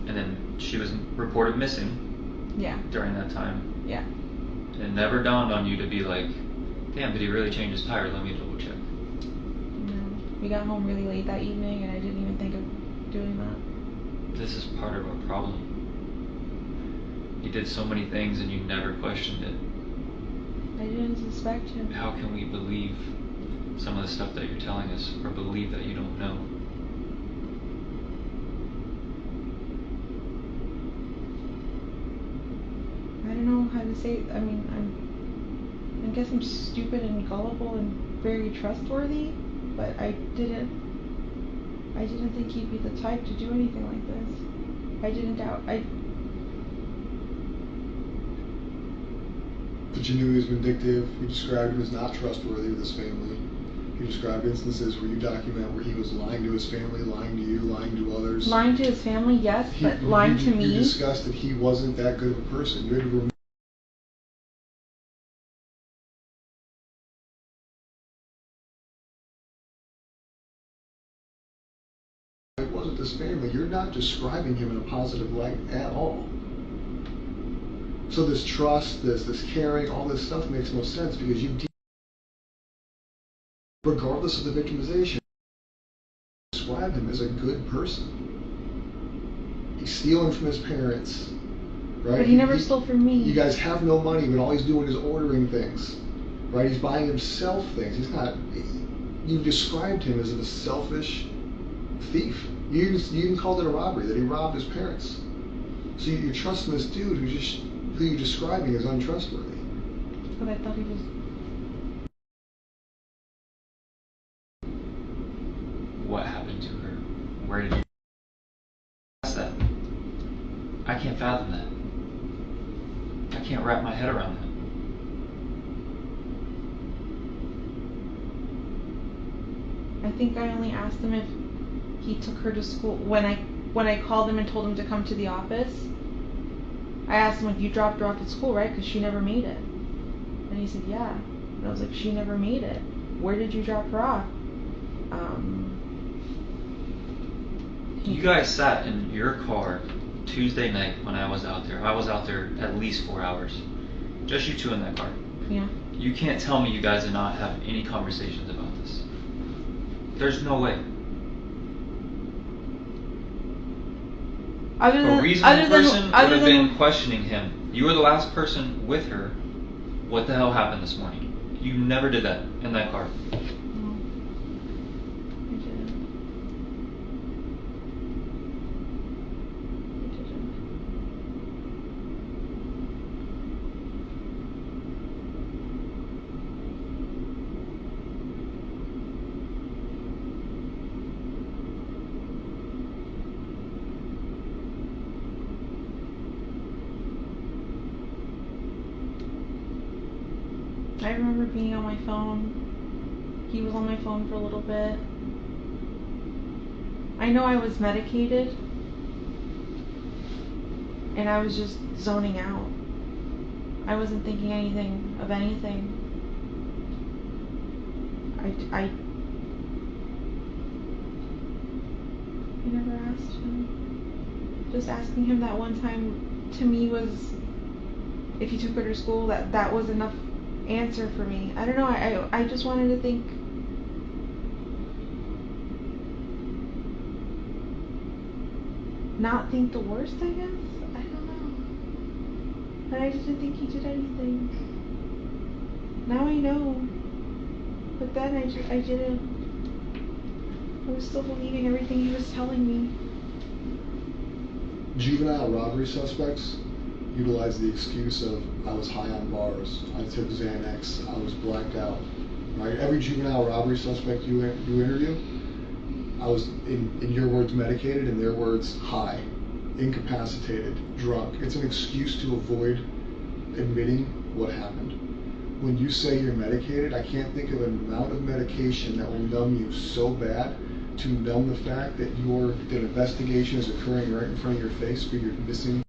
And then she was reported missing Yeah. during that time. Yeah. And it never dawned on you to be like, damn, did he really change his tire? Let me double check. No. We got home really late that evening and I didn't even think of doing that. This is part of our problem. He did so many things and you never questioned it. I didn't suspect him. How can we believe some of the stuff that you're telling us, or believe that you don't know? I don't know how to say it. I mean, I guess I'm stupid and gullible and very trustworthy, but I I didn't think he'd be the type to do anything like this. I didn't doubt. But you knew he was vindictive. You described him as not trustworthy with his family. You described instances where you document where he was lying to his family, lying to you, lying to others. Lying to his family, yes, but lying to me. You discussed that he wasn't that good of a person. You had to remember. It wasn't this family. You're not describing him in a positive light at all. So this trust, this caring, all this stuff makes no sense because you, regardless of the victimization, describe him as a good person. He's stealing from his parents, right? But he never stole from me. You guys have no money, but all he's doing is ordering things, right? He's buying himself things. He's not. You described him as a selfish thief. You even called it a robbery, that he robbed his parents. So you're trusting this dude who you're describing as untrustworthy. But I thought he was. What happened to her? Where did you ask that? I can't fathom that. I can't wrap my head around I think I only asked him if he took her to school. When I called him and told him to come to the office, I asked him, like, you dropped her off at school, right? Because she never made it. And he said, yeah. And I was like, she never made it. Where did you drop her off? You guys sat in your car Tuesday night when I was out there. I was out there at least 4 hours. Just you two in that car. Yeah. You can't tell me you guys did not have any conversations about this. There's no way. A reasonable person would have been questioning him. You were the last person with her. What the hell happened this morning? You never did that in that car. No, I didn't. I remember being on my phone. He was on my phone for a little bit. I know I was medicated, and I was just zoning out. I wasn't thinking anything of anything. I never asked him. Just asking him that one time to me was, if he took her to school, that was enough answer for me. I don't know, I just wanted to think, not think the worst, I guess. I don't know. But I just didn't think he did anything. Now I know. But then I didn't. I was still believing everything he was telling me. Juvenile robbery suspects utilize the excuse of, I was high on bars, I took Xanax, I was blacked out. Right? Every juvenile robbery suspect you interview, I was, in your words, medicated, in their words, high, incapacitated, drunk. It's an excuse to avoid admitting what happened. When you say you're medicated, I can't think of an amount of medication that will numb you so bad to numb the fact that the investigation is occurring right in front of your face for your missing.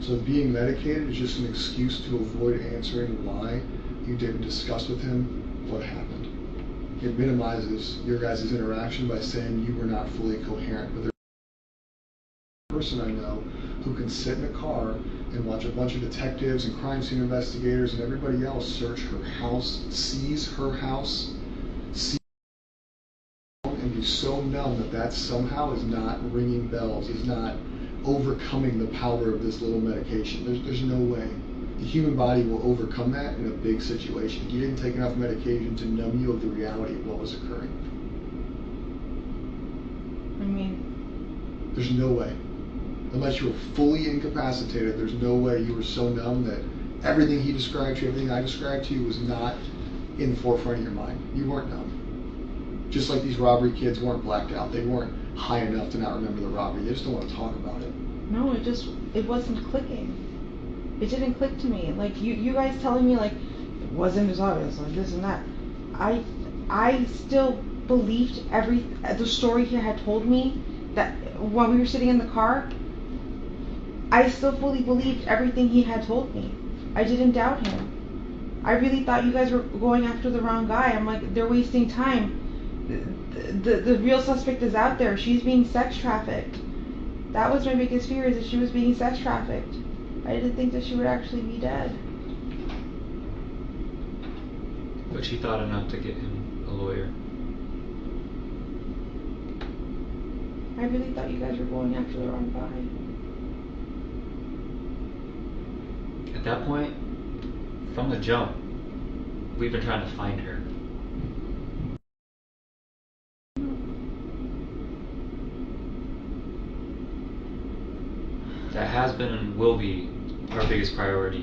So being medicated is just an excuse to avoid answering why you didn't discuss with him what happened. It minimizes your guys' interaction by saying you were not fully coherent. But there's a person I know who can sit in a car and watch a bunch of detectives and crime scene investigators and everybody else search her house, seize her house, and be so numb that somehow is not ringing bells, is not overcoming the power of this little medication. There's no way. The human body will overcome that in a big situation. You didn't take enough medication to numb you of the reality of what was occurring. I mean, there's no way. Unless you were fully incapacitated, there's no way you were so numb that everything he described to you, everything I described to you was not in the forefront of your mind. You weren't numb. Just like these robbery kids weren't blacked out. They weren't high enough to not remember the robbery. They just don't want to talk about it. No, it wasn't clicking. It didn't click to me. Like you guys telling me like it wasn't as obvious, like this and that. I still believed the story he had told me, that when we were sitting in the car, I still fully believed everything he had told me. I didn't doubt him. I really thought you guys were going after the wrong guy. I'm like, they're wasting time. The real suspect is out there. She's being sex trafficked. That was my biggest fear, is that she was being sex trafficked. I didn't think that she would actually be dead. But she thought enough to get him a lawyer. I really thought you guys were going after the wrong guy. At that point, from the jump, we've been trying to find her. That has been and will be our biggest priority.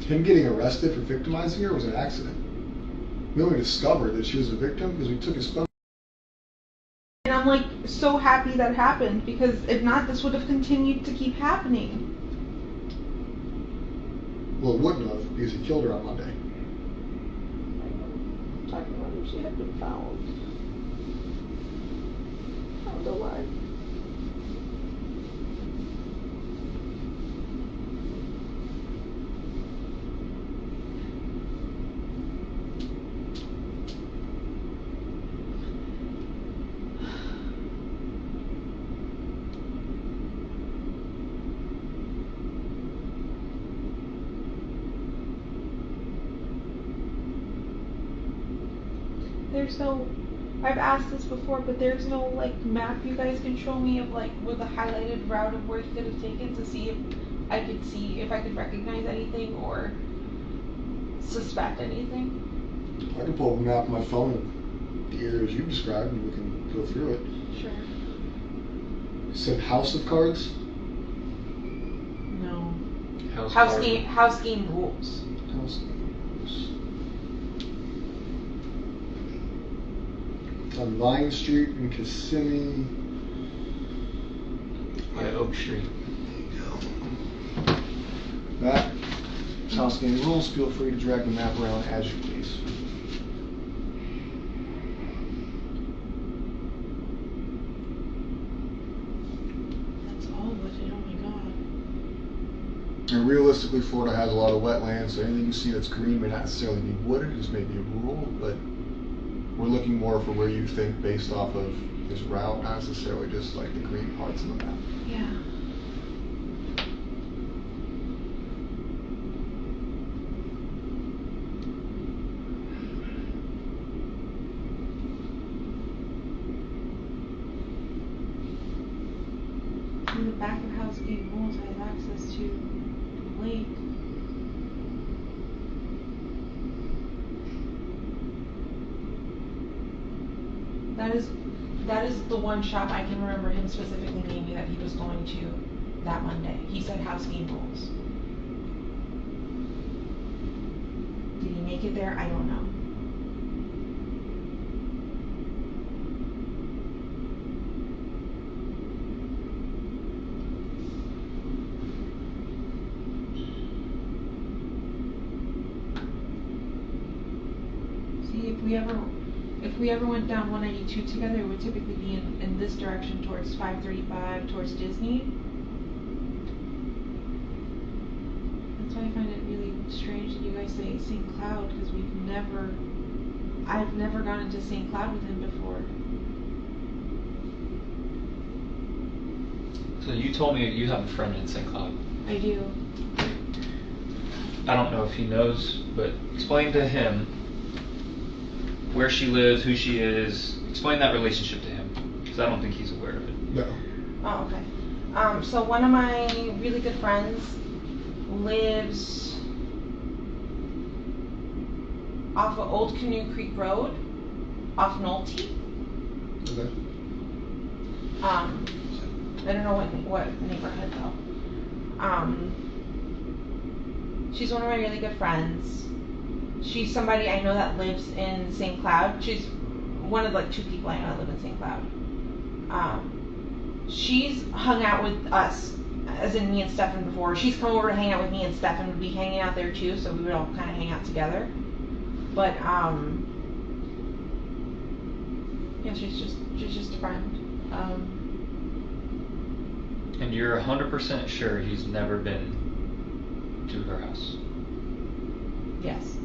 Him getting arrested for victimizing her was an accident. We only discovered that she was a victim because we took his phone. And I'm like so happy that happened, because if not, this would have continued to keep happening. Well, it wouldn't have, because he killed her on Monday. Talking about if she had been found. Found alive. There's no, I've asked this before, but there's no like map you guys can show me of like with a highlighted route of where he could have taken, to see if I could recognize anything or suspect anything. I can pull up a map on my phone of the areas you described and we can go through it. Sure. You said House of Cards? No. House game rules. House of Cards. On Vine Street in Kissimmee. By Oak Street. There you go. That House Game Rules. Feel free to drag the map around as you please. That's all wooded, oh my god. And realistically, Florida has a lot of wetlands, so anything you see that's green may not necessarily be wooded, it's maybe a rural, but we're looking more for where you think based off of this route, not necessarily just like the green parts of the map. Yeah. In the back of House Game Rules, I have access to the lake. That is the one shop I can remember him specifically naming that he was going to that Monday. He said House Game Rules. Did he make it there? I don't know. See, if we ever went down 192 together, it would typically be in this direction towards 535, towards Disney. That's why I find it really strange that you guys say St. Cloud, because I've never gone into St. Cloud with him before. So you told me you have a friend in St. Cloud. I do. I don't know if he knows, but explain to him where she lives, who she is. Explain that relationship to him, because I don't think he's aware of it. No. Oh, okay. So one of my really good friends lives off of Old Canoe Creek Road, off Nolte. Okay. I don't know what neighborhood though. She's one of my really good friends. She's somebody I know that lives in St. Cloud. She's one of like 2 people I know that live in St. Cloud. She's hung out with us, as in me and Stefan before. She's come over to hang out with me, and Stefan would be hanging out there too, so we would all kind of hang out together. But yeah, she's just a friend. And you're 100% sure he's never been to her house? Yes.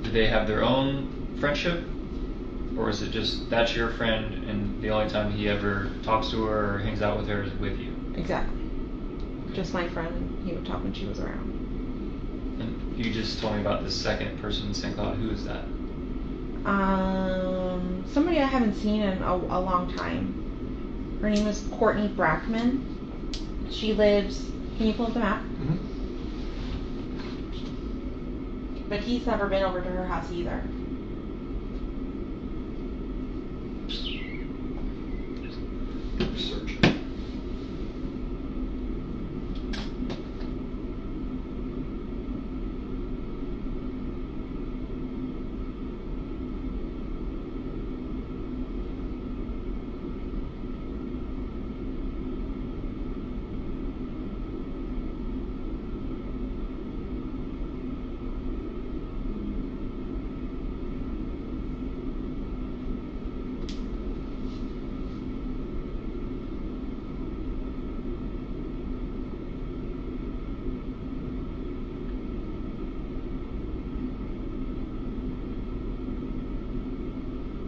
Do they have their own friendship? Or is it just, that's your friend, and the only time he ever talks to her or hangs out with her is with you? Exactly. Just my friend, and he would talk when she was around. And you just told me about the second person in St. Cloud. Who is that? Somebody I haven't seen in a long time. Her name is Courtney Brackman. She lives, can you pull up the map? Mm-hmm. But he's never been over to her house either. Research.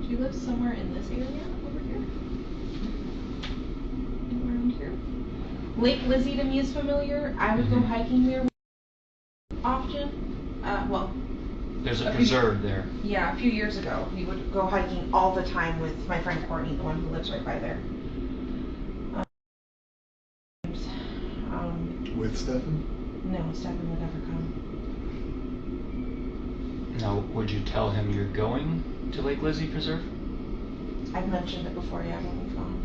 She lives somewhere in this area over here. Anywhere around here. Lake Lizzie to me is familiar. I would go hiking there often. Well, There's a preserve there. Yeah, a few years ago, we would go hiking all the time with my friend Courtney, the one who lives right by there. With Stefan? No, Stefan would never come. Now, would you tell him you're going to Lake Lizzie Preserve? I've mentioned it before, yeah, when we've gone.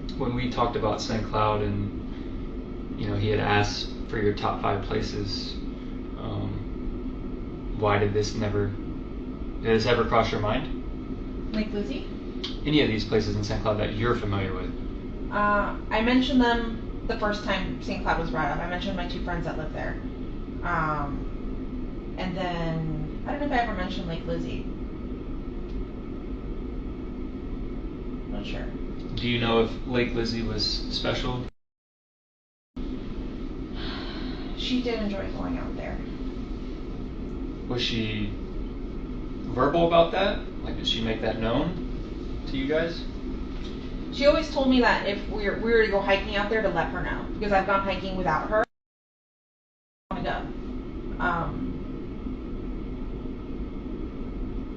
Okay. When we talked about St. Cloud and, you know, he had asked for your top 5 places, why did this ever cross your mind? Lake Lizzie? Any of these places in St. Cloud that you're familiar with? I mentioned them the first time St. Cloud was brought up. I mentioned my 2 friends that live there. And then, I don't know if I ever mentioned Lake Lizzie. Not sure. Do you know if Lake Lizzie was special? She did enjoy going out there. Was she verbal about that? Like, did she make that known to you guys? She always told me that if we were to go hiking out there, to let her know, because I've gone hiking without her. I want to go.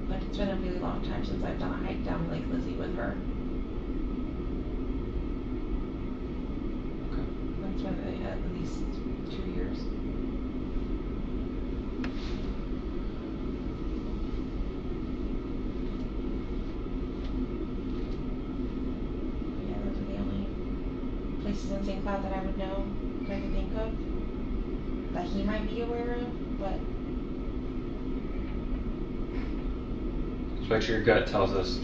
But it's been a really long time since I've done a hike down Lake Lizzie with her. Okay. That's been at least 2 years. Yeah, those are the only places in St. Cloud that I would know, that I could think of, that he might be aware of, but But your gut tells us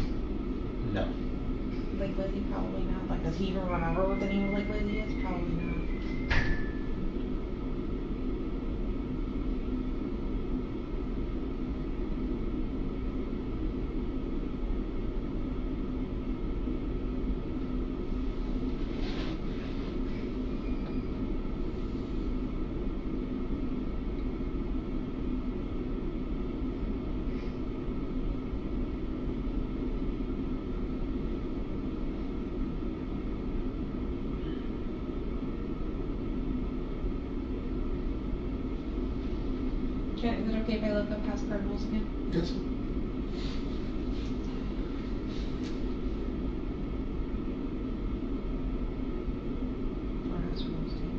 no. Lake Lizzie, probably not. Like, does he even remember what the name of Lake Lizzie is? Probably not. Is it okay if I look up past card rules again? Yes. Or house rules, too.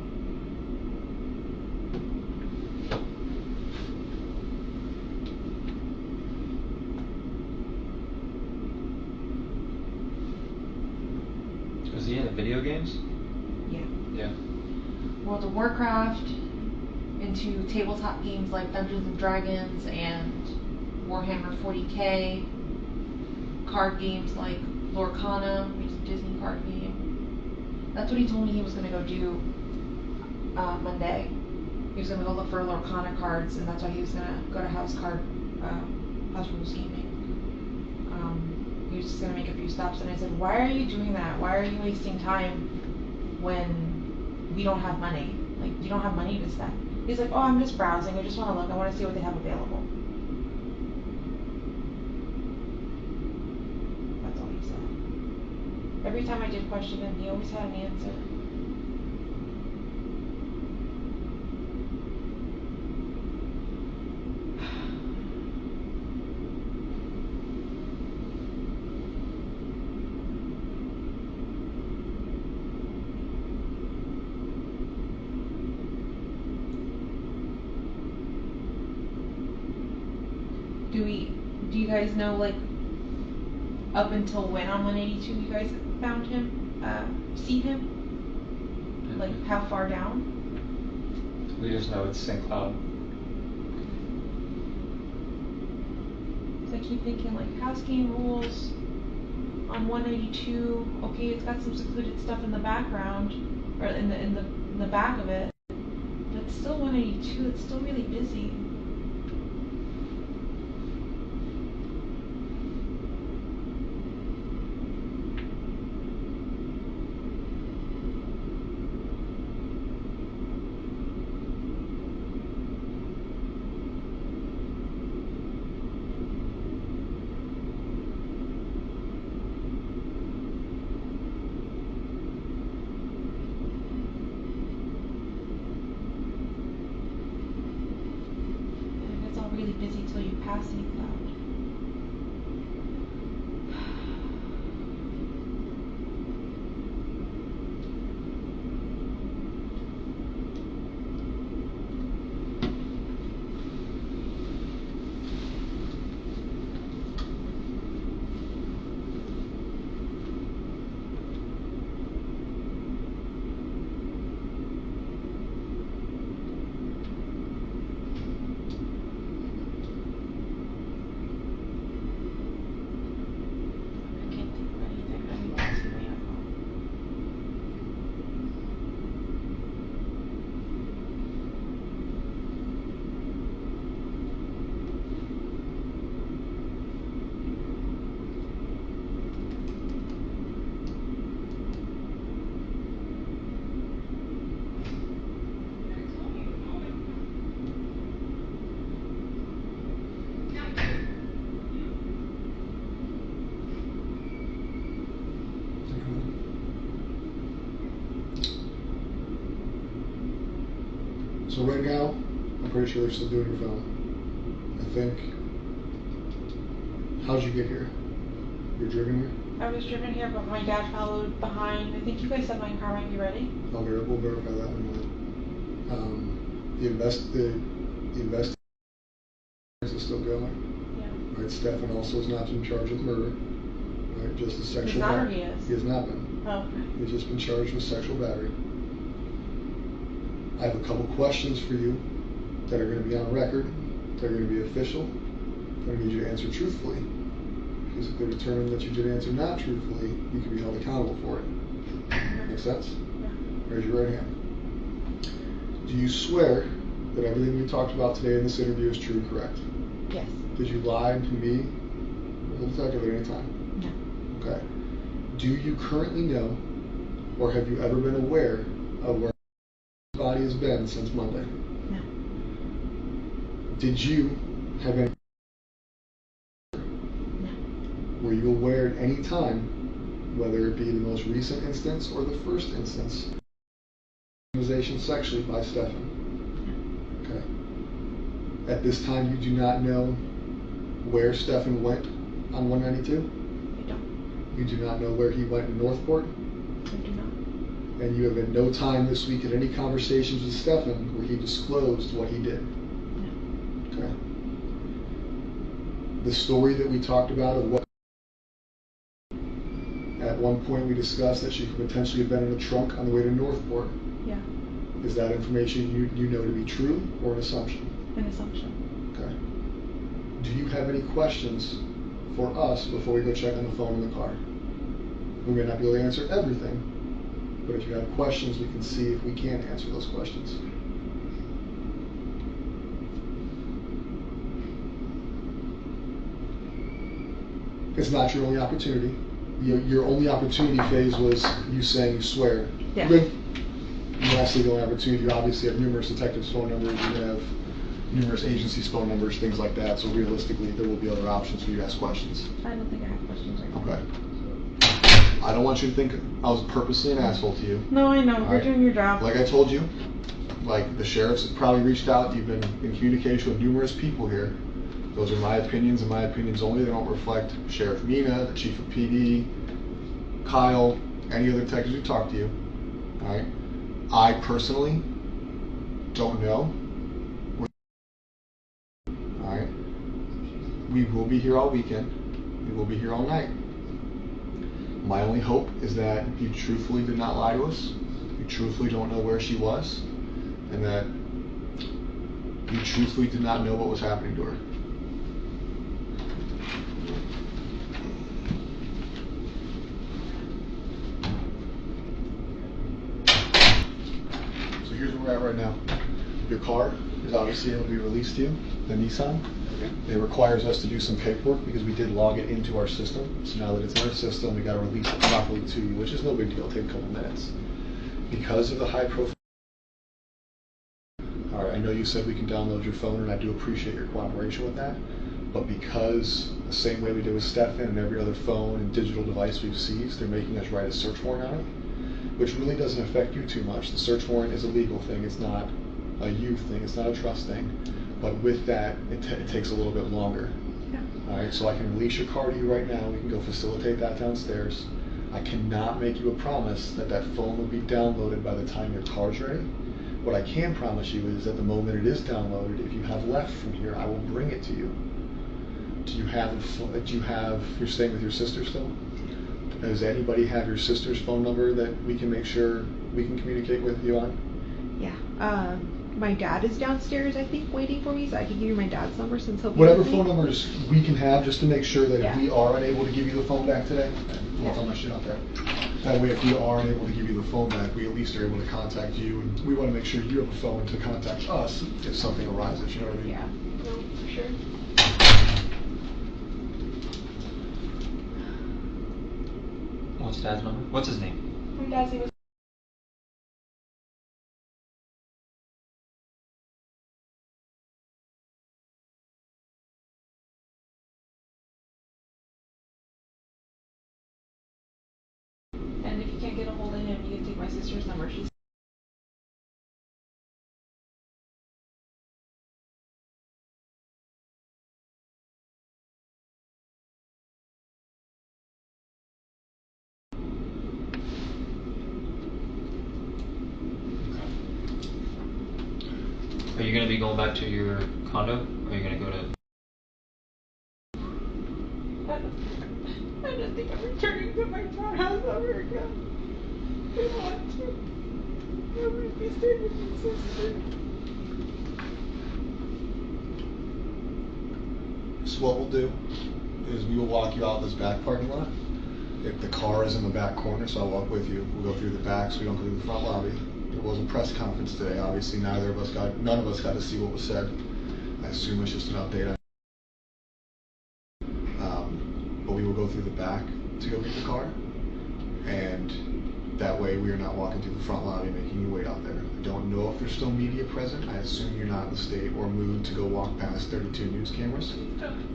Was he into video games? Yeah. Yeah. World of Warcraft, into tabletop games like Dungeons and Dragons and Warhammer 40k, card games like Lorcana, which is a Disney card game. That's what he told me he was going to go do Monday. He was going to go look for Lorcana cards, and that's why he was going to go to House Rules Gaming. He was just going to make a few stops, and I said, why are you doing that? Why are you wasting time when we don't have money? Like, you don't have money to spend. He's like, oh, I'm just browsing. I just want to look. I want to see what they have available. That's all he said. Every time I did question him, he always had an answer. Do you guys know, like, up until when on 182 you guys found him, see him? Like, how far down? We just know it's St. Cloud. So I keep thinking, like, house game rules on 182. Okay, it's got some secluded stuff in the background, or in the back of it, but it's still 182. It's still really busy. Really busy till you pass St. Cloud. So right now, I'm pretty sure they're still doing your phone. I think. How'd you get here? You're driven here? I was driven here, but my dad followed behind. I think you guys said my car might be ready. We'll verify that in a minute. The investigation is still going. Yeah. Right. Stefan also is not in charge of murder. Right. Just the sexual. He's not, or he is? He has not been. Oh, okay. He's just been charged with sexual battery. I have a couple questions for you that are going to be on record, that are going to be official, that I need you to answer truthfully. Because if they determine that you did answer not truthfully, you can be held accountable for it. Make sense? Yeah. Raise your right hand. Do you swear that everything we talked about today in this interview is true and correct? Yes. Did you lie to me or the detective at any time? No. Okay. Do you currently know, or have you ever been aware of where body has been since Monday? No. Did you have any? No. Were you aware at any time, whether it be the most recent instance or the first instance, victimization sexually by Stefan? No. Okay. At this time, you do not know where Stefan went on 192? I don't. You do not know where he went in Northport? I do not. And you have at no time this week had any conversations with Stefan where he disclosed what he did? No. Okay. The story that we talked about of what at one point we discussed that she could potentially have been in a trunk on the way to Northport. Yeah. Is that information you know to be true or an assumption? An assumption. Okay. Do you have any questions for us before we go check on the phone in the car? We may not be able to answer everything, but if you have questions, we can see if we can answer those questions. It's not your only opportunity. Your only opportunity phase was you saying you swear. Yeah. Good. And lastly, the only opportunity, you obviously have numerous detectives' phone numbers, you have numerous agencies' phone numbers, things like that, so realistically, there will be other options for you to ask questions. I don't think I have questions right now. Okay. I don't want you to think I was purposely an asshole to you. No, I know. You're Alright. doing your job. Like I told you, like the sheriffs have probably reached out, you've been in communication with numerous people here. Those are my opinions and my opinions only. They don't reflect Sheriff Mina, the chief of PD, Kyle, any other detectives who talked to you. Alright? I personally don't know. Alright? We will be here all weekend. We will be here all night. My only hope is that you truthfully did not lie to us. You truthfully don't know where she was. And that you truthfully did not know what was happening to her. So here's where we're at right now. Your car is obviously able to be released to you, the Nissan. It requires us to do some paperwork because we did log it into our system. So now that it's in our system, we got to release it properly to you, which is no big deal. It'll take a couple minutes. Because of the high profile. All right, I know you said we can download your phone, and I do appreciate your cooperation with that. But because the same way we did with Stefan and every other phone and digital device we've seized, they're making us write a search warrant on it, which really doesn't affect you too much. The search warrant is a legal thing. It's not a you thing. It's not a trust thing. But with that, it takes a little bit longer. Yeah. All right, so I can release your car to you right now. We can go facilitate that downstairs. I cannot make you a promise that that phone will be downloaded by the time your car's ready. What I can promise you is that the moment it is downloaded, if you have left from here, I will bring it to you. You're staying with your sister still? Does anybody have your sister's phone number that we can make sure we can communicate with you on? Yeah. My dad is downstairs, I think, waiting for me, so I can give you my dad's number since he'll be Whatever with me. phone numbers we can have, just to make sure that Yeah. if we are unable to give you the phone back today, we'll throw my shit out there. That way, if we are unable to give you the phone back, we at least are able to contact you, and we want to make sure you have a phone to contact us if something arises. You know what I mean? Yeah. No, for sure. What's Dad's number? What's his name? My dad's name is. And if you can't get a hold of him, you can take my sister's number. She's. Are you going to be going back to your condo? Or are you going to go to... I don't think I'm returning to my townhouse ever again. I don't want to. I'm going to be staying with my sister. So what we'll do is we will walk you out this back parking lot. If the car is in the back corner, so I'll walk with you. We'll go through the back so we don't go through the front lobby. There was a press conference today. Obviously, none of us got to see what was said. I assume it's just an update. But we will go through the back to go get the car, and that way we are not walking through the front lobby making you wait out there. I don't know if there's still media present. I assume you're not in the state or mood to go walk past 32 news cameras.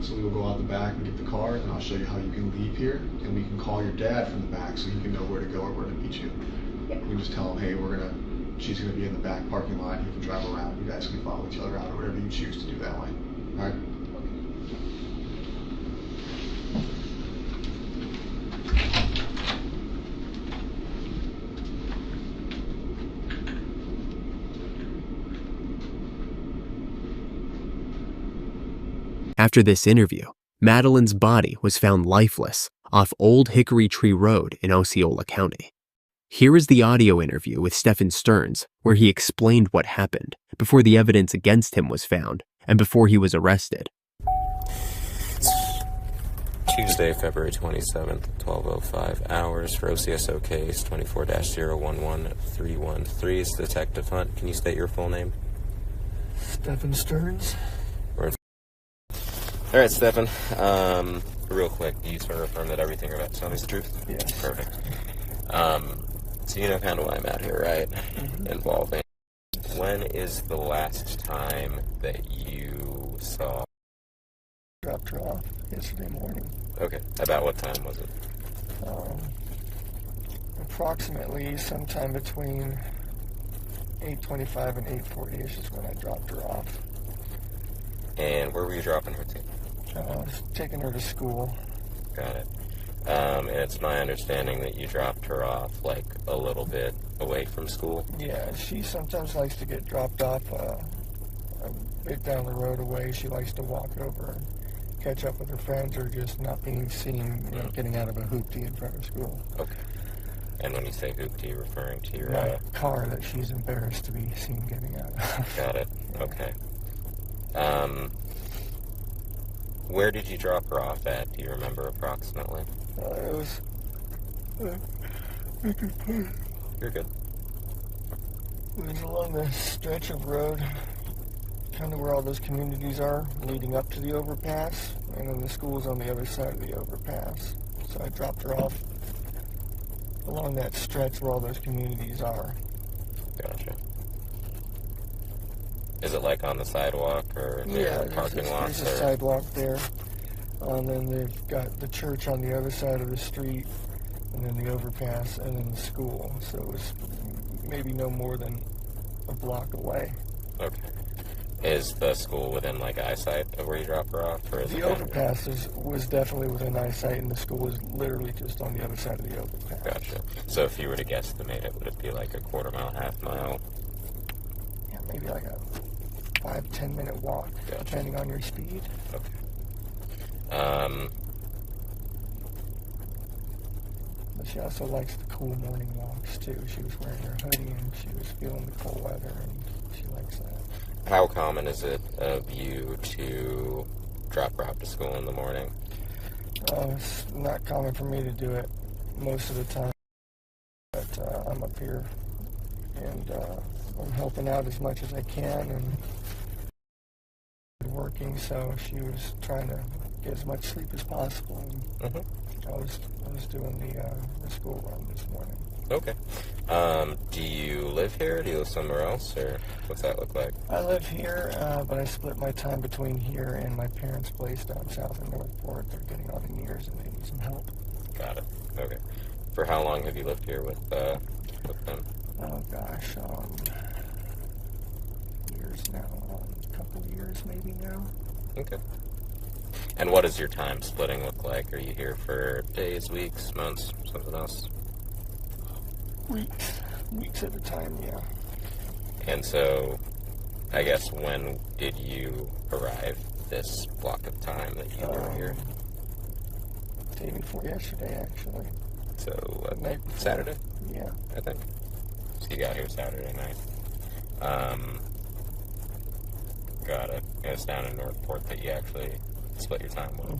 So we will go out the back and get the car, and I'll show you how you can leave here, and we can call your dad from the back so he can know where to go or where to meet you. Yeah. We just tell him, hey, she's gonna be in the back parking lot. You can drive around. You guys can follow each other out or whatever you choose to do that way. All right. After this interview, Madeline's body was found lifeless off Old Hickory Tree Road in Osceola County. Here is the audio interview with Stephan Sterns, where he explained what happened before the evidence against him was found and before he was arrested. Tuesday, February 27th, 12:05 hours for OCSO case 24-011313. It's Detective Hunt. Can you state your full name? Stephan Sterns. All right, Stefan. Real quick, do you sort of affirm that everything you're about to tell me is the truth? Yes. Perfect. So you know kind of why I'm out here, right? Mm-hmm. Involving. When is the last time that you saw? Dropped her off yesterday morning. Okay. About what time was it? Approximately sometime between 8:25 and 8:40ish is when I dropped her off. And where were you dropping her to? I was taking her to school. Got it. And it's my understanding that you dropped her off, like, a little bit away from school. Yeah, she sometimes likes to get dropped off a bit down the road away. She likes to walk over and catch up with her friends, or just not being seen, getting out of a hoopty in front of school. Okay. And when you say hoopty, you're referring to your... My car that she's embarrassed to be seen getting out of. Got it. Okay. Where did you drop her off at? Do you remember approximately? It was... You're good. It was along the stretch of road, kind of where all those communities are, leading up to the overpass, and then the school's on the other side of the overpass. So I dropped her off along that stretch where all those communities are. Gotcha. Is it like on the sidewalk or near the parking lot? There's a sidewalk there. And then they've got the church on the other side of the street, and then the overpass, and then the school. So it was maybe no more than a block away. Okay. Is the school within, like, eyesight of where you drop her off? Or is The overpass was definitely within eyesight, and the school was literally just on the other side of the overpass. Gotcha. So if you were to guesstimate it, would it be like a quarter mile, half mile? Yeah, maybe like a 5-10 minute walk, Gotcha. depending on your speed. Okay. But she also likes the cool morning walks too. She was wearing her hoodie and she was feeling the cold weather, and she likes that. How common is it of you to drop her off to school in the morning? It's not common for me to do it most of the time, but I'm up here and I'm helping out as much as I can and working, so she was trying to get as much sleep as possible, and I was doing the school run this morning. Okay. Do you live here? Do you live somewhere else, or what's that look like? I live here, but I split my time between here and my parents' place down south in Northport. They're getting on in years and they need some help. Got it. Okay. For how long have you lived here with them? Oh gosh, years now, a couple years maybe now. Okay. And what does your time splitting look like? Are you here for days, weeks, months, something else? Weeks at a time, yeah. And so, I guess, when did you arrive this block of time that you were here? Day before yesterday, actually. So, Night before. Saturday? Yeah. I think. So you got here Saturday night. Got it. And it's down in Northport that you actually split your time with.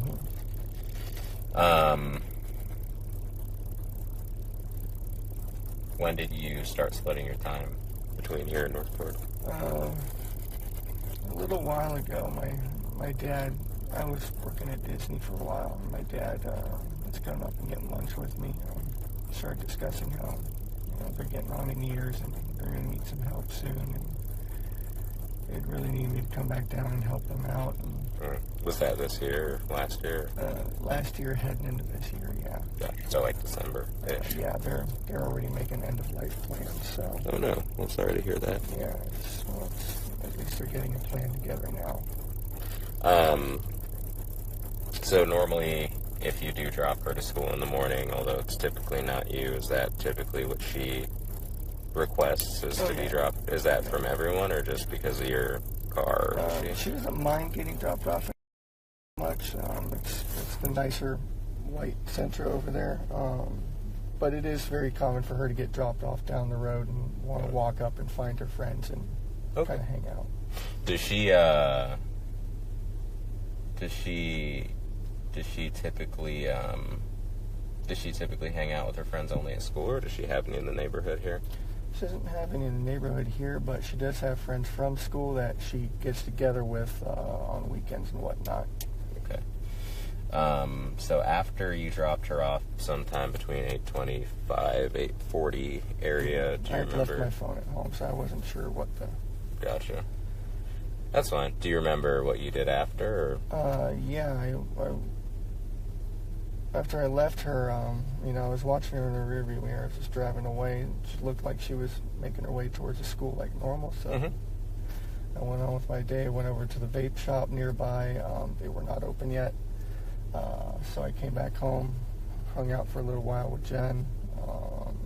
When did you start splitting your time between here and Northport? A little while ago, my dad, I was working at Disney for a while, and my dad was coming up and getting lunch with me. Started discussing how they're getting on in years and they're going to need some help soon, and they'd really need me to come back down and help them out. And, was that this year or last year? Last year heading into this year, yeah. So like December-ish? Yeah, they're already making end-of-life plans, so... Oh no, I'm sorry to hear that. Yeah, at least they're getting a plan together now. So normally, if you do drop her to school in the morning, although it's typically not you, is that typically what she requests is to be dropped? Is that from everyone or just because of your car? She doesn't mind getting dropped off much. It's the nicer white Sentra over there. but it is very common for her to get dropped off down the road and want to walk up and find her friends and kind of hang out. Does she typically hang out with her friends only at school, or does she have any in the neighborhood here? She doesn't have any in the neighborhood here, but she does have friends from school that she gets together with on weekends and whatnot. Okay. So after you dropped her off sometime between 8:25, 8:40 area, do you I remember? left my phone at home, so I wasn't sure what the... Gotcha. That's fine. Do you remember what you did after? Or? Yeah, after I left her, I was watching her in the rearview mirror. I was just driving away. She looked like she was making her way towards the school like normal, so I went on with my day. I went over to the vape shop nearby. They were not open yet, so I came back home, hung out for a little while with Jen,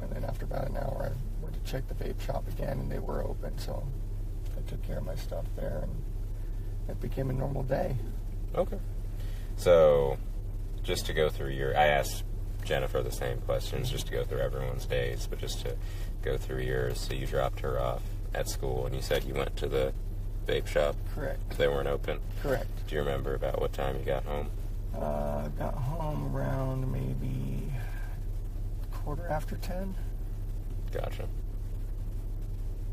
and then after about an hour, I went to check the vape shop again, and they were open, so I took care of my stuff there, and it became a normal day. Okay. So, just to go through I asked Jennifer the same questions, just to go through everyone's days, but just to go through yours. So you dropped her off at school, and you said you went to the vape shop? Correct. They weren't open? Correct. Do you remember about what time you got home? I got home around maybe 10:15. Gotcha.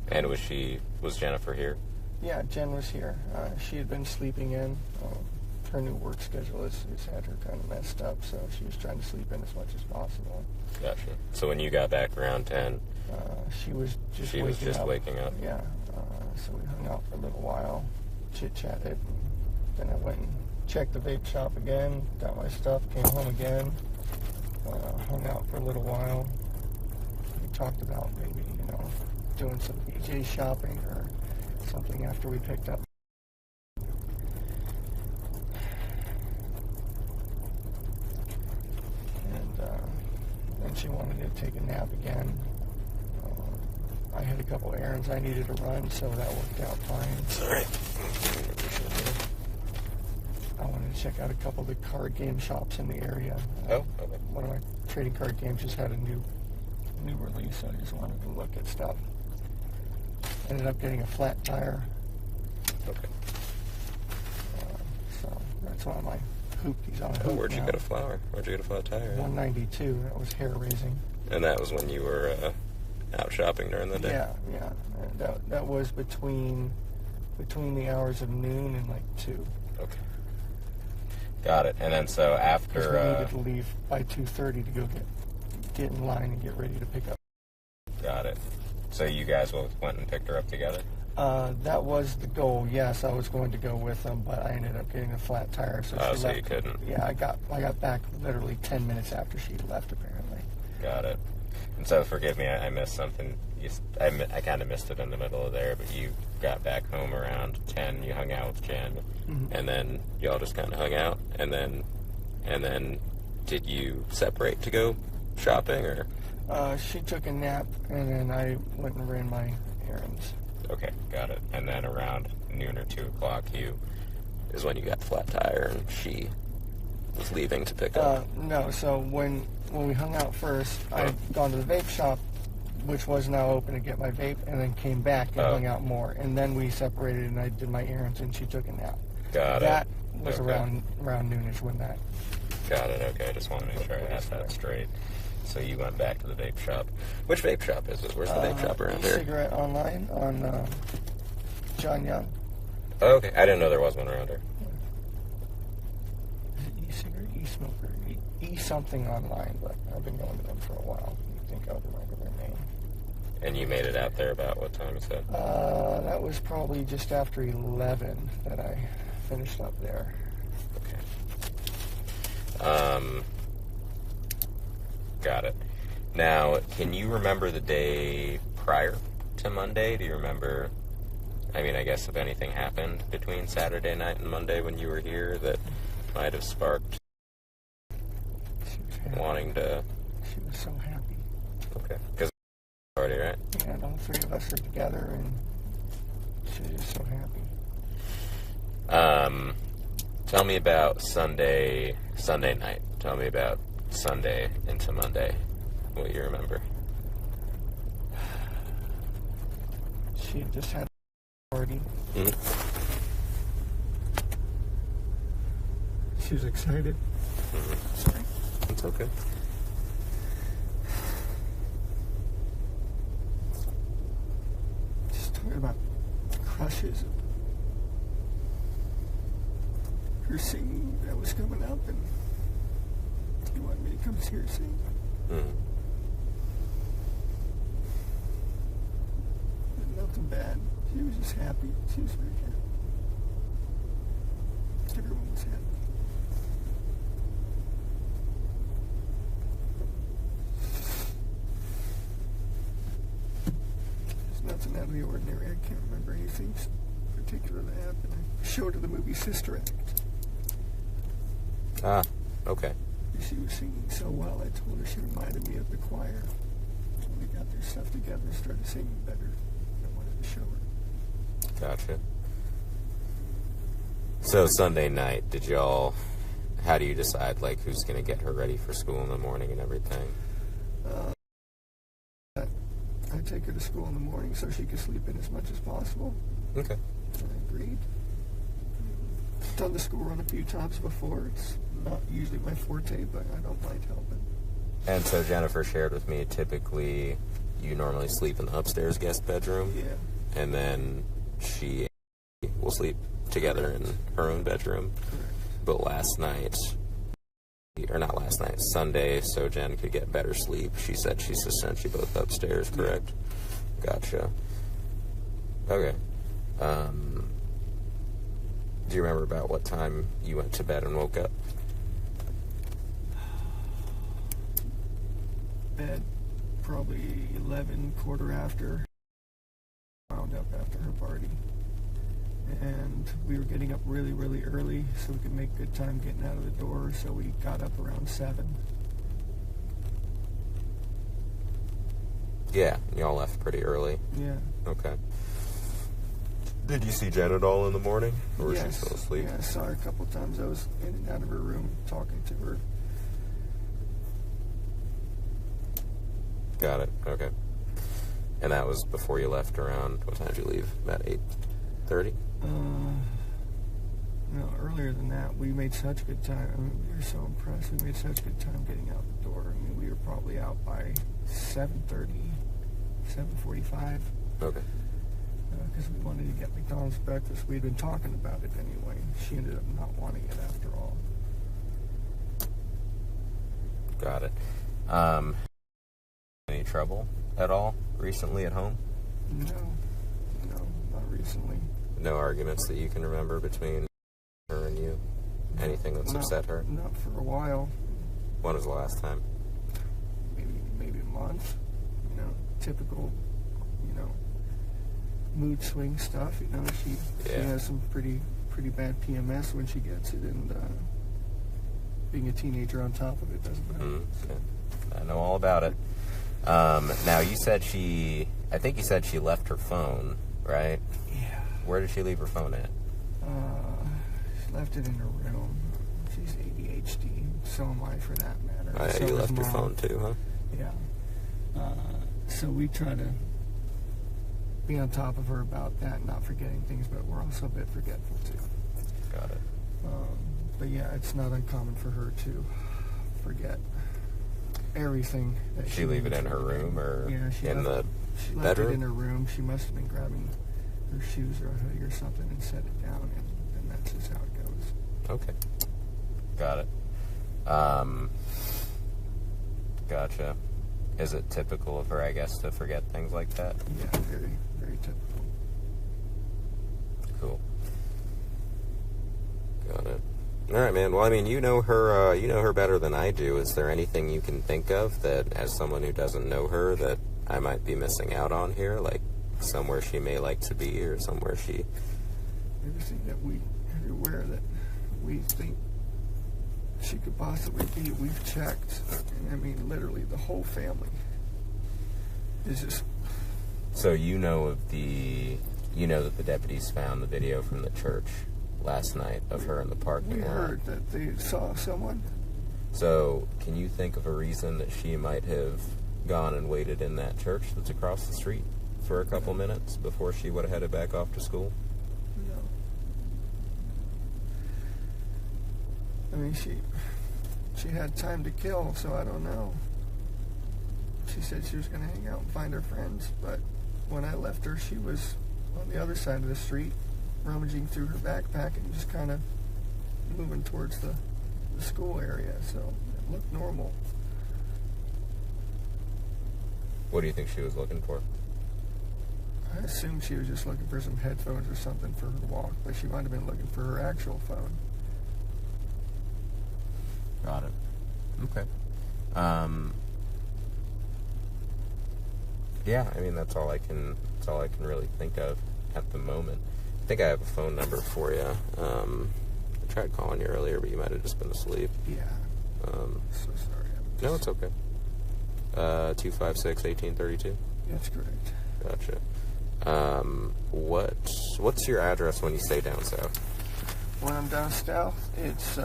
And was Jennifer here? Yeah, Jen was here. She had been sleeping in. Her new work schedule has had her kind of messed up, so she was trying to sleep in as much as possible. Gotcha. So when you got back around 10, she was just waking up. Yeah. So we hung out for a little while, chit-chatted. Then I went and checked the vape shop again, got my stuff, came home again, hung out for a little while. We talked about maybe, doing some BJ shopping or something after we picked up. And then she wanted to take a nap again. I had a couple errands I needed to run, so that worked out fine. Sorry. I wanted to check out a couple of the card game shops in the area. Oh, okay. One of my trading card games just had a new release, so I just wanted to look at stuff. Ended up getting a flat tire. Okay. So that's why my hoopty's on a hoop. Oh, where'd you get a flat tire? 192. That was hair raising. And that was when you were out shopping during the day? Yeah. And that was between the hours of noon and like 2. Okay. Got it. And then so after... Because we needed to leave by 2:30 to go get in line and get ready to pick up. Got it. So you guys went and picked her up together? That was the goal. Yes, I was going to go with them, but I ended up getting a flat tire. So she left. You couldn't? Yeah, I got back literally 10 minutes after she left, apparently. Got it. And so, forgive me, I missed something. I kind of missed it in the middle of there, but you got back home around 10. You hung out with Jen, and then y'all just kind of hung out, and then did you separate to go shopping, or? She took a nap, and then I went and ran my errands. Okay, got it. And then around noon or 2 o'clock, is when you got flat tire, and she was leaving to pick up. No, so when we hung out first, I'd gone to the vape shop, which was now open to get my vape, and then came back and hung out more. And then we separated, and I did my errands, and she took a nap. Got it. That was around noonish when that. Got it. Okay, I just want to make sure I had that straight. So you went back to the vape shop. Which vape shop is it? Where's the vape shop around here? Cigarette Online on John Young. Oh, okay. I didn't know there was one around here. Is it e-cigarette, e-smoker, e-something online, but I've been going to them for a while. I think I'll remember their name. And you made it out there about what time, you said? That was probably just after 11 that I finished up there. Okay. Got it. Now, can you remember the day prior to Monday? Do you remember, I guess if anything happened between Saturday night and Monday when you were here that might have sparked wanting to... She was so happy. Okay. Because party, right? Yeah, and all 3 of us are together, and she was so happy. Tell me about Sunday night. Tell me about Sunday into Monday. what you remember. She had just had a party. Mm-hmm. She was excited. Mm-hmm. Sorry. It's okay. Just talking about crushes. Her singing that was coming up, and you wanted me to come see her sing. Mm-hmm. Nothing bad. She was just happy. She was very happy. Everyone was happy. There's nothing out of the ordinary. I can't remember anything particular that happened. I showed her the movie Sister Act. Ah, okay. She was singing so well, I told her she reminded me of the choir. When they got their stuff together and started singing better, I wanted to show her. Gotcha. So Sunday night, how do you decide, like, who's going to get her ready for school in the morning and everything? I take her to school in the morning so she could sleep in as much as possible. Okay. I agreed. Done the school run a few times before. It's not usually my forte, but I don't mind helping. And so Jennifer shared with me, typically you normally sleep in the upstairs guest bedroom. Yeah. And then she will sleep together in her own bedroom. Correct. But Sunday, so Jen could get better sleep, she said she's essentially both upstairs, correct? Yeah. Gotcha. Okay. Do you remember about what time you went to bed and woke up? Bed, probably 11, quarter after. Wound up after her party. And we were getting up really, really early so we could make good time getting out of the door, so we got up around 7. Yeah, y'all left pretty early. Yeah. Okay. Did you see Jen at all in the morning? Or was Yes. she still asleep? Yeah, I saw her a couple times. I was in and out of her room talking to her. Got it. Okay. And that was before you left around, what time did you leave? About 8:30? No, earlier than that. We made such good time. I mean, we were so impressed. We made such good time getting out the door. I mean, we were probably out by 7:30, 7:45. Okay. Because we wanted to get McDonald's breakfast. We'd been talking about it anyway. She ended up not wanting it after all. Got it. Any trouble at all recently at home? No, not recently. No arguments that you can remember between her and you? Anything that's upset her? Not for a while. When was the last time? Maybe a month. Typical, mood swing stuff. She has some pretty bad PMS when she gets it, and being a teenager on top of it doesn't matter. Okay. I know all about it. Now you said I think you said she left her phone, right? Yeah. Where did she leave her phone at? She left it in her room. She's ADHD. So am I, for that matter. Oh, yeah, So you is left your Mom. phone too, huh? Yeah. So we try to be on top of her about that, not forgetting things, but we're also a bit forgetful too. Got it. But yeah, it's not uncommon for her to forget everything. That Did she leave it in her room or in the she left bedroom? it in her room. She must have been grabbing her shoes or a hoodie or something and set it down, and that's just how it goes. Okay. Got it. Gotcha. Is it typical of her, I guess, to forget things like that? Yeah, very, very typical. Cool. Got it. All right, man. Well, I mean, you know her better than I do. Is there anything you can think of that, as someone who doesn't know her, that I might be missing out on here? Like somewhere she may like to be, or somewhere she... Everything everywhere that we think she could possibly be, we've checked. And I mean, literally, the whole family is just... So you know that the deputies found the video from the church last night of her in the parking lot. We heard that they saw someone. So can you think of a reason that she might have gone and waited in that church that's across the street for a couple minutes before she would have headed back off to school? No. I mean, she had time to kill, so I don't know. She said she was going to hang out and find her friends, but when I left her, she was on the other side of the street, rummaging through her backpack and just kind of moving towards the school area, so it looked normal. What do you think she was looking for? I assumed she was just looking for some headphones or something for her walk, but she might have been looking for her actual phone. Got it. Okay. Yeah, I mean that's all I can really think of at the moment. I think I have a phone number for you. I tried calling you earlier, but you might have just been asleep. Yeah. So sorry. No, it's okay. 256-1832. That's correct. Gotcha. What's your address when you stay down south? When I'm down south, it's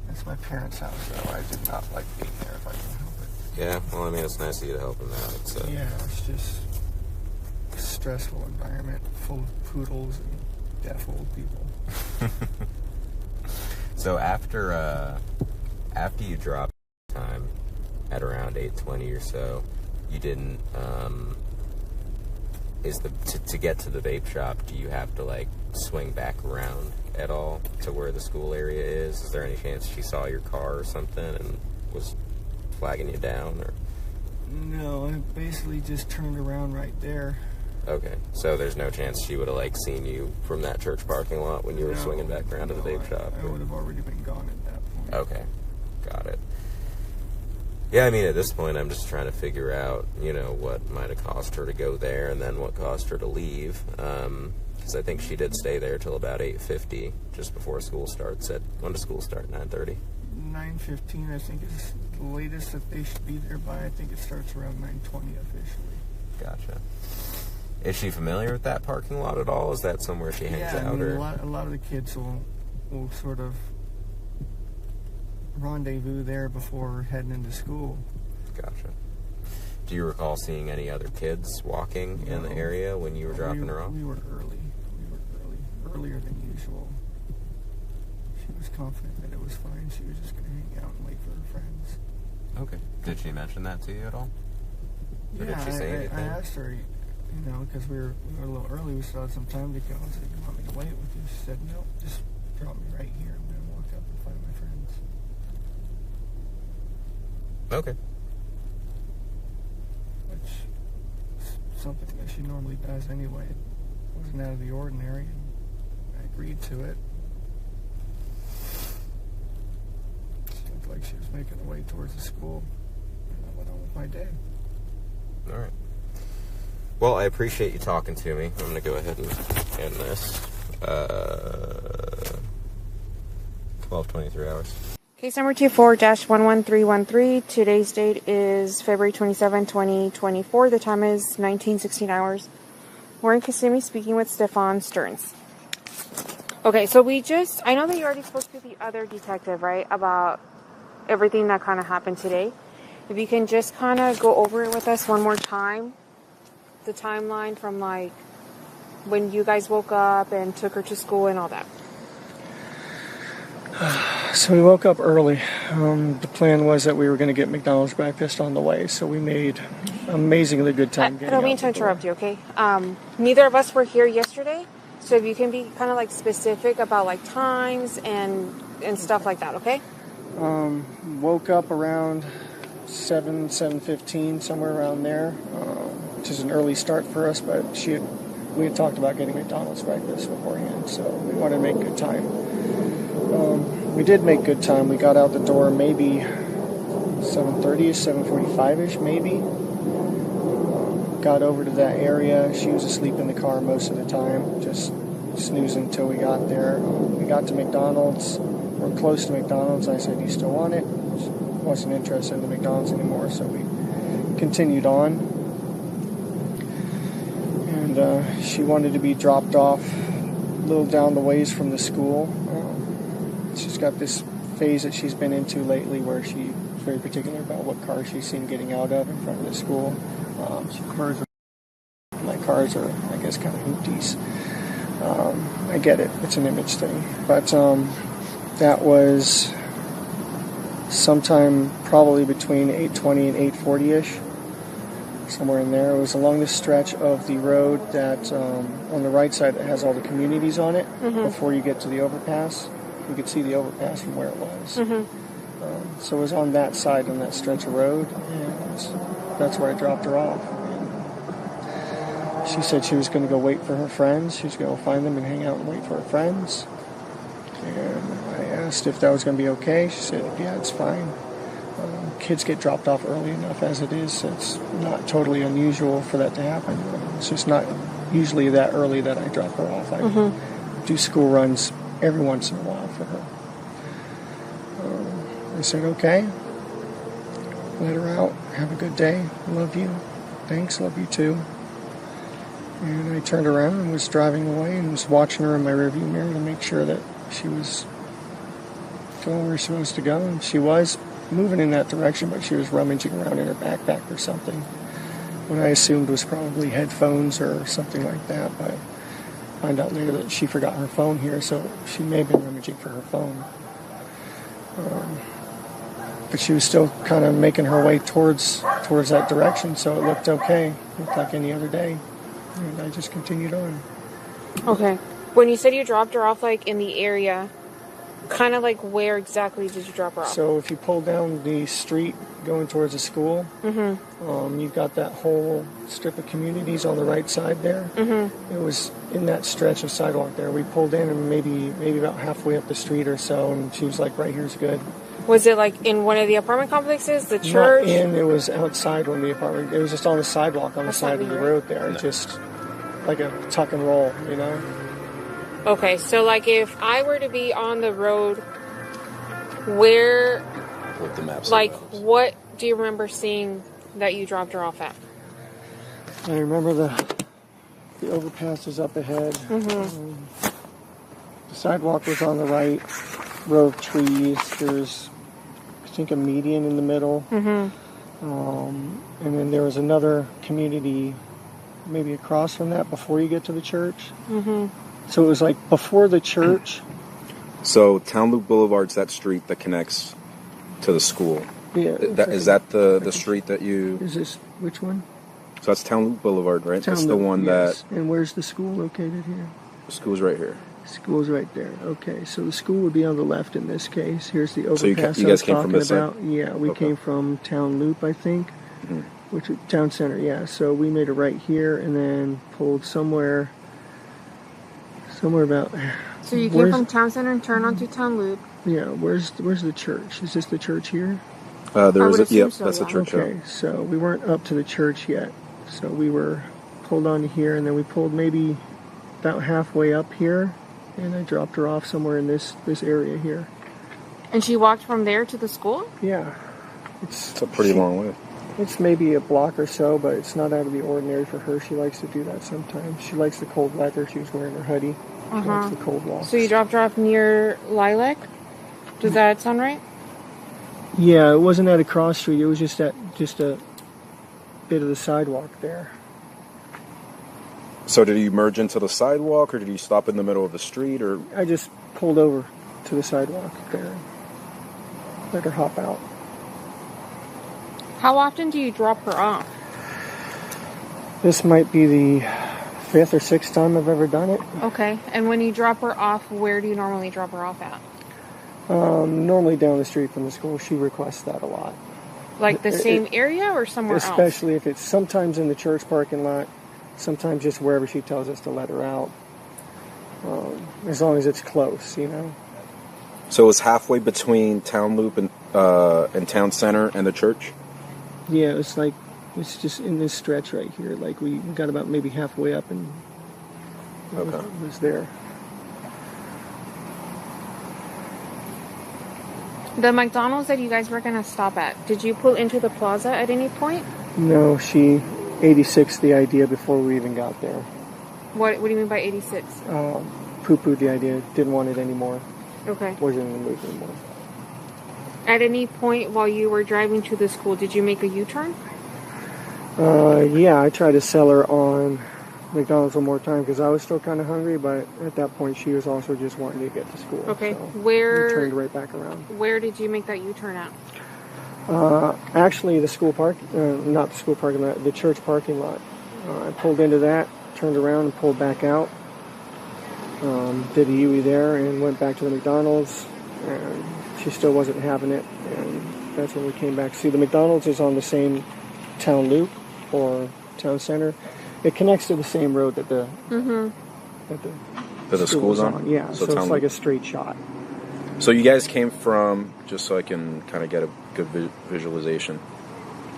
that's my parents' house, though. I did not like being there if I can help it. Yeah, well, I mean, it's nice of you to help them out. It's, yeah, it's just a stressful environment full of poodles and deaf old people. So after you dropped time at around 8:20 or so, you didn't. To get to the vape shop? Do you have to like swing back around at all to where the school area is? Is there any chance she saw your car or something and was flagging you down? Or no, I basically just turned around right there. Okay, so there's no chance she would have like seen you from that church parking lot when you were swinging back around to the vape shop? I would have already been gone at that point. Okay, got it. Yeah, I mean, at this point, I'm just trying to figure out, what might have caused her to go there and then what caused her to leave. Because I think she did stay there till about 8:50, just before school starts. When does school start? 9:30? 9:15, I think, is the latest that they should be there by. I think it starts around 9:20 officially. Gotcha. Is she familiar with that parking lot at all? Is that somewhere she hangs out? Or? A lot of the kids will sort of rendezvous there before heading into school. Gotcha. Do you recall seeing any other kids walking in the area when you were dropping her off? We were early. Earlier than usual. She was confident that it was fine. She was just going to hang out and wait for her friends. Okay. Did she mention that to you at all? Or Yeah, did she say anything? I asked her, because we were a little early. We still had some time to go. I said, "You want me to wait with you?" She said, "No, just drop me right here. I'm going to walk up and find my friends." Okay. Which is something that she normally does anyway. It wasn't out of the ordinary, and I agreed to it. She looked like she was making her way towards the school, and I went on with my day. All right. Well, I appreciate you talking to me. I'm going to go ahead and end this. 12:23 hours. Case number 24-11313. Today's date is February 27, 2024. The time is 19:16 hours. We're in Kissimmee speaking with Stephan Sterns. Okay, so I know that you already spoke to the other detective, right, about everything that kind of happened today. If you can just kind of go over it with us one more time. The timeline from like when you guys woke up and took her to school and all that. So we woke up early. The plan was that we were going to get McDonald's breakfast on the way, so we made amazingly good time. I don't mean to interrupt you, okay? Neither of us were here yesterday, so if you can be kind of like specific about like times and stuff like that, okay? Woke up around 7:15, somewhere around there, which is an early start for us, but we had talked about getting McDonald's breakfast beforehand, so we wanted to make good time. We did make good time. We got out the door maybe 7:30ish, 7:45ish maybe. Got over to that area. She was asleep in the car most of the time, just snoozing until we got there. We got to McDonald's. We're close to McDonald's. I said, "Do you still want it?" She wasn't interested in the McDonald's anymore, so we continued on. And and she wanted to be dropped off a little down the ways from the school. She's got this phase that she's been into lately where she's very particular about what car she's seen getting out of in front of the school. My cars are, I guess, kind of hoopties. I get it. It's an image thing. But that was sometime probably between 8:20 and 8:40-ish. Somewhere in there. It was along this stretch of the road that on the right side that has all the communities on it before you get to the overpass. You could see the overpass from where it was. So it was on that side, on that stretch of road, and that's where I dropped her off. And she said she was going to go wait for her friends. She was going to go find them and hang out and wait for her friends. And I asked if that was going to be okay. She said, yeah, it's fine. Kids get dropped off early enough as it is. So it's not totally unusual for that to happen. It's just not usually that early that I drop her off. I do school runs every once in a while for her. I said, okay. Let her out. Have a good day. Love you. Thanks. Love you too. And I turned around and was driving away and was watching her in my rearview mirror to make sure that she was going where she was supposed to go. And she was moving in that direction, but she was rummaging around in her backpack or something. What I assumed was probably headphones or something like that, but I find out later that she forgot her phone here, so she may have been rummaging for her phone. But she was still kind of making her way towards that direction, so it looked okay. It looked like any other day. And I just continued on. Okay. When you said you dropped her off, like, in the area, kind of like where exactly did you drop her off? So if you pull down the street going towards the school, you've got that whole strip of communities on the right side there. It was in that stretch of sidewalk there. We pulled in and maybe about halfway up the street or so, and she was like, right here's good. Was it like in one of the apartment complexes, the church? Not in, it was outside one of the apartment. It was just on the sidewalk on the side of the road there. Just like a tuck and roll, you know? Okay, so like if I were to be on the road, where, With the maps. like, what do you remember seeing that you dropped her off at? I remember the overpass was up ahead. The sidewalk was on the right, row of trees. There's, I think, a median in the middle. And then there was another community maybe across from that before you get to the church. So it was like before the church. So Town Loop Boulevard's that street that connects to the school. Yeah. Is that the street that you... Is this, which one? So that's Town Loop Boulevard, right? Town That's the Loop, one yes. And where's the school located here? The school's right here. School's right there. Okay, so the school would be on the left in this case. Here's the overpass you I was guys came from talking this side? about. Yeah, we came from Town Loop, I think, which is Town Center. Yeah, so we made a right here and then pulled somewhere about. So you came from Town Center and turned onto Town Loop. Yeah, where's the church? Is this the church here? There is assume yep, so, that's the yeah. church. Okay, so we weren't up to the church yet. So we were pulled onto here, and then we pulled maybe about halfway up here, and I dropped her off somewhere in this area here. And she walked from there to the school? Yeah. It's a pretty long way. It's maybe a block or so, but it's not out of the ordinary for her. She likes to do that sometimes. She likes the cold weather. She was wearing her hoodie. She likes the cold walks. So you dropped her off near Lilac? Does that sound right? Yeah, it wasn't at a cross street. It was just a bit of the sidewalk there. So did you merge into the sidewalk, or did you stop in the middle of the street, or? I just pulled over to the sidewalk there. Let her hop out. How often do you drop her off? This might be the 5th or 6th time I've ever done it. Okay, and when you drop her off, where do you normally drop her off at? Normally down the street from the school. She requests that a lot. Like the same area or somewhere else? Especially if it's sometimes in the church parking lot, sometimes just wherever she tells us to let her out. As long as it's close, you know. So it's halfway between Town Loop and Town Center and the church? Yeah, it's just in this stretch right here. Like we got about maybe halfway up and it was there. The McDonald's that you guys were going to stop at, did you pull into the plaza at any point? No, she 86'd the idea before we even got there. What do you mean by 86? Poo-pooed the idea. Didn't want it anymore. Okay. Wasn't in the mood anymore. At any point while you were driving to the school, did you make a U-turn? Yeah, I tried to sell her on McDonald's one more time because I was still kind of hungry, but at that point she was also just wanting to get to school. Okay. So Where? we turned right back around. Where did you make that U-turn at? Actually, the school not the school parking lot, the church parking lot. I pulled into that, turned around and pulled back out. Did a U-turn there and went back to the McDonald's, and she still wasn't having it, and that's when we came back. See, the McDonald's is on the same town loop or town center. It connects to the same road that the school's on. Yeah, so it's like a straight shot. So you guys came from, just so I can kind of get a good visualization,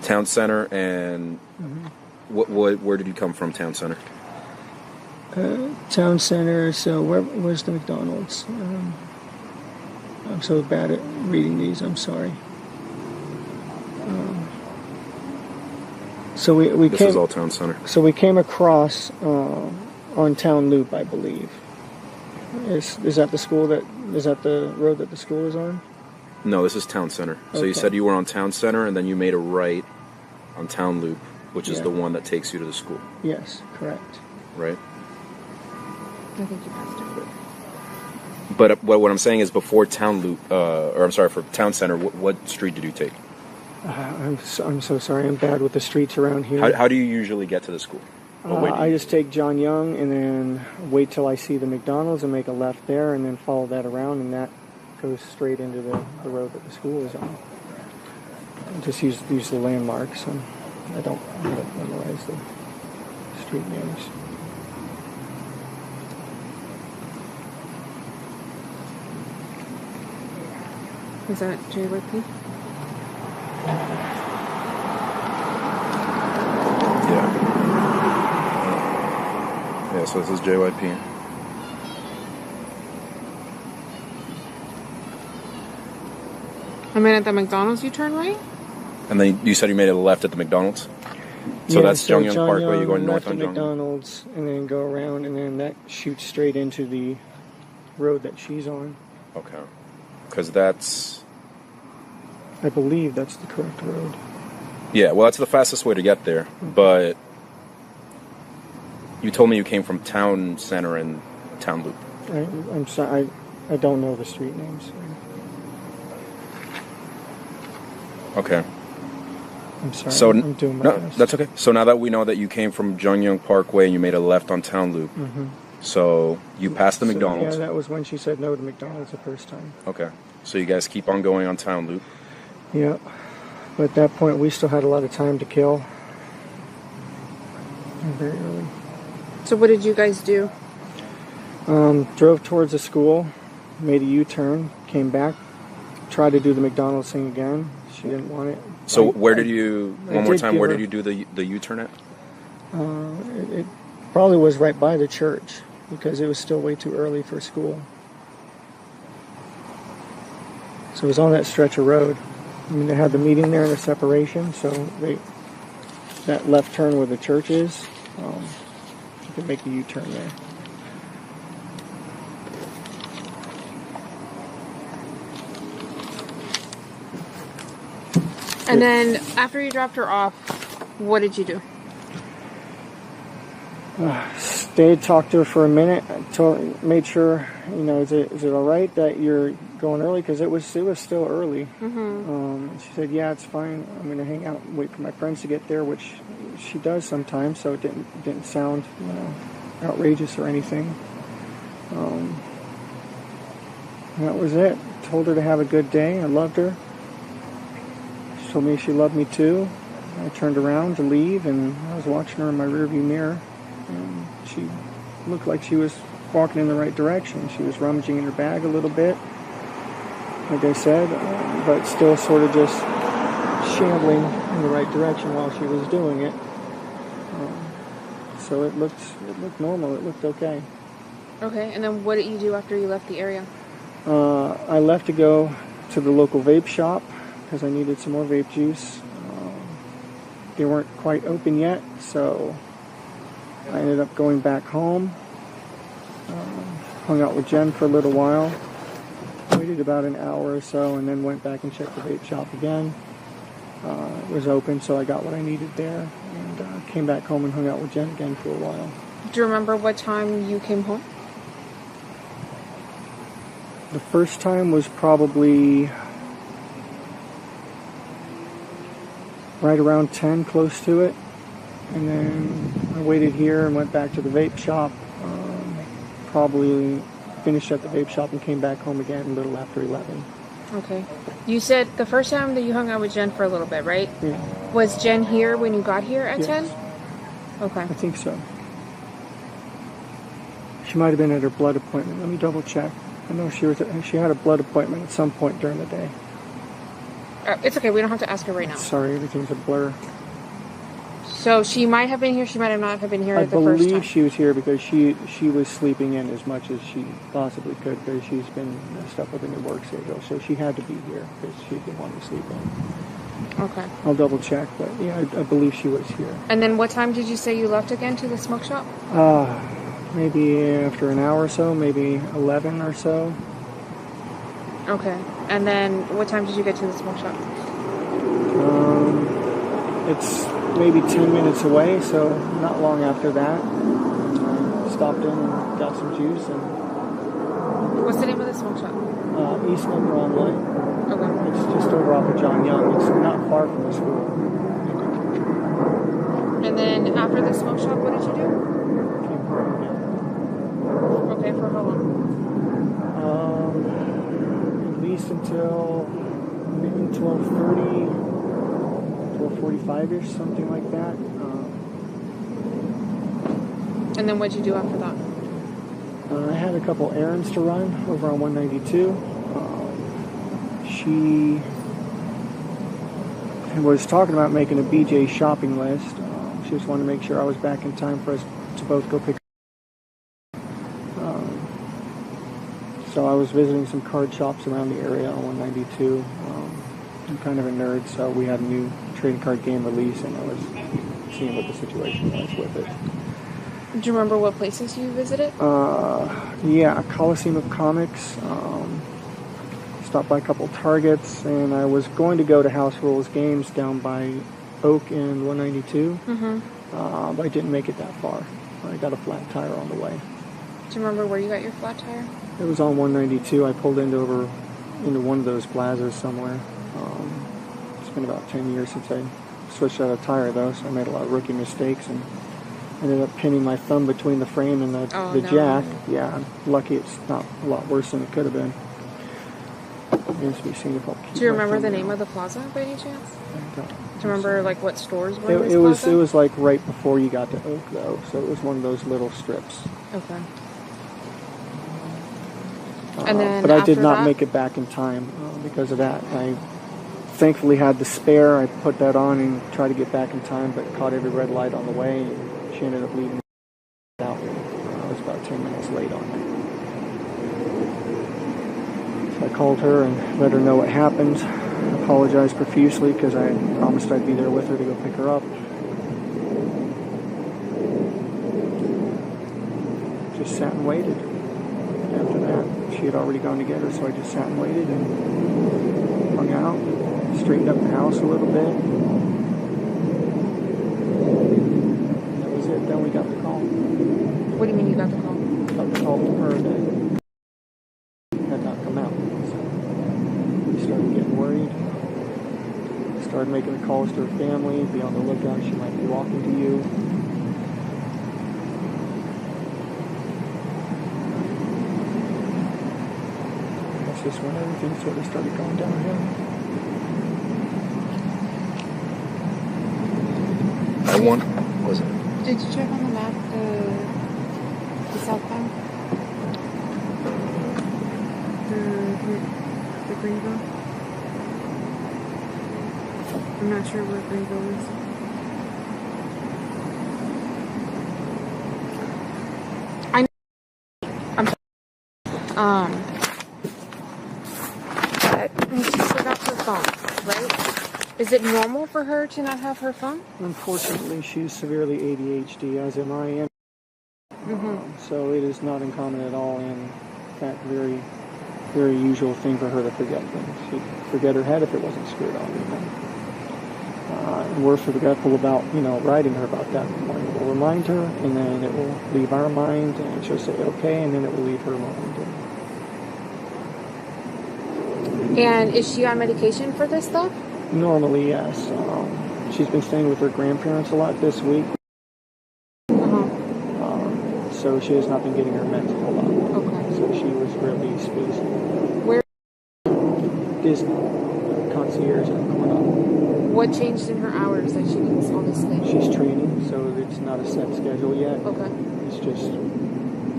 town center, and where did you come from? Town center. Town center. So where's the McDonald's? I'm so bad at reading these. I'm sorry. So we this came. Is all town center. So we came across on town loop, I believe. Is that the school is that the road that the school is on? No, this is town center. So Okay. you said you were on town center, and then you made a right on town loop, which is the one that takes you to the school. Yes, correct. Right. I think you passed it. But what I'm saying is, before town loop, or I'm sorry, for town center, what street did you take? I'm so sorry. I'm bad with the streets around here. How do you usually get to the school? I just take John Young and then wait till I see the McDonald's and make a left there, and then follow that around, and that goes straight into the road that the school is on. I just use the landmarks, and I don't memorize the street names. Is that JYP? Yeah, so this is JYP. I mean, at the McDonald's you turn right? And then you said you made a left at the McDonald's? So that's Jung Young Parkway, you're going north on Jung Young. McDonald's, and then go around, and then that shoots straight into the road that she's on. Okay. Because that's... I believe that's the correct road. Yeah, well, that's the fastest way to get there, but you told me you came from town center and town loop. I'm sorry, I don't know the street names. Okay. I'm sorry, So, I'm doing my best. That's okay. So now that we know that you came from Jung Young Parkway and you made a left on town loop, so you passed the McDonald's. Yeah, that was when she said no to McDonald's the first time. Okay. So you guys keep on going on town loop. Yeah. But at that point, we still had a lot of time to kill. Very early. So what did you guys do? Drove towards the school, made a U-turn, came back, tried to do the McDonald's thing again. She didn't want it. So where did you, one more time, where her- did you do the U-turn at? It probably was right by the church because it was still way too early for school. So it was on that stretch of road. I mean, they had the meeting there and the separation, so that left turn where the church is, you could make a U-turn there. And then after you dropped her off, what did you do? Stayed, talked to her for a minute, made sure, is it all right that you're going early? Because it was still early. She said, yeah, it's fine. I'm going to hang out and wait for my friends to get there, which she does sometimes, so it didn't sound outrageous or anything. And that was it. Told her to have a good day. I loved her. She told me she loved me too. I turned around to leave, and I was watching her in my rearview mirror. And she looked like she was walking in the right direction. She was rummaging in her bag a little bit, like I said, but still sort of just shambling in the right direction while she was doing it. So it looked normal. It looked okay. Okay, and then what did you do after you left the area? I left to go to the local vape shop because I needed some more vape juice. They weren't quite open yet, so I ended up going back home, hung out with Jen for a little while, waited about an hour or so, and then went back and checked the vape shop again. It was open, so I got what I needed there, and came back home and hung out with Jen again for a while. Do you remember what time you came home? The first time was probably right around 10, close to it. And then I waited here and went back to the vape shop. Probably finished at the vape shop and came back home again a little after 11. Okay. You said the first time that you hung out with Jen for a little bit, right? Yeah. Was Jen here when you got here at Yes. 10? Okay. I think so. She might have been at her blood appointment. Let me double check. I know she had a blood appointment at some point during the day. It's okay. We don't have to ask her right now. Sorry, everything's a blur. So she might have been here. She might have not have been here I the first time. believe she was here because she was sleeping in as much as she possibly could because she's been messed up with a new work schedule. So she had to be here because she didn't want to sleep in. Okay. I'll double check, but yeah, I believe she was here. And then what time did you say you left again to the smoke shop? Maybe after an hour or so, maybe 11 or so. Okay. And then what time did you get to the smoke shop? It's maybe 10 minutes away, so not long after that. Stopped in and got some juice. And What's the name of the smoke shop? East Oberon Way. Okay. It's just over off of John Young. It's not far from the school. And then after the smoke shop, what did you do? Came home again. Okay, for how long? At least until maybe 12:30. 12:45-ish, something like that. And then what'd you do after that? I had a couple errands to run over on 192. She was talking about making a BJ shopping list. She just wanted to make sure I was back in time for us to both go pick up. So I was visiting some card shops around the area on 192. I'm kind of a nerd, so we had a new trading card game release, and I was seeing what the situation was with it. Do you remember what places you visited? Yeah, Coliseum of Comics. Stopped by a couple Targets, and I was going to go to House Rules Games down by Oak and 192. But I didn't make it that far. I got a flat tire on the way. Do you remember where you got your flat tire? It was on 192. I pulled into one of those plazas somewhere. It's been about 10 years since I switched out a tire, though, so I made a lot of rookie mistakes and ended up pinning my thumb between the frame and the jack. Yeah, I'm lucky it's not a lot worse than it could have been. Remains to be seen if I'll keep Do you my remember the thumb name out. of the plaza by any chance? I don't. Do you remember like what stores were in this It plaza? was like right before you got to Oak, though, so it was one of those little strips. Okay. And then but I did after not that? make it back in time because of that. I thankfully had the spare. I put that on and tried to get back in time, but caught every red light on the way. And she ended up leaving out. I was about 10 minutes late on it. So I called her and let her know what happened. I apologized profusely because I promised I'd be there with her to go pick her up. Just sat and waited. After that, she had already gone to get her, so I just sat and waited and hung out, straightened up the house a little bit. And that was it. Then we got the call. What do you mean you got the call? Got the call from her that had not come out. So we started getting worried. Started making the calls to her family. Be on the lookout. She might be walking to you. Just when everything sort of started going downhill. Was it? Did you check on the map the southbound? The Greenville? I'm not sure where Greenville is. And she forgot her phone, right? Is it normal for her to not have her phone? Unfortunately, she's severely ADHD, as am I. So it is not uncommon at all, and in fact, very, very usual thing for her to forget things. She'd forget her head if it wasn't screwed on. And we're forgetful about, writing her about that in the morning. We'll remind her, and then it will leave our mind, and she'll say okay, and then it will leave her mind. And is she on medication for this stuff? Normally, yes. She's been staying with her grandparents a lot this week. So she has not been getting her meds a whole lot. Okay. So she was really spaced. Where? Disney. Concierge in the corner. What changed in her hours that she needs all this thing? She's training, so it's not a set schedule yet. Okay. It's just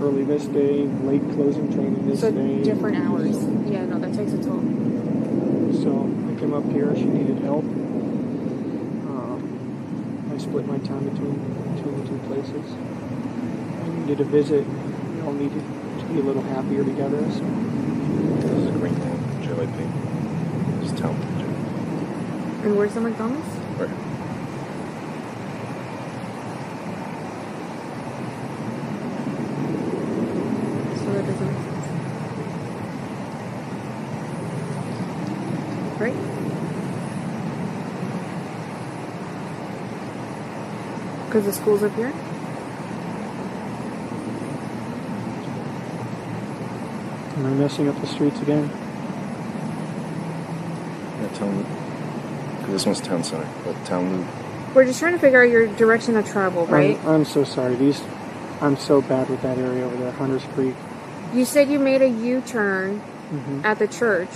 early this day, late closing training this So day. different hours. Yeah, no, that takes a toll. So I came up here. She needed help. I split my time between the two places. I needed a visit. We all needed to be a little happier together. So. This is a great thing. JYP. Just tell me. And where's the McDonald's? Right. So that doesn't make sense. Right? Because the school's up here? Am I messing up the streets again? Yeah, tell me. This one's town center, but town loop. We're just trying to figure out your direction of travel, right? I'm so sorry. I'm so bad with that area over there, Hunters Creek. You said you made a U-turn at the church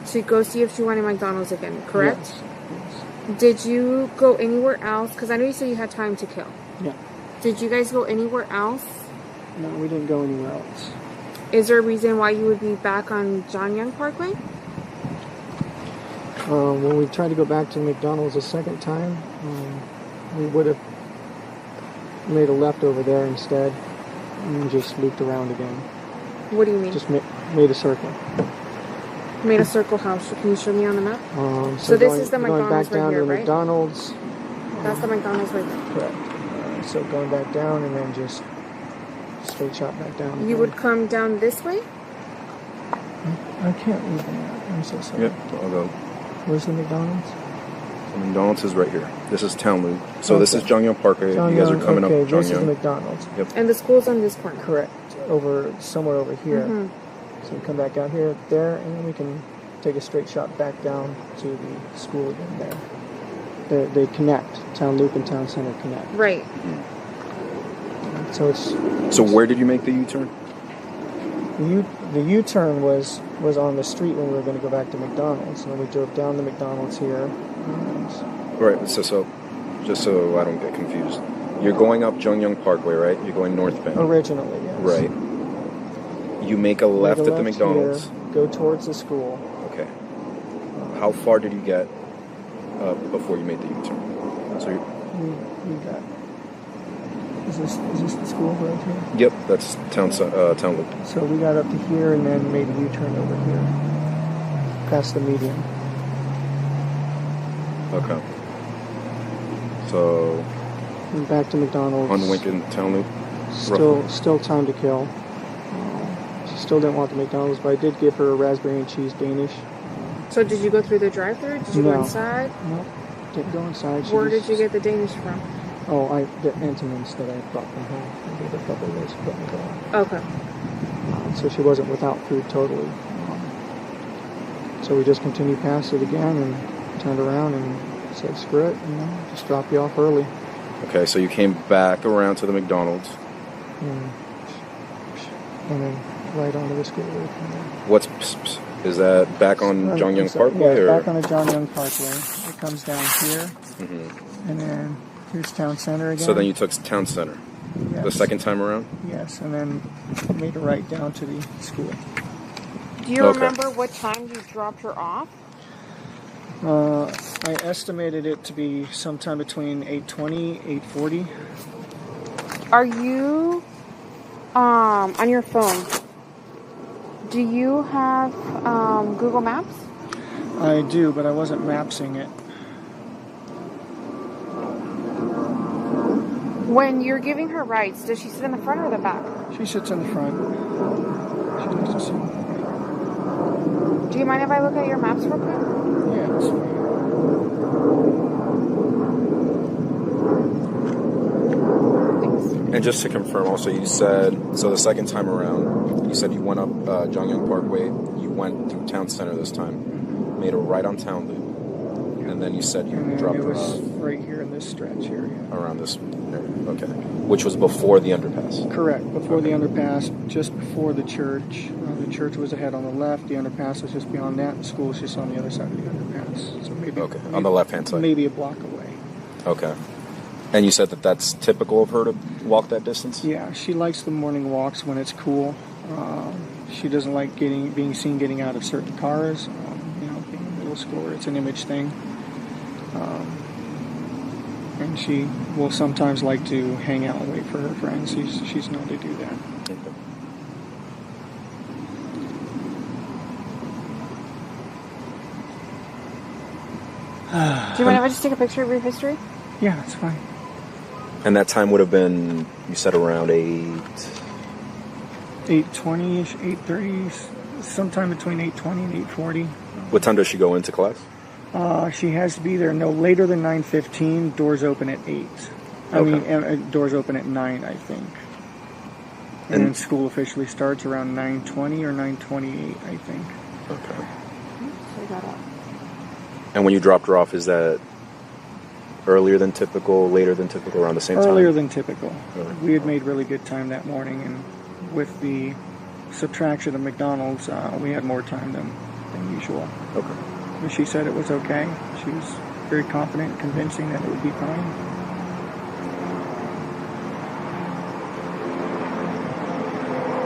to go see if she wanted McDonald's again, correct? Yes. Did you go anywhere else? Because I know you said you had time to kill. Yeah. Did you guys go anywhere else? No, we didn't go anywhere else. Is there a reason why you would be back on John Young Parkway? When we tried to go back to McDonald's a second time, we would have made a left over there instead and just looped around again. What do you mean? Just made a circle. Made a circle how? Can you show me on the map? So this going, is the going McDonald's back down right here, to right? McDonald's. That's the McDonald's right there. Correct. So going back down and then just straight shot back down. You again. would come down this way? I can't read the map. I'm so sorry. Yep, I'll go. Where's the McDonald's? The McDonald's is right here. This is town loop. So this is John Young Parkway. John you guys Young, are coming okay, up John this Young. is the McDonald's. Yep. And the school's on this corner. Correct. Somewhere over here. So we come back out here, there, and then we can take a straight shot back down to the school again there. They connect. Town loop and town center connect. Right. So it's. So where did you make the U-turn? The U-turn was on the street when we were going to go back to McDonald's, and then we drove down to McDonald's here. Right. So just so I don't get confused, you're going up John Young Parkway, right? You're going northbound. Originally, yes. Right. You make a left at the McDonald's. Here, go towards the school. Okay. How far did you get before you made the U-turn? So we got. Is this the school right here? Yep, that's town loop. So we got up to here and then made a U-turn over here, past the median. Okay. So. And back to McDonald's. On Lincoln town loop. Still time to kill. She still didn't want the McDonald's, but I did give her a raspberry and cheese Danish. So did you go through the drive-thru? Did you go inside? No, didn't go inside. Where did you get the Danish from? Oh, the Entenmann's that I brought from home. I gave her a couple of those to put in the car. Okay. So she wasn't without food totally. So we just continued past it again and turned around and said, screw it, just drop you off early. Okay, so you came back around to the McDonald's. And then right onto the school road from there. Is that back on John Young Parkway? Yeah, or? back on the John Young Parkway. It comes down here. And then here's town center again. So then you took town center. Yes. The second time around? Yes, and then made a right down to the school. Do you remember what time you dropped her off? I estimated it to be sometime between 8:20, 8:40. Are you on your phone? Do you have Google Maps? I do, but I wasn't mapsing it. When you're giving her rides, does she sit in the front or the back? She sits in the front. She likes to sit in the front. Do you mind if I look at your maps real quick? Yeah, that's fine. And just to confirm, also, you said, so the second time around, you said you went up Jongyang Parkway, you went through Town Center this time, made a right on Town Loop, and then you said you dropped it her was off right here in this stretch here. Yeah. around this area. Okay. Which was before the underpass. Correct. Before the underpass, just before the church. The church was ahead on the left. The underpass was just beyond that. The school was just on the other side of the underpass. So maybe on the left-hand side. Maybe a block away. Okay. And you said that that's typical of her to walk that distance? Yeah, she likes the morning walks when it's cool. She doesn't like being seen getting out of certain cars. Being a middle schooler, it's an image thing. And she will sometimes like to hang out and wait for her friends. She's known to do that. Okay. Do you mind if I just take a picture of your history? Yeah, that's fine. And that time would have been, you said around 8:20ish, 8:30, sometime between 8:20 and 8:40. What time does she go into class? She has to be there no later than 9:15. Doors open at 8. Doors open at 9, I think. And then school officially starts around 9:20 or 9:28, I think. Okay. So we got up. And when you dropped her off, is that earlier than typical, later than typical, around the same time? Earlier than typical. Really? We had made really good time that morning, and with the subtraction of McDonald's, we had more time than usual. Okay. But she said it was okay. She was very confident, convincing that it would be fine.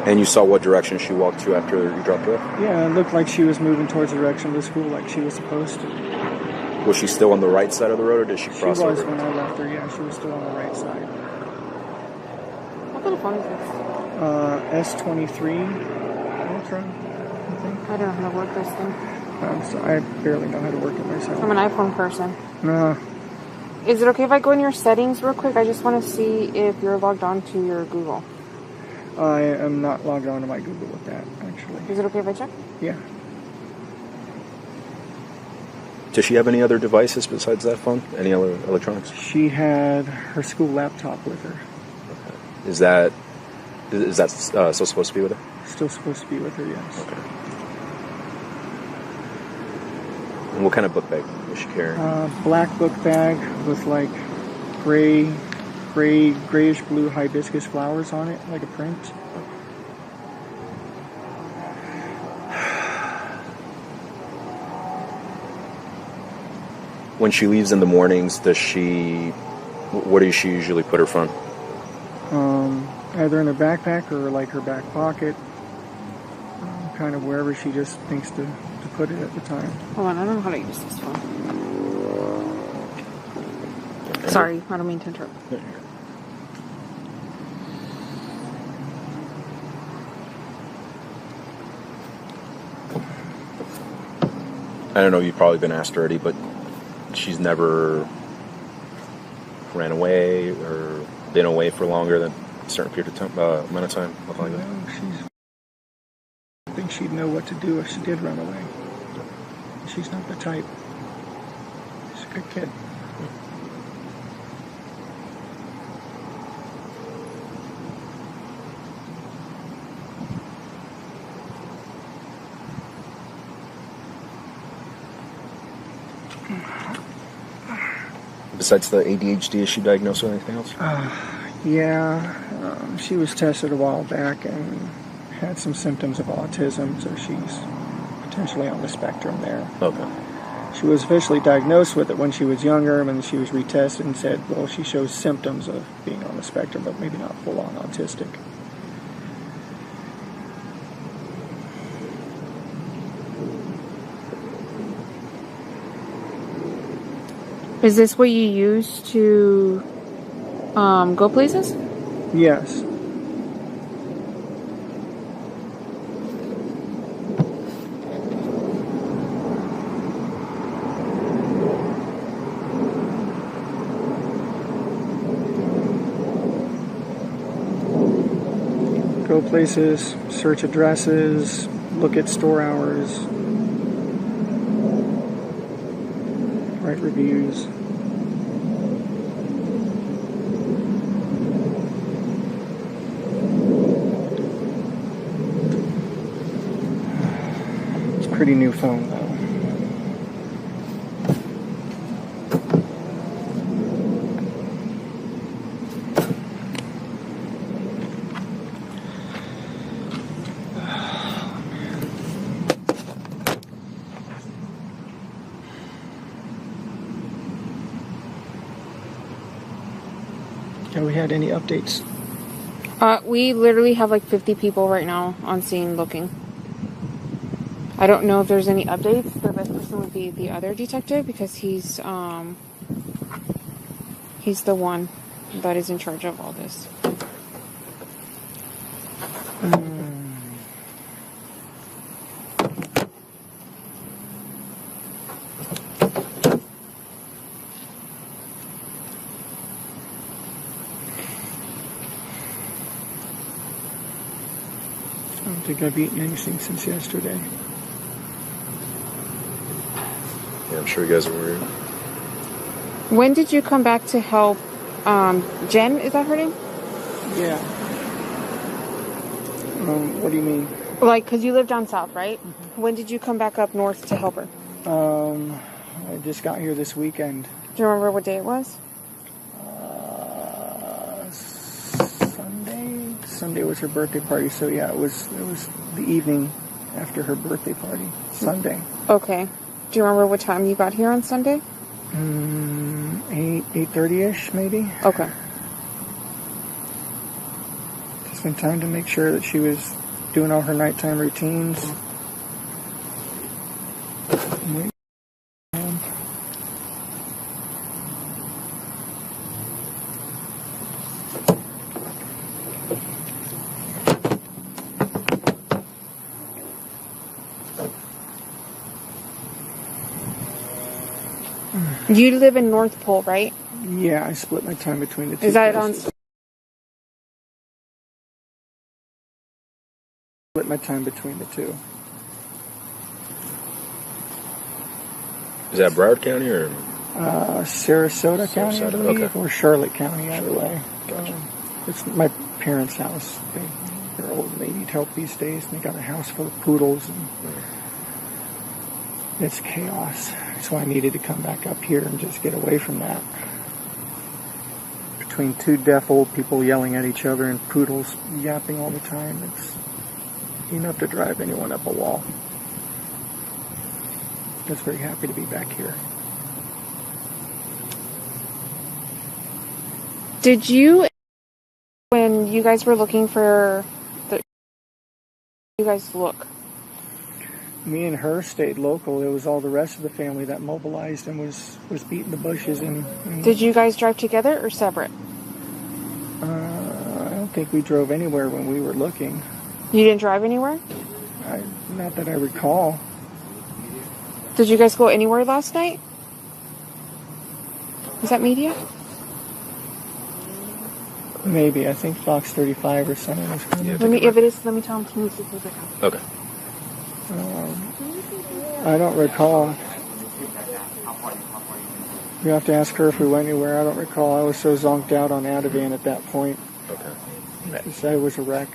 And you saw what direction she walked to after you dropped her off? Yeah, it looked like she was moving towards the direction of the school like she was supposed to. Was she still on the right side of the road, or did she cross She was over? when I left her, yeah. She was still on the right side. What kind of phone is this? S23 Ultra, I think. I don't know how to work this thing. I barely know how to work it myself. I'm an iPhone person. No. Is it okay if I go in your settings real quick? I just want to see if you're logged on to your Google. I am not logged on to my Google with that, actually. Is it okay if I check? Yeah. Does she have any other devices besides that phone? Any other electronics? She had her school laptop with her. Okay. Is that still supposed to be with her? Still supposed to be with her, yes. Okay. And what kind of book bag was she carrying? Black book bag with like grayish blue hibiscus flowers on it, like a print. When she leaves in the mornings, what does she usually put her phone? Either in her backpack or like her back pocket, kind of wherever she just thinks to put it at the time. Hold on, I don't know how to use this phone. Sorry, I don't mean to interrupt. I don't know, you've probably been asked already, but she's never ran away or been away for longer than a certain period of time, amount of time, nothing like that. I think she'd know what to do if she did run away. She's not the type. She's a good kid. Besides the ADHD, is she diagnosed with anything else? Yeah, she was tested a while back and had some symptoms of autism, so she's potentially on the spectrum there. Okay. She was officially diagnosed with it when she was younger, and then she was retested and said, well, she shows symptoms of being on the spectrum, but maybe not full-on autistic. Is this what you use to go places? Yes. go places, search addresses, look at store hours, write reviews. It's a pretty new phone though. Have we had any updates? We literally have like 50 people right now on scene looking. I don't know if there's any updates. The best person would be the other detective because he's the one that is in charge of all this. I don't think I've eaten anything since yesterday. Yeah, I'm sure you guys are worried. When did you come back to help Jen? Is that her name? Yeah. What do you mean? Like, because you live down south, right? Mm-hmm. When did you come back up north to help her? I just got here this weekend. Do you remember what day it was? Sunday. Sunday was her birthday party, so yeah, it was the evening after her birthday party. Sunday. Okay. Do you remember what time you got here on Sunday? 8:30ish maybe. Okay. Just in time to make sure that she was doing all her nighttime routines. You live in North Pole, right? Yeah, I split my time between the two. Is that places. Split my time between the two. Is that Broward County or? Sarasota County, I believe, okay. or Charlotte County, either way. Gotcha. It's my parents' house. They're old and they need help these days, and they got a house full of poodles, and it's chaos. So I needed to come back up here and just get away from that. Between two deaf old people yelling at each other and poodles yapping all the time, it's enough to drive anyone up a wall. I was very happy to be back here. Did you, when you guys were looking for you guys look? Me and her stayed local. It was all the rest of the family that mobilized and was beating the bushes. And Did you guys drive together or separate? I don't think we drove anywhere when we were looking. You didn't drive anywhere? Not that I recall. Did you guys go anywhere last night? Is that media? Maybe. I think Fox 35 or something was coming. Yeah, If it is, let me tell him to move to the Okay. I don't recall. You have to ask her if we went anywhere. I don't recall. I was so zonked out on Ativan at that point. Okay. Because I was a wreck.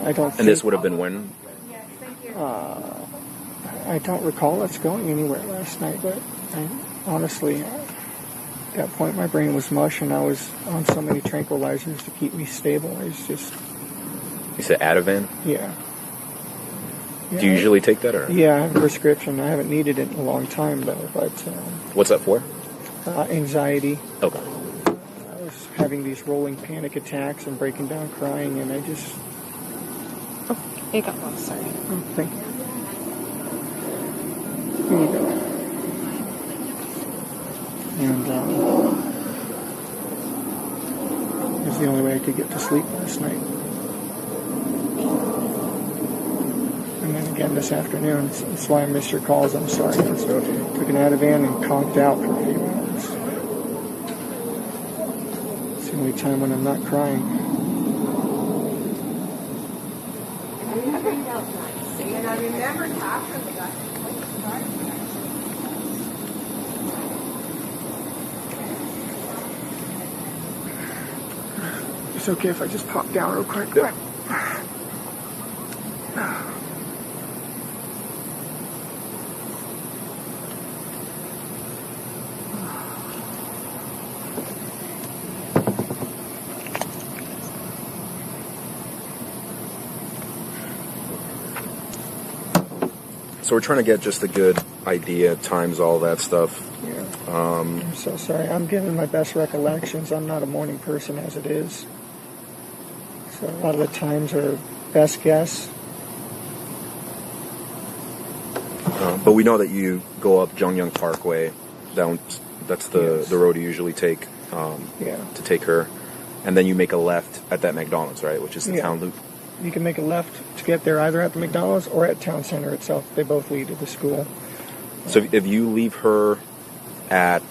I don't. And this would have been when? I don't recall us going anywhere last night, but honestly, at that point my brain was mush and I was on so many tranquilizers to keep me stable. I was just... You said Ativan? Yeah. Do you usually take that, or? Yeah, I have a prescription. I haven't needed it in a long time, though. But what's that for? Anxiety. Okay. I was having these rolling panic attacks and breaking down crying, and I just... Oh, it got lost, sorry. Oh, thank you. Here you go. And it was the only way I could get to sleep last night. And then again this afternoon. That's why I missed your calls. I'm sorry. So I took an Ativan and conked out for a few hours. It's the only time when I'm not crying. And I remember talking to that. It's okay if I just pop down real quick. Yeah. So we're trying to get just a good idea, times, all that stuff. Yeah. I'm so sorry. I'm giving my best recollections. I'm not a morning person as it is. So a lot of the times are best guess. But we know that you go up Jongyang Parkway. That's the road you usually take to take her. And then you make a left at that McDonald's, right? Which is the town loop. You can make a left to get there either at the McDonald's or at Town Center itself. They both lead to the school. So if you leave her at,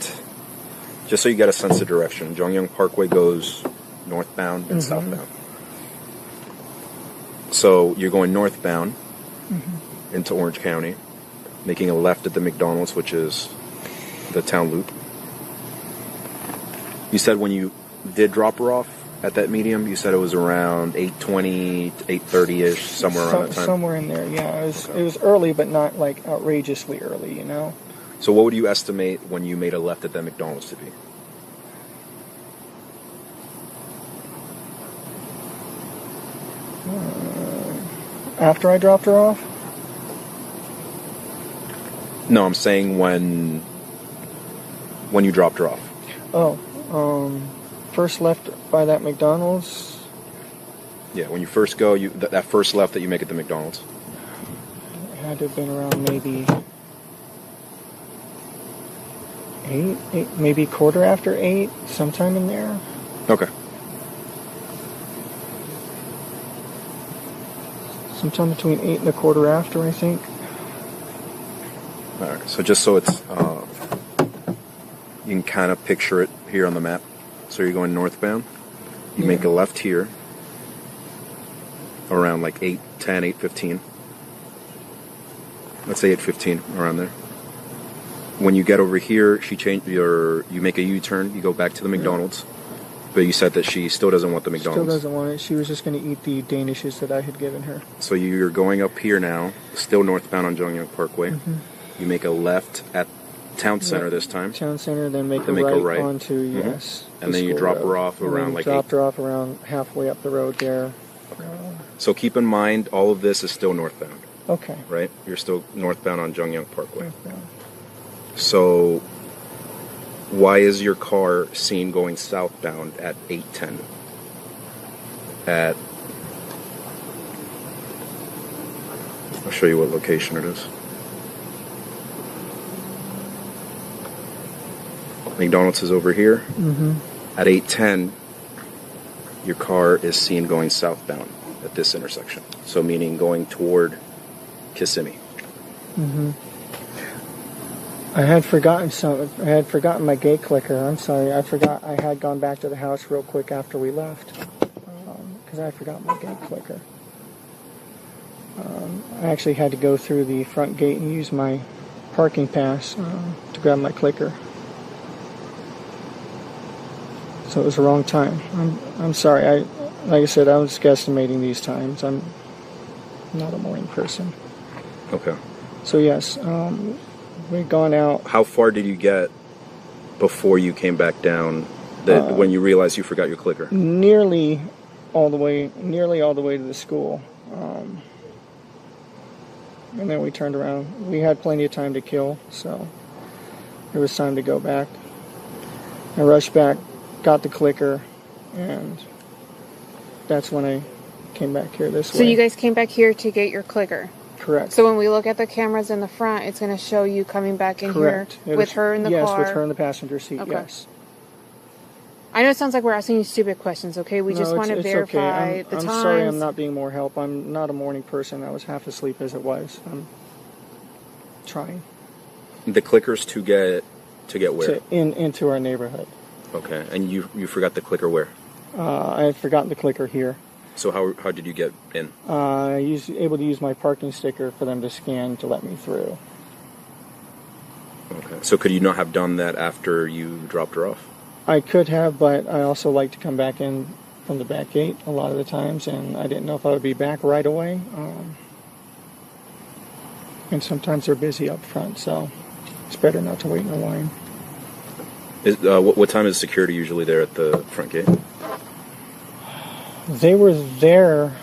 just so you get a sense of direction, Jongyang Parkway goes northbound and southbound. So you're going northbound into Orange County, making a left at the McDonald's, which is the town loop. You said when you did drop her off at that medium, you said it was around 8:20 to 8:30-ish, somewhere around that time? Somewhere in there, yeah. It was early, but not like outrageously early, you know? So what would you estimate when you made a left at that McDonald's to be? After I dropped her off? No, I'm saying when you dropped her off. First left by that McDonald's. Yeah, when you first go, that first left that you make at the McDonald's. It had to have been around maybe 8, maybe quarter after 8, sometime in there. Okay. Sometime between 8 and a quarter after, I think. All right, so just so it's, you can kind of picture it here on the map. So you're going northbound. You make a left here around like 8:10, 8:15. Let's say 8:15, around there. When you get over here, you make a U-turn. You go back to the McDonald's. But you said that she still doesn't want the McDonald's. Still doesn't want it. She was just going to eat the Danishes that I had given her. So you're going up here now, still northbound on Jongyang Parkway. You make a left at Town Center this time. Town Center, then make a right onto, yes. And then you drop her off around like dropped her off around halfway up the road there. So keep in mind, all of this is still northbound. Okay. Right? You're still northbound on Jongyang Parkway. Northbound. So why is your car seen going southbound at 8:10? I'll show you what location it is. McDonald's is over here. At 8:10, your car is seen going southbound at this intersection. So meaning going toward Kissimmee. I had forgotten something. I had forgotten my gate clicker. I'm sorry. I forgot. I had gone back to the house real quick after we left because I forgot my gate clicker. I actually had to go through the front gate and use my parking pass to grab my clicker. So it was the wrong time. I'm sorry. Like I said, I was guesstimating these times. I'm not a morning person. Okay. So yes, we'd gone out. How far did you get before you came back down? When you realized you forgot your clicker? Nearly all the way to the school. And then we turned around. We had plenty of time to kill, so it was time to go back. I rushed back, got the clicker, and that's when I came back here this way. So you guys came back here to get your clicker? Correct. So when we look at the cameras in the front, it's going to show you coming back in here with her in the car? Yes, with her in the passenger seat, yes. I know it sounds like we're asking you stupid questions, okay? We just want to verify the times. I'm sorry I'm not being more help. I'm not a morning person. I was half asleep as it was. I'm trying. The clickers to get where? Into our neighborhood. Okay, and you forgot the clicker where? I had forgotten the clicker here. So how did you get in? I was able to use my parking sticker for them to scan to let me through. Okay. So could you not have done that after you dropped her off? I could have, but I also like to come back in from the back gate a lot of the times, and I didn't know if I would be back right away. And sometimes they're busy up front, so it's better not to wait in a line. What time is security usually there at the front gate? They were there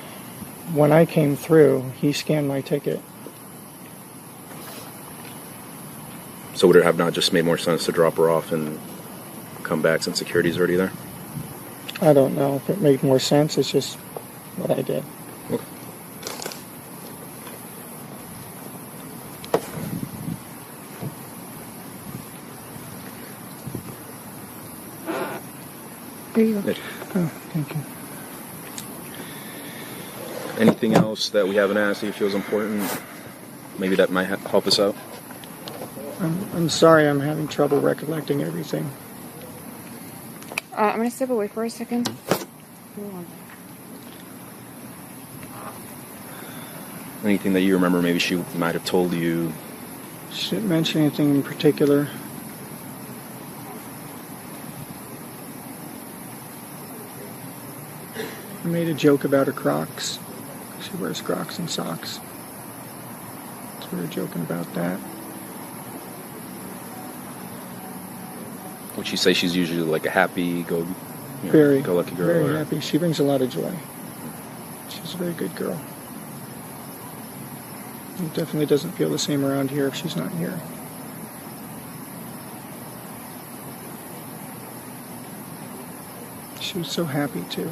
when I came through. He scanned my ticket. So would it have not just made more sense to drop her off and come back since security's already there? I don't know if it made more sense. It's just what I did. Okay. There you go. Oh, thank you. Anything else that we haven't asked that you feel is important? Maybe that might help us out? I'm sorry I'm having trouble recollecting everything. I'm going to step away for a second. Anything that you remember maybe she might have told you? She didn't mention anything in particular. I made a joke about her Crocs. She wears Crocs and socks. So we were joking about that. Would she say she's usually like a happy, Very go-lucky girl? Very happy. She brings a lot of joy. She's a very good girl. It definitely doesn't feel the same around here if she's not here. She was so happy too.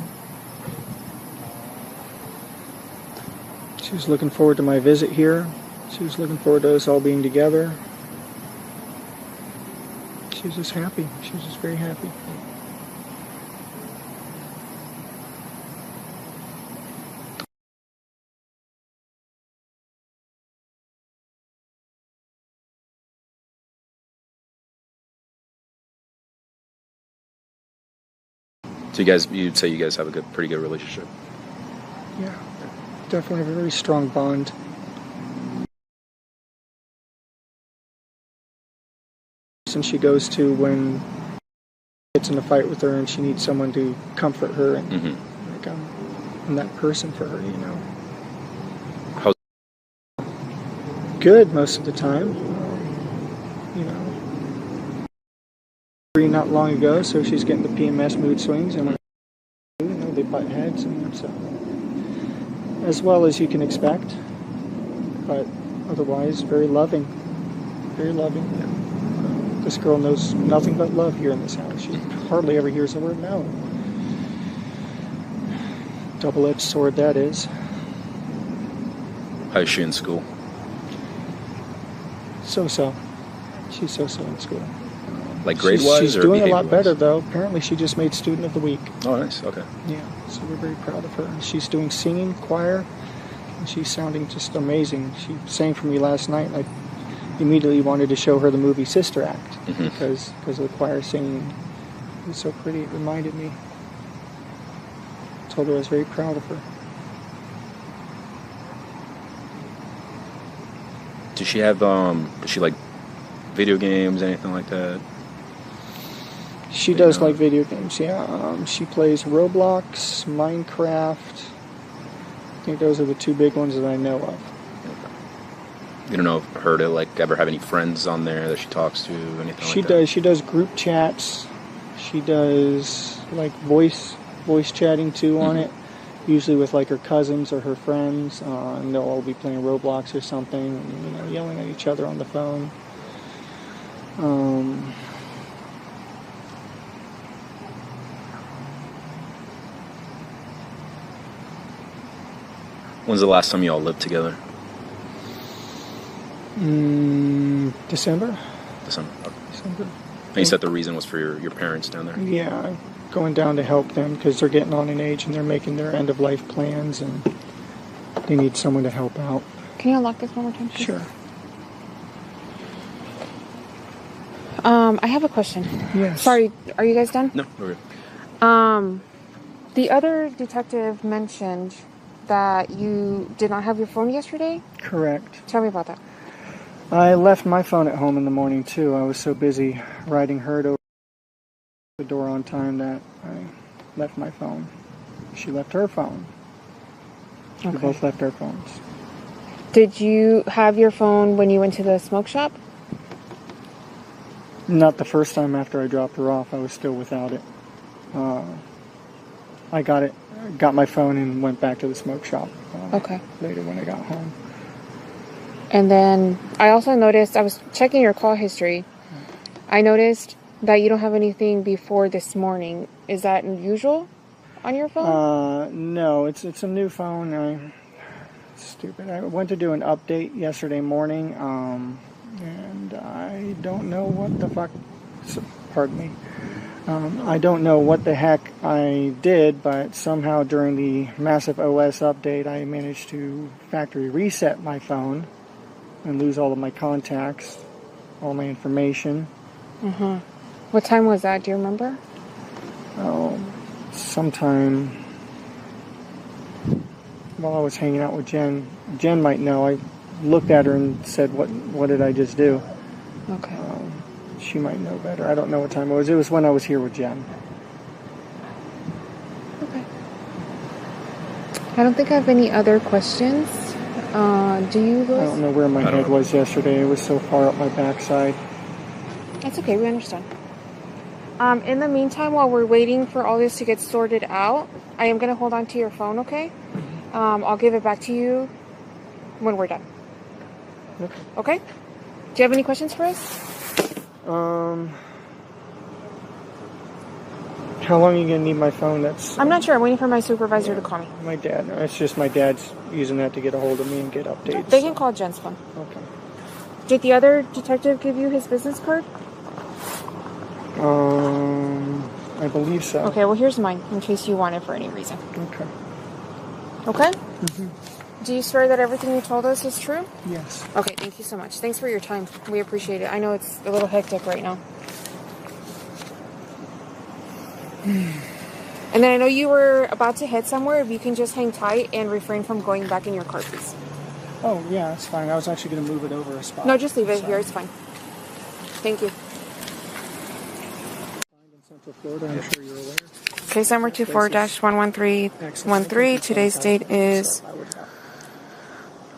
She was looking forward to my visit here. She was looking forward to us all being together. She was just happy. She was just very happy. So you'd say you guys have a pretty good relationship? Yeah, definitely have a very strong bond. And she goes to when gets in a fight with her and she needs someone to comfort her, and like I'm that person for her, you know. How's good most of the time, you know. Not long ago, so she's getting the PMS mood swings, and when they butt heads, and so as well as you can expect, but otherwise very loving, very loving. This girl knows nothing but love here in this house. She hardly ever hears the word no. Double-edged sword that is. How is she in school? So-so. She's so-so in school. Like grade-wise? She's doing a lot better, though. Apparently she just made Student of the Week. Oh, nice. Okay. Yeah, so we're very proud of her. She's doing singing, choir, and she's sounding just amazing. She sang for me last night, and I immediately wanted to show her the movie Sister Act because of the choir singing. It was so pretty. It reminded me. I told her I was very proud of her. Does she have, does she like video games, anything like that? She does like video games, yeah. She plays Roblox, Minecraft. I think those are the two big ones that I know of. You don't know her to like ever have any friends on there that she talks to, anything like that? She does. She does group chats. She does like voice chatting too on it. Usually with like her cousins or her friends, and they'll all be playing Roblox or something, and, yelling at each other on the phone. When's the last time you all lived together? December. December. Okay. December. And you said the reason was for your parents down there? Yeah, going down to help them because they're getting on in age and they're making their end-of-life plans and they need someone to help out. Can you unlock this one more time, please? Sure. I have a question. Yes. Sorry, are you guys done? No, we're good. The other detective mentioned that you did not have your phone yesterday? Correct. Tell me about that. I left my phone at home in the morning, too. I was so busy riding her to the door on time that I left my phone. She left her phone. Okay. We both left our phones. Did you have your phone when you went to the smoke shop? Not the first time after I dropped her off. I was still without it. I got my phone and went back to the smoke shop Okay. later when I got home. And then I also noticed, I was checking your call history. I noticed that you don't have anything before this morning. Is that unusual on your phone? No, it's a new phone. Stupid. I went to do an update yesterday morning, and I don't know what the fuck. Pardon me. I don't know what the heck I did, but somehow during the massive OS update, I managed to factory reset my phone and lose all of my contacts, all my information. Mm-hmm. What time was that? Do you remember? Oh, sometime while I was hanging out with Jen. Jen might know. I looked at her and said, "What did I just do?" Okay. She might know better. I don't know what time it was. It was when I was here with Jen. Okay. I don't think I have any other questions. Do you, Louis? I don't know where my head was yesterday. It was so far up my backside. That's okay. We understand. In the meantime, while we're waiting for all this to get sorted out, I am going to hold on to your phone, okay? I'll give it back to you when we're done. Okay. Okay? Do you have any questions for us? How long are you going to need my phone? I'm not sure. I'm waiting for my supervisor to call me. My dad. It's just my dad's using that to get a hold of me and get updates. They can call Jen's phone. Okay. Did the other detective give you his business card? I believe so. Okay, well, here's mine, in case you want it for any reason. Okay. Okay? Mm-hmm. Do you swear that everything you told us is true? Yes. Okay, thank you so much. Thanks for your time. We appreciate it. I know it's a little hectic right now. And then I know you were about to head somewhere. If you can just hang tight and refrain from going back in your car, please. Oh, yeah, that's fine. I was actually going to move it over a spot. No, just leave it here. It's fine. Thank you. In Central Florida, I'm sure you're aware. Case number 24-11313. Today's date is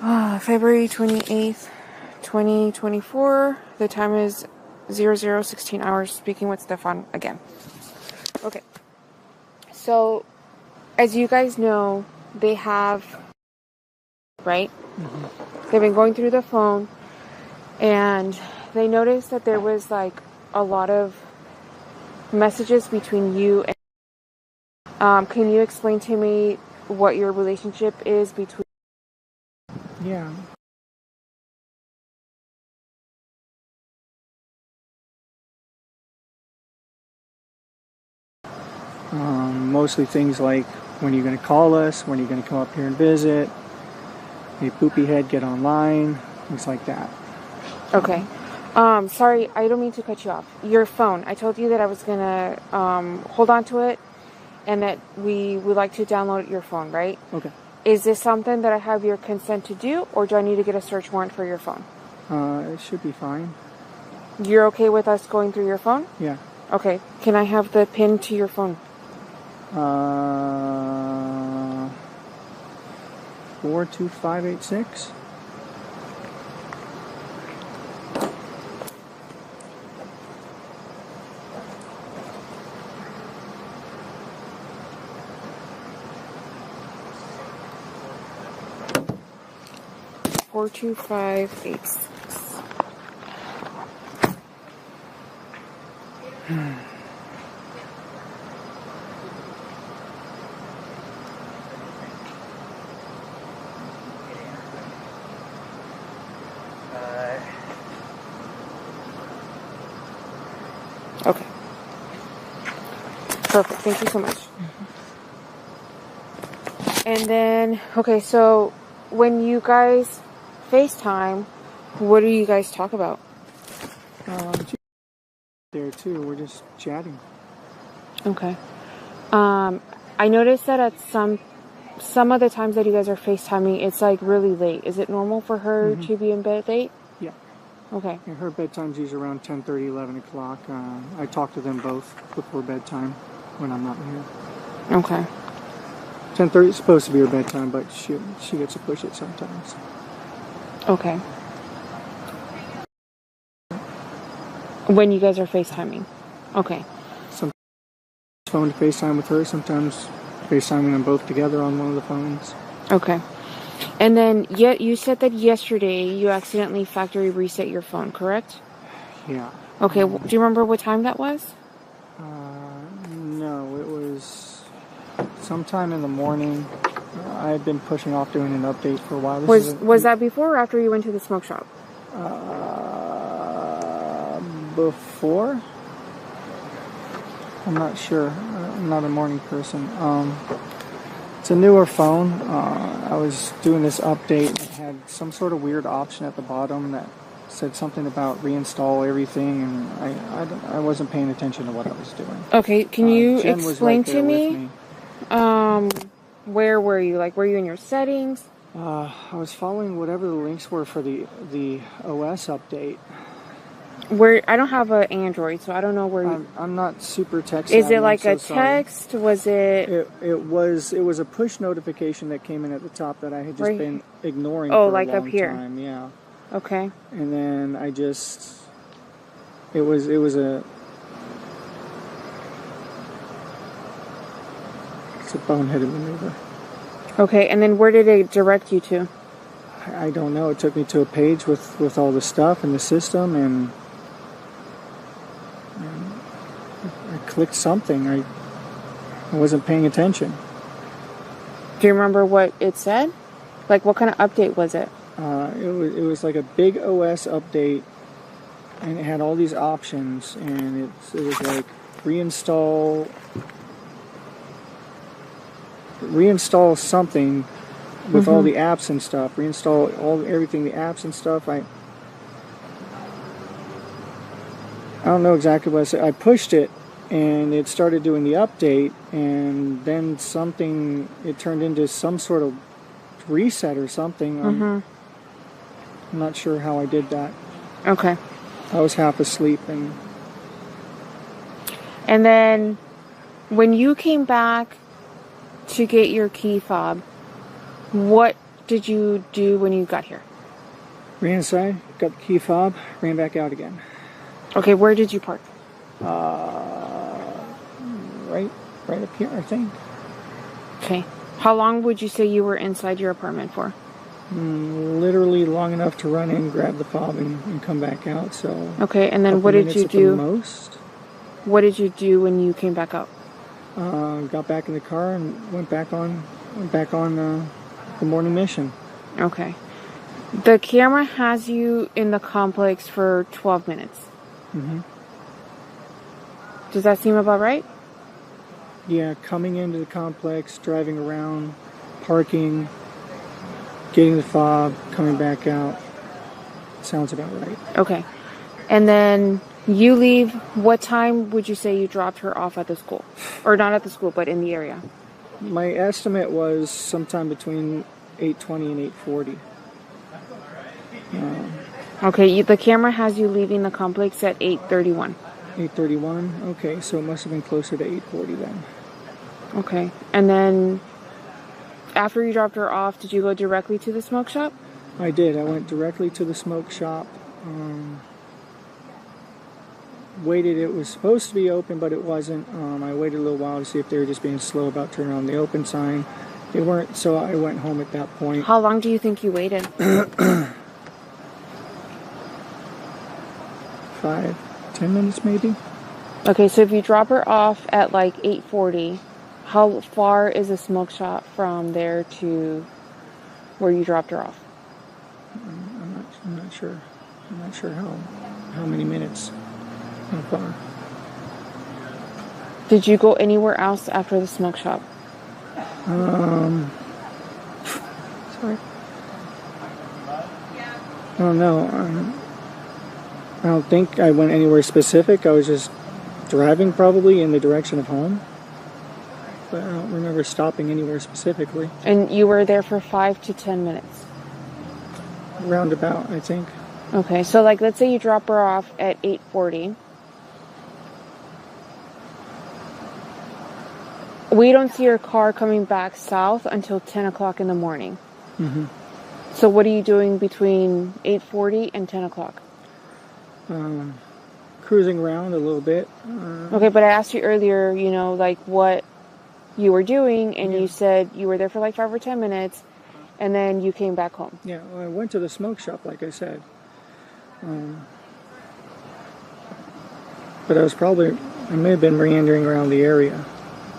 February 28th, 2024. The time is 00:16 hours. Speaking with Stefan again. Okay. So, as you guys know, they have, right? Mm-hmm. They've been going through the phone, and they noticed that there was like a lot of messages between you and can you explain to me what your relationship is between? Yeah. Mostly things like, when are you going to call us? When are you going to come up here and visit? Hey, poopy head, get online. Things like that. Okay. Sorry, I don't mean to cut you off. Your phone. I told you that I was going to hold on to it and that we would like to download your phone, right? Okay. Is this something that I have your consent to do, or do I need to get a search warrant for your phone? It should be fine. You're okay with us going through your phone? Yeah. Okay. Can I have the PIN to your phone? 42586. Four 2586. Okay. Perfect. Thank you so much. And then, okay, so when you guys FaceTime, what do you guys talk about? There too. We're just chatting. Okay. I noticed that at some of the times that you guys are FaceTiming, it's like really late. Is it normal for her to be in bed late? Yeah. Okay. Yeah, her bedtime's usually around 10:30, 11 o'clock. I talk to them both before bedtime when I'm not here. Okay. 10:30 is supposed to be her bedtime, but she gets to push it sometimes. Okay. When you guys are FaceTiming? Okay. Sometimes phone to FaceTime with her, sometimes FaceTiming them both together on one of the phones. Okay. And then you said that yesterday you accidentally factory reset your phone, correct? Yeah. Okay. Do you remember what time that was? No, it was sometime in the morning. I had been pushing off doing an update for a while. Was that before or after you went to the smoke shop? Before? I'm not sure. I'm not a morning person. It's a newer phone. I was doing this update and it had some sort of weird option at the bottom that said something about reinstall everything, and I wasn't paying attention to what I was doing. Okay, can you Jen was explain right to there me? with me. Where were you? Like, were you in your settings? I was following whatever the links were for the OS update. Where I don't have an Android, so I don't know where you... I'm not super tech Is savvy. it like I'm so a text? sorry. Was it... It was a push notification that came in at the top that I had just been ignoring oh, for like a long up here. time. Yeah. Okay. And then I just... It was a... It's a boneheaded maneuver. Okay, and then where did it direct you to? I don't know. It took me to a page with all the stuff in the system, and I clicked something. I wasn't paying attention. Do you remember what it said? Like, what kind of update was it? It was like a big OS update, and it had all these options, and it was like reinstall something with all the apps and stuff. Reinstall everything, the apps and stuff. I don't know exactly what I said. I pushed it, and it started doing the update, and then it turned into some sort of reset or something. I'm not sure how I did that. Okay. I was half asleep, and then when you came back to get your key fob, what did you do when you got here? Ran inside, got the key fob, ran back out again. Okay, where did you park? Right up here, I think. Okay. How long would you say you were inside your apartment for? Literally long enough to run in, grab the fob, and come back out. So. Okay, and then what did you do? At the most. What did you do when you came back out? Got back in the car and went back on the morning mission. Okay. The camera has you in the complex for 12 minutes. Does that seem about right? Yeah, coming into the complex, driving around, parking, getting the fob, coming back out. Sounds about right. Okay. And then you leave. What time would you say you dropped her off at the school? Or not at the school, but in the area? My estimate was sometime between 8:20 and 8:40. Okay, the camera has you leaving the complex at 8:31. 8:31? Okay, so it must have been closer to 8:40 then. Okay, and then after you dropped her off, did you go directly to the smoke shop? I did. I went directly to the smoke shop. Waited. It was supposed to be open, but it wasn't. I waited a little while to see if they were just being slow about turning on the open sign. They weren't, so I went home at that point. How long do you think you waited? 5-10 minutes maybe. Okay, so if you drop her off at like 8:40, how far is the smoke shop from there to where you dropped her off? I'm not sure. I'm not sure how many minutes. How far? Did you go anywhere else after the smoke shop? Sorry. I don't know. I don't think I went anywhere specific. I was just driving probably in the direction of home. but I don't remember stopping anywhere specifically. And you were there for 5 to 10 minutes? Roundabout, I think. Okay, so like let's say you drop her off at 8:40. We don't see your car coming back south until 10 o'clock in the morning. Mm-hmm. So what are you doing between 8:40 and 10 o'clock? Cruising around a little bit. Okay, but I asked you earlier, you know, like what you were doing, and you said you were there for like 5 or 10 minutes, and then you came back home. Yeah, well, I went to the smoke shop, like I said. But I may have been meandering around the area,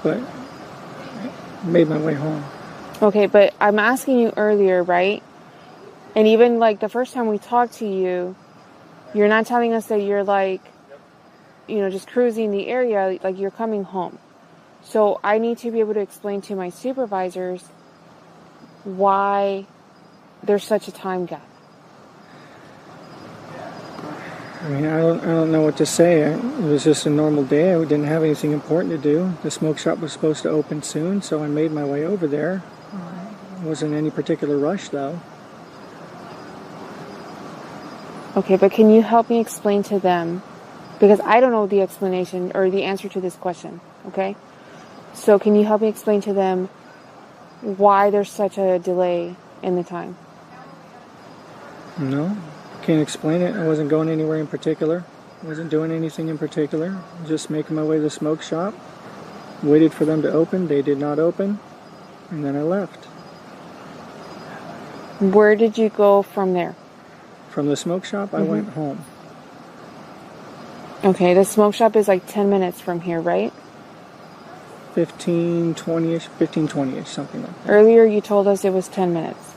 but I made my way home. Okay, but I'm asking you earlier, right? And even like the first time we talked to you, you're not telling us that you're like, you know, just cruising the area, like you're coming home. So I need to be able to explain to my supervisors why there's such a time gap. I mean, I don't know what to say. It was just a normal day. I didn't have anything important to do. The smoke shop was supposed to open soon, so I made my way over there. Wasn't any particular rush, though. Okay, but can you help me explain to them? Because I don't know the explanation or the answer to this question, okay? So can you help me explain to them why there's such a delay in the time? No, can't explain it. I wasn't going anywhere in particular. I wasn't doing anything in particular. Just making my way to the smoke shop. Waited for them to open. They did not open. And then I left. Where did you go from there? From the smoke shop, I went home. Okay, the smoke shop is like 10 minutes from here, right? 15, 20-ish, something like that. Earlier you told us it was 10 minutes.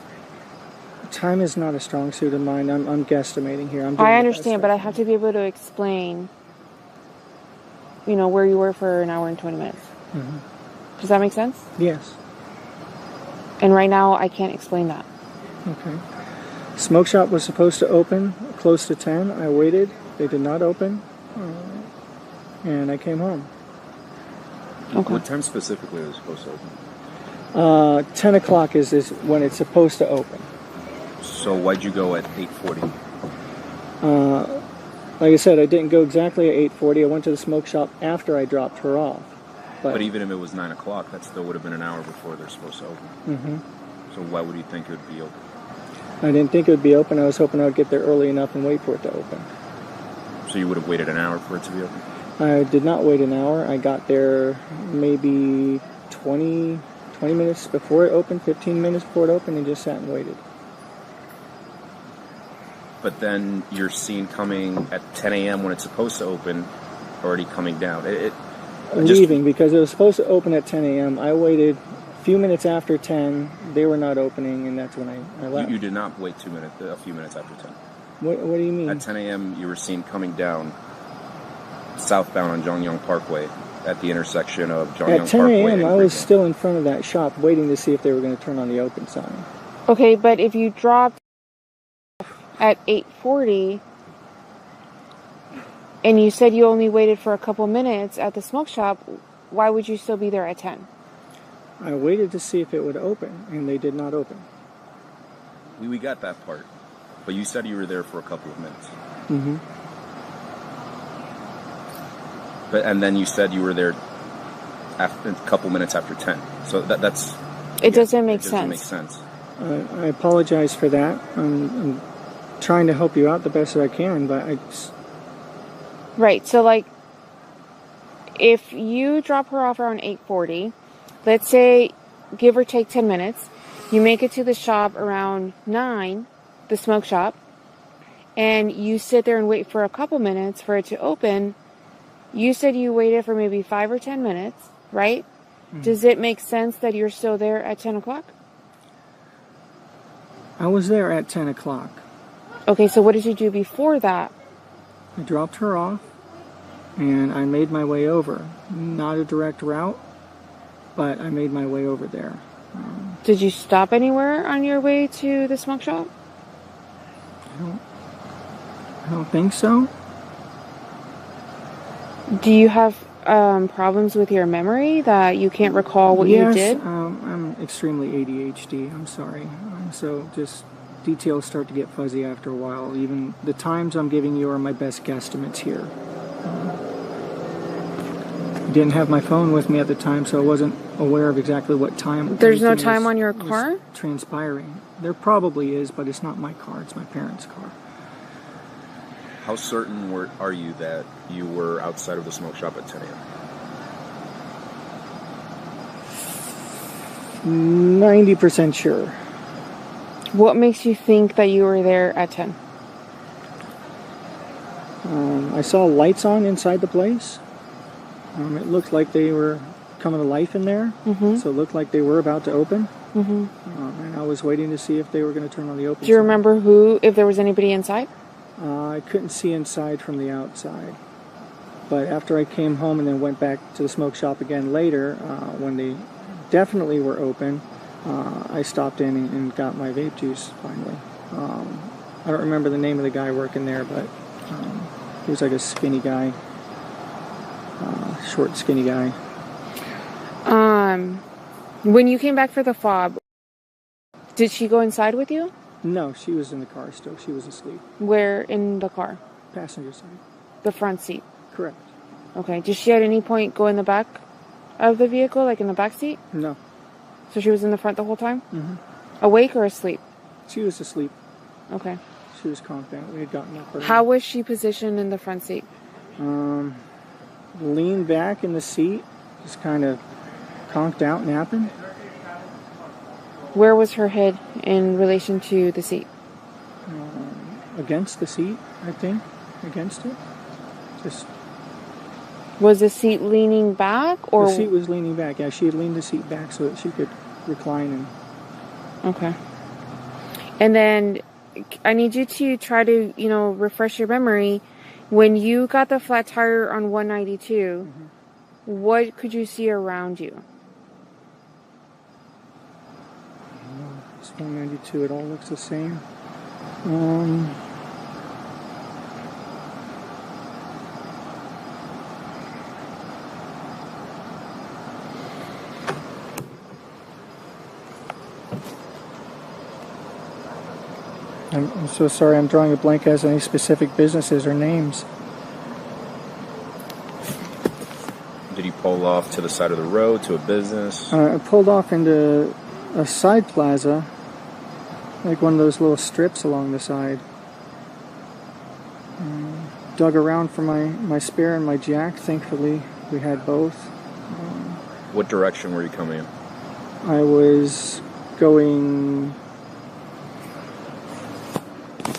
Time is not a strong suit of mine. I'm guesstimating here. I understand, but I have to be able to explain, you know, where you were for an hour and 20 minutes. Mm-hmm. Does that make sense? Yes. And right now I can't explain that. Okay. Smoke shop was supposed to open close to 10. I waited. They did not open. And I came home. Okay. What time specifically was it supposed to open? 10 o'clock is when it's supposed to open. So why'd you go at 8:40? Like I said, I didn't go exactly at 8:40. I went to the smoke shop after I dropped her off. But even if it was 9 o'clock, that still would have been an hour before they're supposed to open. Mm-hmm. So why would you think it would be open? I didn't think it would be open. I was hoping I would get there early enough and wait for it to open. So you would have waited an hour for it to be open? I did not wait an hour. I got there maybe 20 minutes before it opened, 15 minutes before it opened, and just sat and waited. But then you're seen coming at 10 a.m. when it's supposed to open, already coming down. Leaving, because it was supposed to open at 10 a.m. I waited a few minutes after 10. They were not opening, and that's when I left. You did not wait a few minutes after 10. What do you mean? At 10 a.m., you were seen coming down southbound on Jongyang Parkway at the intersection of Jongyang Parkway and At 10 a.m., I was Greenfield. still in front of that shop waiting to see if they were going to turn on the open sign. Okay, but if you dropped at 8:40 and you said you only waited for a couple minutes at the smoke shop, why would you still be there at 10? I waited to see if it would open, and they did not open. We got that part. But you said you were there for a couple of minutes. Mm-hmm. And then you said you were there after a couple minutes after 10. So that's... It doesn't make it sense. doesn't make sense. I apologize for that. I'm trying to help you out the best that I can, but I just... Right, so like, if you drop her off around 8:40, let's say, give or take 10 minutes, you make it to the shop around 9, the smoke shop, and you sit there and wait for a couple minutes for it to open. You said you waited for maybe 5 or 10 minutes, right? Mm-hmm. Does it make sense that you're still there at 10 o'clock? I was there at 10 o'clock. Okay, so what did you do before that? I dropped her off, and I made my way over. Not a direct route, but I made my way over there. Did you stop anywhere on your way to the smoke shop? I don't think so. Do you have problems with your memory that you can't recall what you did? Yes, I'm extremely ADHD. I'm sorry. So just details start to get fuzzy after a while. Even the times I'm giving you are my best guesstimates here. I didn't have my phone with me at the time, so I wasn't aware of exactly what time. There's no time on your car? Transpiring. There probably is, but it's not my car. It's my parents' car. How certain are you that you were outside of the smoke shop at 10 a.m.? 90% sure. What makes you think that you were there at 10? I saw lights on inside the place. It looked like they were coming to life in there. Mm-hmm. So it looked like they were about to open. Mm-hmm. And I was waiting to see if they were going to turn on the open. Do you remember if there was anybody inside? I couldn't see inside from the outside. But after I came home and then went back to the smoke shop again later, when they definitely were open, I stopped in and got my vape juice finally. I don't remember the name of the guy working there, but he was like a skinny guy, short, skinny guy. When you came back for the fob, did she go inside with you? No, she was in the car still. She was asleep. Where in the car? Passenger side. The front seat? Correct. Okay. Did she at any point go in the back of the vehicle, like in the back seat? No. So she was in the front the whole time? Mm-hmm. Awake or asleep? She was asleep. Okay. She was confident. We had gotten up early. How was she positioned in the front seat? Leaned back in the seat, just kind of conked out napping. Where was her head in relation to the seat? Against the seat, I think. Against it. Just. Was the seat leaning back, or the seat was leaning back? Yeah, she had leaned the seat back so that she could recline and. Okay. And then I need you to try to, refresh your memory. When you got the flat tire on 192, Mm-hmm. what could you see around you? It's 192. It all looks the same. I'm so sorry. I'm drawing a blank as any specific businesses or names. Did you pull off to the side of the road to a business? I pulled off into a side plaza, like one of those little strips along the side. Dug around for my spare and my jack. Thankfully, we had both. What direction were you coming in? I was going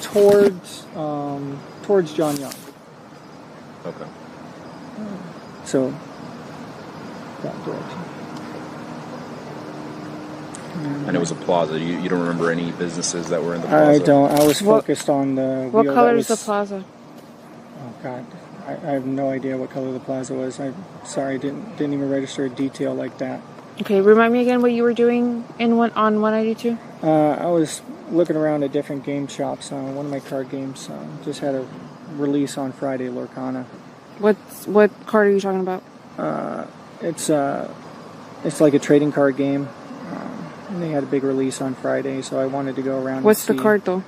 towards John Young. Okay. So, that direction. And it was a plaza. You don't remember any businesses that were in the plaza? I don't. I was focused on the What wheel color that is the plaza? Oh, God. I have no idea what color the plaza was. I'm sorry, didn't even register a detail like that. Okay, remind me again what you were doing on 192? I was looking around at different game shops. One of my card games just had a release on Friday, Lorcana. What card are you talking about? It's like a trading card game. And they had a big release on Friday, so I wanted to go around. What's the card though?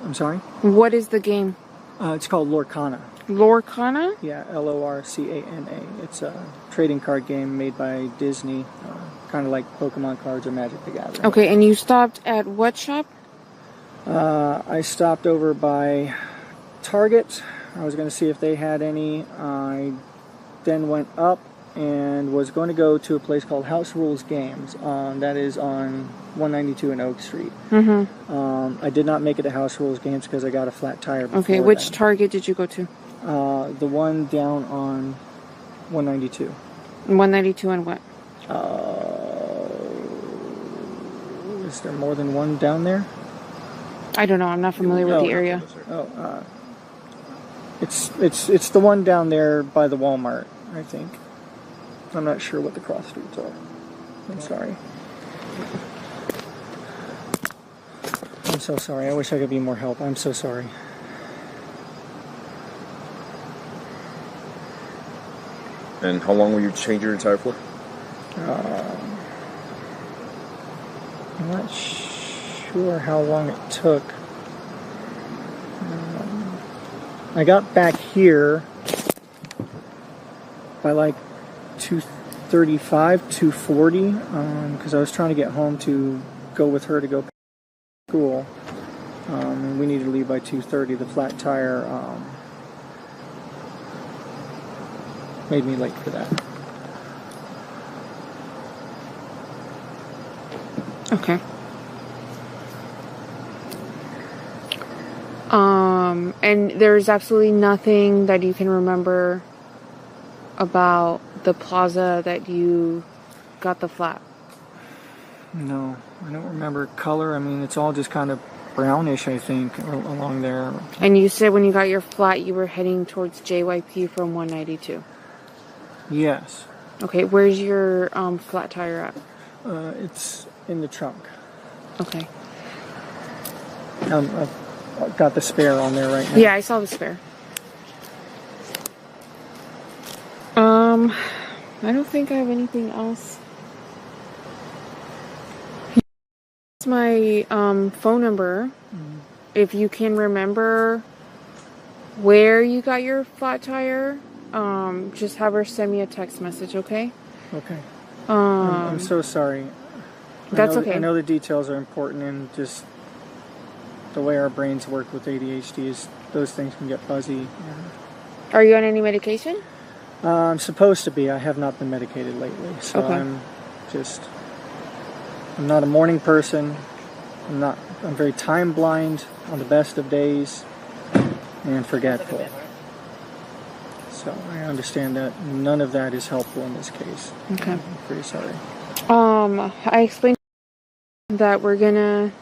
I'm sorry? What is the game? It's called Lorcana. Lorcana? Yeah, Lorcana. It's a trading card game made by Disney, kind of like Pokemon cards or Magic the Gathering. Okay, and you stopped at what shop? I stopped over by Target. I was going to see if they had any. I then went up and was going to go to a place called House Rules Games. That is on 192 and Oak Street. Mm-hmm. I did not make it to House Rules Games because I got a flat tire before Okay, which then. Target did you go to? The one down on 192. 192 and what? Is there more than one down there? I don't know. I'm not familiar with the area. It's the one down there by the Walmart, I think. I'm not sure what the cross streets are. I'm sorry. I'm so sorry. I wish I could be more help. I'm so sorry. And how long were you changing your tire for? I'm not sure how long it took. I got back here by like 2:35, 2:40, because I was trying to get home to go with her to go to school. And we needed to leave by 2:30. The flat tire made me late for that. Okay. And there's absolutely nothing that you can remember about the plaza that you got the flat? No, I don't remember color. I mean, it's all just kind of brownish, I think, along there. And you said when you got your flat, you were heading towards JYP from 192. Yes. Okay, where's your flat tire at? It's in the trunk. Okay. I've got the spare on there right now. Yeah, I saw the spare. I don't think I have anything else. It's my phone number. Mm-hmm. If you can remember where you got your flat tire, just have her send me a text message, okay? Okay. I'm so sorry. That's okay. I know the details are important, and just the way our brains work with ADHD is those things can get fuzzy. Are you on any medication? I'm supposed to be. I have not been medicated lately, so okay. I'm not a morning person. I'm very time blind on the best of days and forgetful. So I understand that none of that is helpful in this case. Okay. I'm pretty sorry. I explained that we're gonna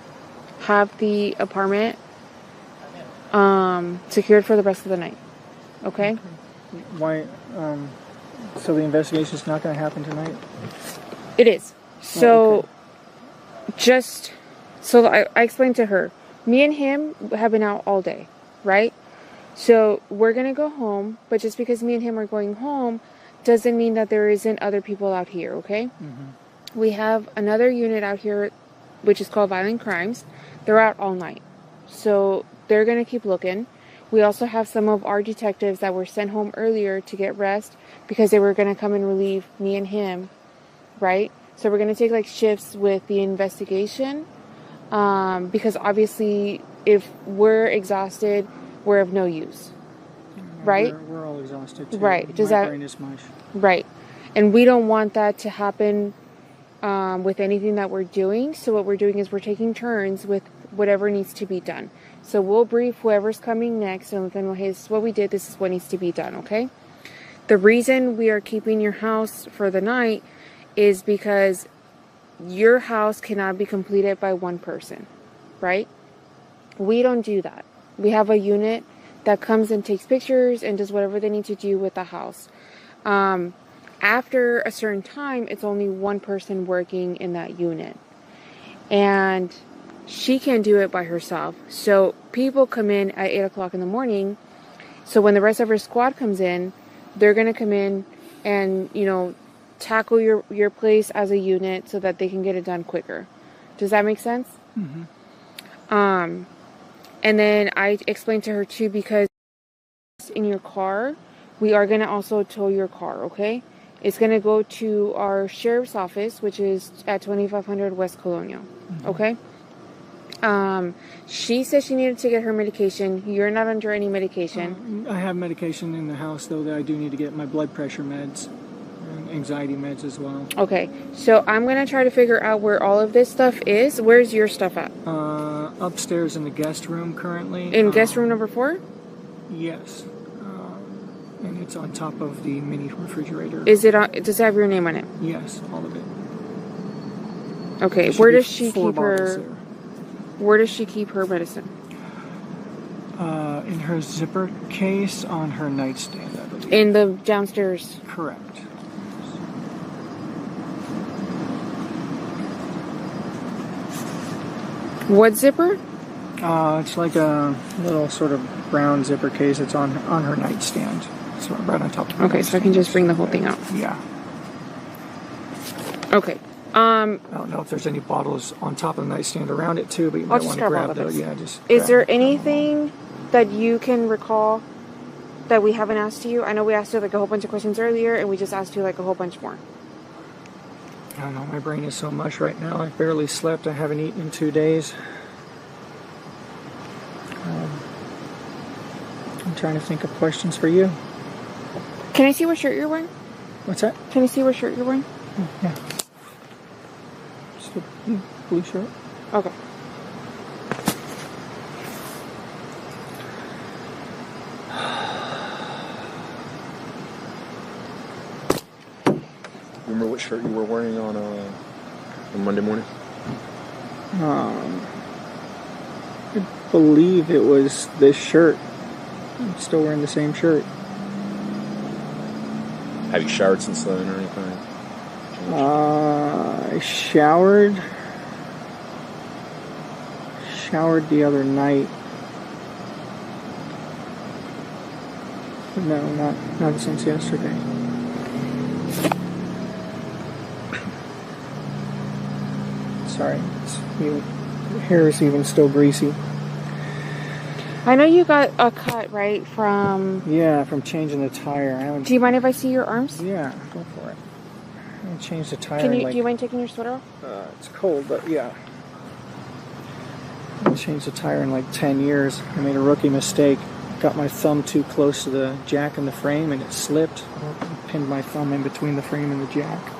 have the apartment secured for the rest of the night. Okay? Why? So the investigation's not going to happen tonight? It is. So, okay. I explained to her, me and him have been out all day, right? So we're going to go home, but just because me and him are going home doesn't mean that there isn't other people out here, okay? Mm-hmm. We have another unit out here, which is called Violent Crimes. They're out all night. So they're going to keep looking. We also have some of our detectives that were sent home earlier to get rest because they were going to come and relieve me and him, right? So we're going to take like shifts with the investigation because obviously if we're exhausted, we're of no use, right? We're all exhausted too. Right. My brain is mush. Right. And we don't want that to happen with anything that we're doing. So what we're doing is we're taking turns with whatever needs to be done. So we'll brief whoever's coming next and then, hey, this is what we did. This is what needs to be done, okay? The reason we are keeping your house for the night is because your house cannot be completed by one person, right? We don't do that. We have a unit that comes and takes pictures and does whatever they need to do with the house. After a certain time, it's only one person working in that unit. And she can't do it by herself. So people come in at 8 o'clock in the morning. So when the rest of her squad comes in, they're going to come in and, tackle your place as a unit so that they can get it done quicker. Does that make sense? Mm-hmm. And then I explained to her too, because in your car, we are going to also tow your car, okay? It's going to go to our sheriff's office, which is at 2500 West Colonial, mm-hmm. Okay? She said she needed to get her medication. You're not under any medication. I have medication in the house, though, that I do need to get my blood pressure meds and anxiety meds as well. Okay, so I'm going to try to figure out where all of this stuff is. Where's your stuff at? Upstairs in the guest room currently. In guest room number 4? Yes. And it's on top of the mini refrigerator. Does it have your name on it? Yes, all of it. Okay, where does she keep her... Where does she keep her medicine? In her zipper case on her nightstand, I believe. In the downstairs? Correct. What zipper? It's like a little sort of brown zipper case. It's on her nightstand. It's right on top of the Okay, so I can just bring the whole thing out. Yeah. Okay. I don't know if there's any bottles on top of the nightstand around it too, but you might want to grab those. Yeah, just. Is there anything that you can recall that we haven't asked you? I know we asked you like a whole bunch of questions earlier, and we just asked you like a whole bunch more. I don't know. My brain is so mush right now. I barely slept. I haven't eaten in 2 days. I'm trying to think of questions for you. Can I see what shirt you're wearing? What's that? Can you see what shirt you're wearing? Oh, yeah. Just a blue shirt. Okay. Remember what shirt you were wearing on Monday morning? I believe it was this shirt. I'm still wearing the same shirt. Have you showered since then or anything? I showered the other night. But no, not since yesterday. Sorry, your hair is even still greasy. I know you got a cut, right, from... Yeah, from changing the tire. Do you mind if I see your arms? Yeah, go for it. I changed the tire. Do you mind taking your sweater off? It's cold, but yeah. I changed the tire in like 10 years. I made a rookie mistake. Got my thumb too close to the jack and the frame, and it slipped. I pinned my thumb in between the frame and the jack.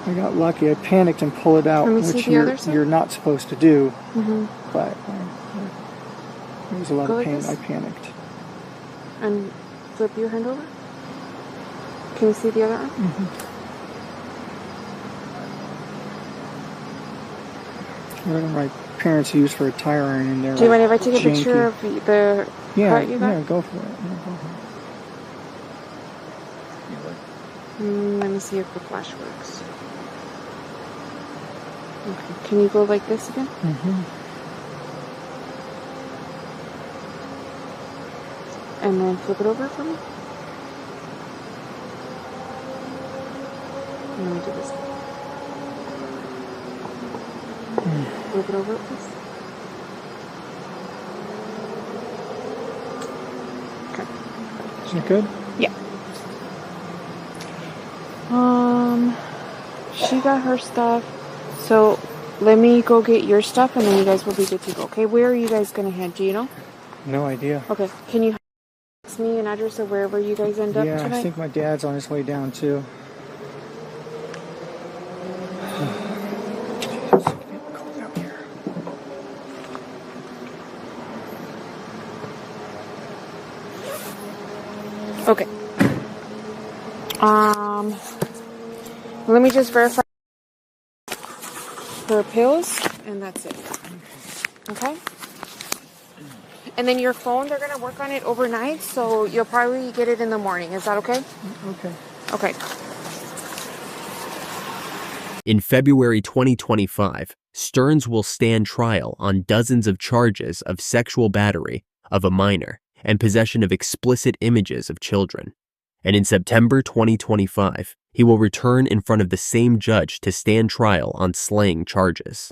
I got lucky. I panicked and pulled it out, which you're not supposed to do. Mm-hmm. But there was a lot of pain. I panicked. And flip your hand over. Can you see the other arm? Mm-hmm. What my parents used for a tire iron in there. Do you mind if I take a picture of the cut you got? Yeah, go for it. Let me see if the flash works. Okay, can you go like this again? Mm-hmm. And then flip it over for me. And let me do this. Flip it over, please. Okay. Is that good? Yeah. She got her stuff. So let me go get your stuff, and then you guys will be good to go. Okay, where are you guys gonna head? Do you know? No idea. Okay, can you text me an address of wherever you guys end up tonight? Yeah, I think my dad's on his way down too. Okay. Let me just verify her pills, and that's it. Okay? And then your phone, they're going to work on it overnight, so you'll probably get it in the morning. Is that okay? Okay. Okay. In February 2025, Sterns will stand trial on dozens of charges of sexual battery of a minor and possession of explicit images of children. And in September 2025, he will return in front of the same judge to stand trial on slaying charges.